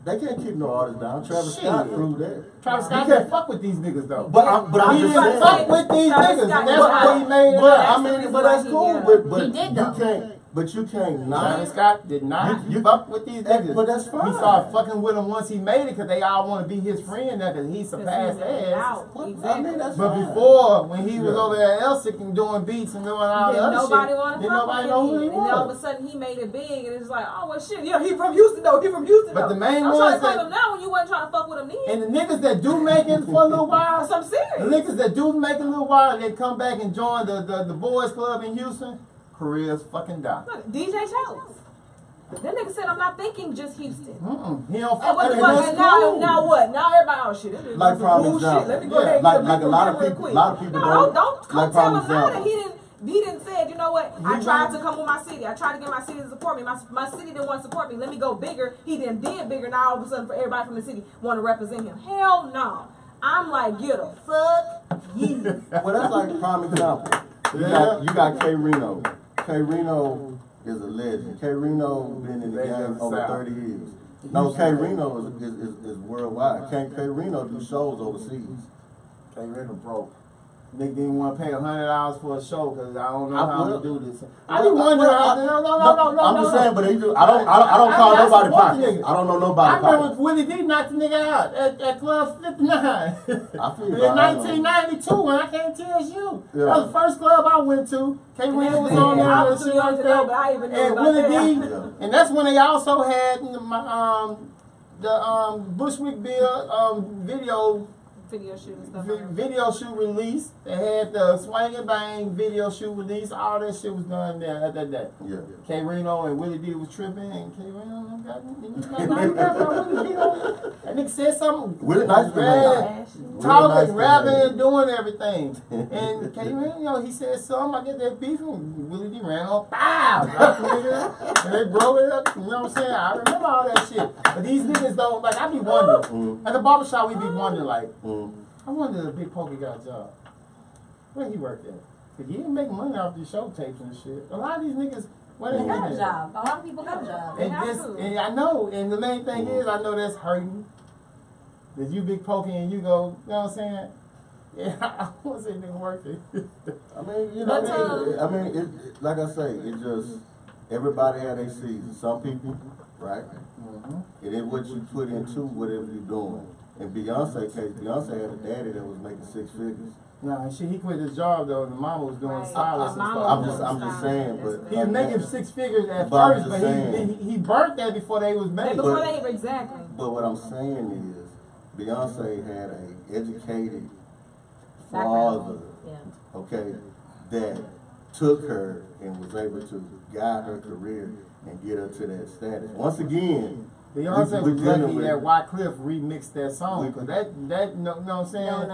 They can't keep no artists down. Travis Scott proved that. Travis Scott can't fuck with these niggas though. But I'm he just didn't saying. fuck with these niggas, and that's why he made it. But that's cool. But He did, you though. can't. But you can't not. Travis Scott did not You fuck with these niggas. But that's fine. He started fucking with them once he made it because they all want to be his friend now because he surpassed ass. I mean, that's But fine. before, when he was over at Elsick and doing beats and doing all the other nobody shit, wanted to then fuck nobody with know him. who he And then all of was. a sudden he made it big, and it's like, oh well, shit, yeah, he from Houston though. He from Houston though. But the main I'm ones trying to that- claim him now when you wasn't trying to fuck with him then. And the niggas that do make it for a little while, I'm serious. the niggas that do make it a little while, they come back and join the boys club in Houston, careers fucking die. Look, DJ Chalice. That nigga said, I'm not thinking just Houston. He don't And fuck what with the fuck? it. And now what? Now everybody, oh shit, this is Like some prime bullshit. example. Let me go Yeah, ahead and like- get like a lot of real people- quick. a lot of people No, don't- don't come like tell prime him now that example. he didn't say, you know what? I tried to come with my city. I tried to get my city to support me. My city didn't want to support me. Let me go bigger. He did bigger. Now all of a sudden, for everybody from the city want to represent him. Hell no. I'm like, get a fuck you. Well, that's like prime example. You got K Reno. K Reno is a legend. K Reno been in the game over 30 years. No, K Reno is worldwide. K Reno do shows overseas. K Reno broke. Nigga didn't want to pay $100 for a show because I don't know how to do this. I didn't wonder. No. I'm just saying, but he do. I don't call nobody pockets. I don't know I nobody remember pockets. Willie D knocked the nigga out at Club 59 I feel in you. 1992, and I can't tell you. Yeah. That was the first club I went to. K Reno was on there I and was too shit young like to know, that. but I even knew And about Willie that. D, Yeah. and that's when they also had the Bushwick Bill video Video shoot and stuff. like that. video shoot release. They had the Swang and Bang video shoot release. All that shit was done there at that day. Yeah. K Reno and Willie D was tripping, and K Reno got Willie D. That nigga said something. Willie nice to Rap, me. talking, rapping, and doing everything. And K Reno, he said something. I get that beef, and Willie D ran on, pow, dropped the nigga, and they broke it up. You know what I'm saying? I remember all that shit. But these niggas don't, like, I be wondering. At the barbershop, we be wondering, like, I wonder if Big Pokey got a job. Where he worked at? Cause he didn't make money off these show tapes and shit. A lot of these niggas, where they They got a at? job. A lot of people got a job. They have to. And I know, and the main thing is, I know that's hurting. That you Big Pokey and you go, you know what I'm saying? Yeah, I want to say nigga worked it. I mean, you know, But, I mean, it, like I say, it just, everybody had their season. Some people, right? It is what you put into whatever you're doing. In Beyonce case, Beyonce had a daddy that was making 6 figures. Nah, shit, he quit his job though, and the mama was doing Right. stylist and Mama stuff. I'm just saying, but He was making 6 figures at But I'm first, just but saying. he burnt that before they was made. Before they even exactly. But what I'm saying is, Beyonce had an educated father, Yeah. okay, that took her and was able to guide her career and get her to that status. Once again, Beyonce we was dealing lucky with- that Wycliffe remixed that song, because that no, know what I'm saying?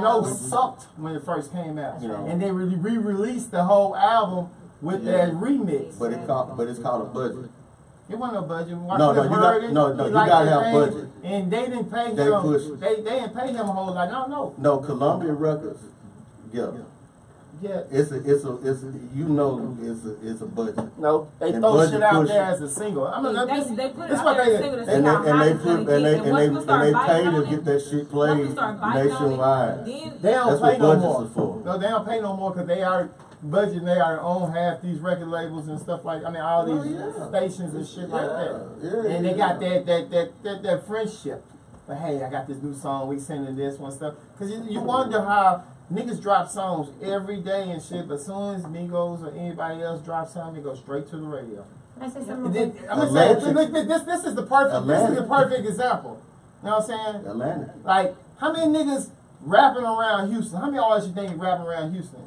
No. Sucked when it first came out. You know. And they re-released the whole album with that remix. but it's called a budget. It wasn't no budget. No, you gotta have budget. And they didn't pay him. They pushed. They didn't pay him a whole lot. No. No, Columbia Records. Yeah. Yeah. It's a budget. No, they And throw budget shit out push. there as a single. I mean, They this put it is out what there they as a single to see And how they high and it's gonna they get. And once pay people start biting to on get it, that shit once played people start biting on it, nationwide. then they don't That's pay what no budgets more. is for. No, they don't pay no more because they are budgeting. They are own half these record labels and stuff like. I mean, all these stations and shit like that. And they got that friendship. But hey, I got this new song. We sending this one stuff. Cause you wonder how niggas drop songs every day and shit. But as soon as Migos or anybody else drops something, they go straight to the radio. Can I say And something? then, quick? I'm gonna say this is the perfect example. You know what I'm saying? Atlantic. Like, how many niggas rapping around Houston? How many artists you think rapping around Houston?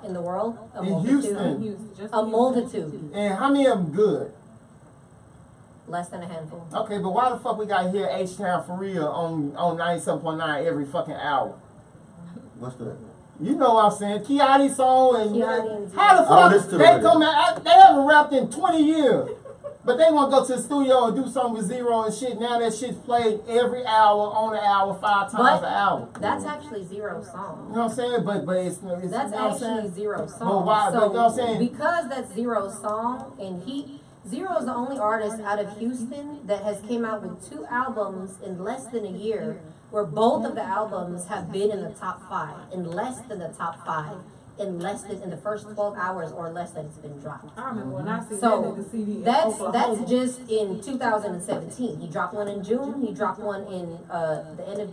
In the world, a In multitude. Houston. just A multitude, And how many of them good? less than a handful. Okay, but why the fuck we gotta hear H-Town for real on 97.9 every fucking hour? What's that? You know what I'm saying? Kiadi song and Kiadi and how the I don't listen fuck to they radio. come out? They haven't rapped in 20 years. But they want to go to the studio and do something with Zero and shit. Now that shit's played every hour, on the hour, 5 times an hour. That's actually Zero's song. You know what I'm saying? But it's That's you know what I'm actually saying? Zero's But song. why- So but you know what I'm saying? because that's Zero's song, and Zero is the only artist out of Houston that has came out with 2 albums in less than a year, where both of the albums have been in the top 5, in less than the top 5, in the first 12 hours or less that it's been dropped. I remember when I seen that So nigga CD in that's Oklahoma. just in 2017. He dropped one in June. He dropped one in the end of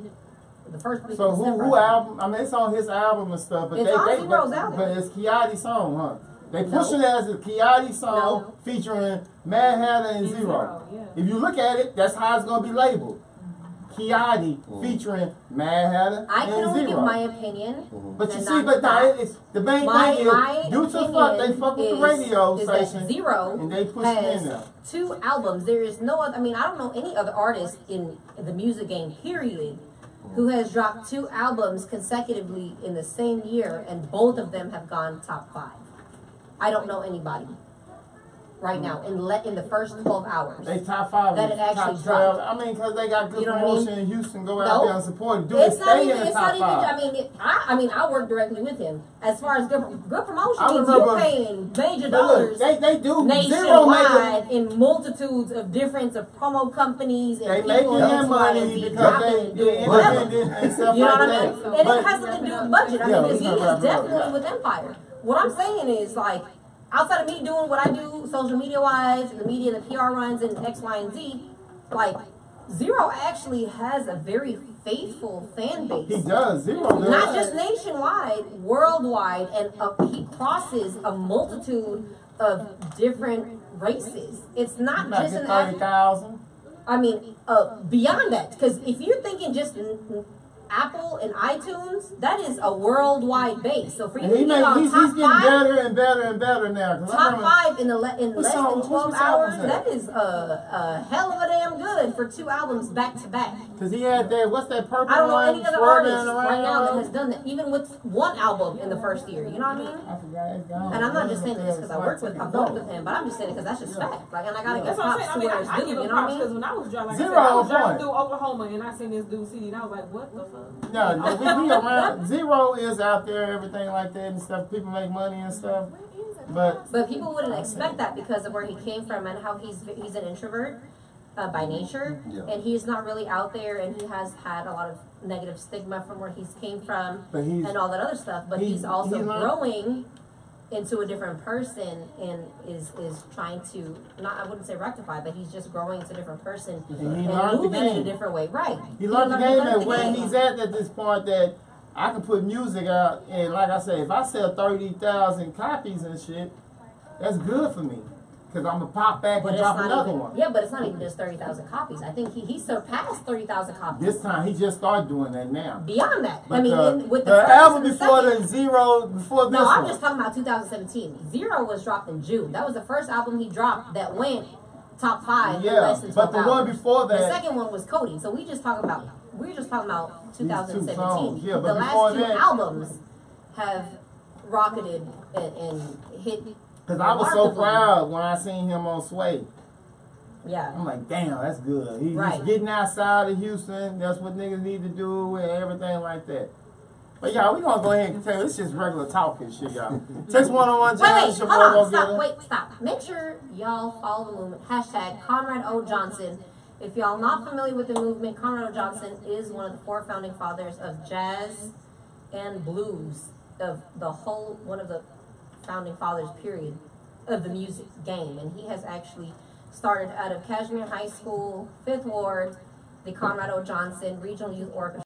the first week So of December. who album? I mean, it's on his album and stuff, but It's on Zero's album. But it's Kiadi's song, huh? They push No. it as a Kiadi song No. featuring Mad Hatter and And Zero. Zero, yeah. If you look at it, that's how it's gonna be labeled. Kiadi featuring Mad Hatter I can and only Zero. give my opinion. But you and see, not but no, fact. it's the main My thing is due to fuck they opinion fuck with the is- radio is that station Zero and they push it in has there. 2 albums. There is no other. I mean, I don't know any other artist in the music game, period, who has dropped 2 albums consecutively in the same year, and both of them have gone top 5. I don't know anybody right now in the first 12 hours. They top 5, That it actually top 12. dropped. I mean, because they got good You know what I mean? promotion in Houston. Go No. out there and support it. Do It's it. not Stay even. in the It's top not even. 5. I mean, I work directly with him. As far as good promotion I means, remember- you're paying major But look, dollars they do. Zero making. nationwide in multitudes of different promo companies and They people making and their X, Y, and money Z because dropping they and doing they're whatever. independent and stuff You know like what I that. mean? And it has something to do with budget. I Yeah, mean, because he he's not is rapping definitely about it, with Empire. What I'm saying is, like, outside of me doing what I do, social media wise, the media, the PR runs, and X, Y, and Z, like, Zero actually has a very faithful fan base. He does. Zero does. Not just nationwide, worldwide, and he crosses a multitude of different races. It's not Might just get an 30,000. I mean, beyond that, because if you're thinking just Apple and iTunes, that is a worldwide base. So for you And to get on he's top getting 5, better and better and better now. 'Cause I top remember- 5 in What less song- than what 12 song hours, was that? that is a hell of a damn good for 2 albums back to back. Cause he had that, what's that purple I don't know one any other swirling artist around? right now that has done that, even with 1 album in the first year. You know what I mean? I forgot it's gone. And I'm not just saying this because I worked with him, but I'm just saying it because that's just fact. Like, and I gotta give That's what I'm props saying. I to mean, where it's I due. give You him know what I props because mean? when I was driving, like Zero I said, I was on driving point. through Oklahoma and I seen this dude CD and I was like, what the fuck? No, we around. Zero is out there, everything like that and stuff. People make money and stuff. But But people wouldn't expect that because of where he came from and how he's an introvert by nature, Yeah. and he's not really out there, and he has had a lot of negative stigma from where he's came from But he's- and all that other stuff. But he- he's also he learned- growing into a different person and is trying to I wouldn't say rectify, but he's just growing into a different person And he and learned the moving in a game. different way. Right. he learned the game learned and the where game. he's at this point that I can put music out and like I said, if I sell 30,000 copies and shit, that's good for me. Cause I'm gonna pop back But and it's drop not another even, one. yeah, but it's not even just 30,000 copies. I think he surpassed 30,000 copies. This time he just started doing that now. Beyond that, But I mean, with the the first album and the before second- the Zero, before this No, I'm one. just talking about 2017. Zero was dropped in June. That was the first album he dropped that went top 5 in Yeah, less than but 12 the hours. one before The that, second one was Cody. So we're just talking about 2017. songs, yeah, but the before last 2 that- albums have rocketed and hit Cause I was so proud when I seen him on Sway. Yeah. I'm like, damn, that's good. He's Right. getting outside of Houston. That's what niggas need to do and everything like that. But y'all, we gonna go ahead and tell you, it's just regular talking shit, y'all. Text 101 Wait, your hold boy on, gonna stop, get it. wait, stop. Make sure y'all follow the movement. Hashtag Conrad O. Johnson. If y'all not familiar with the movement, Conrad O. Johnson is one of the 4 founding fathers of jazz and blues, of the whole, one of the founding fathers, period, of the music game. And he has actually started out of Kashmere High School, 5th Ward, the Conrad O. Johnson Regional Youth Orchestra.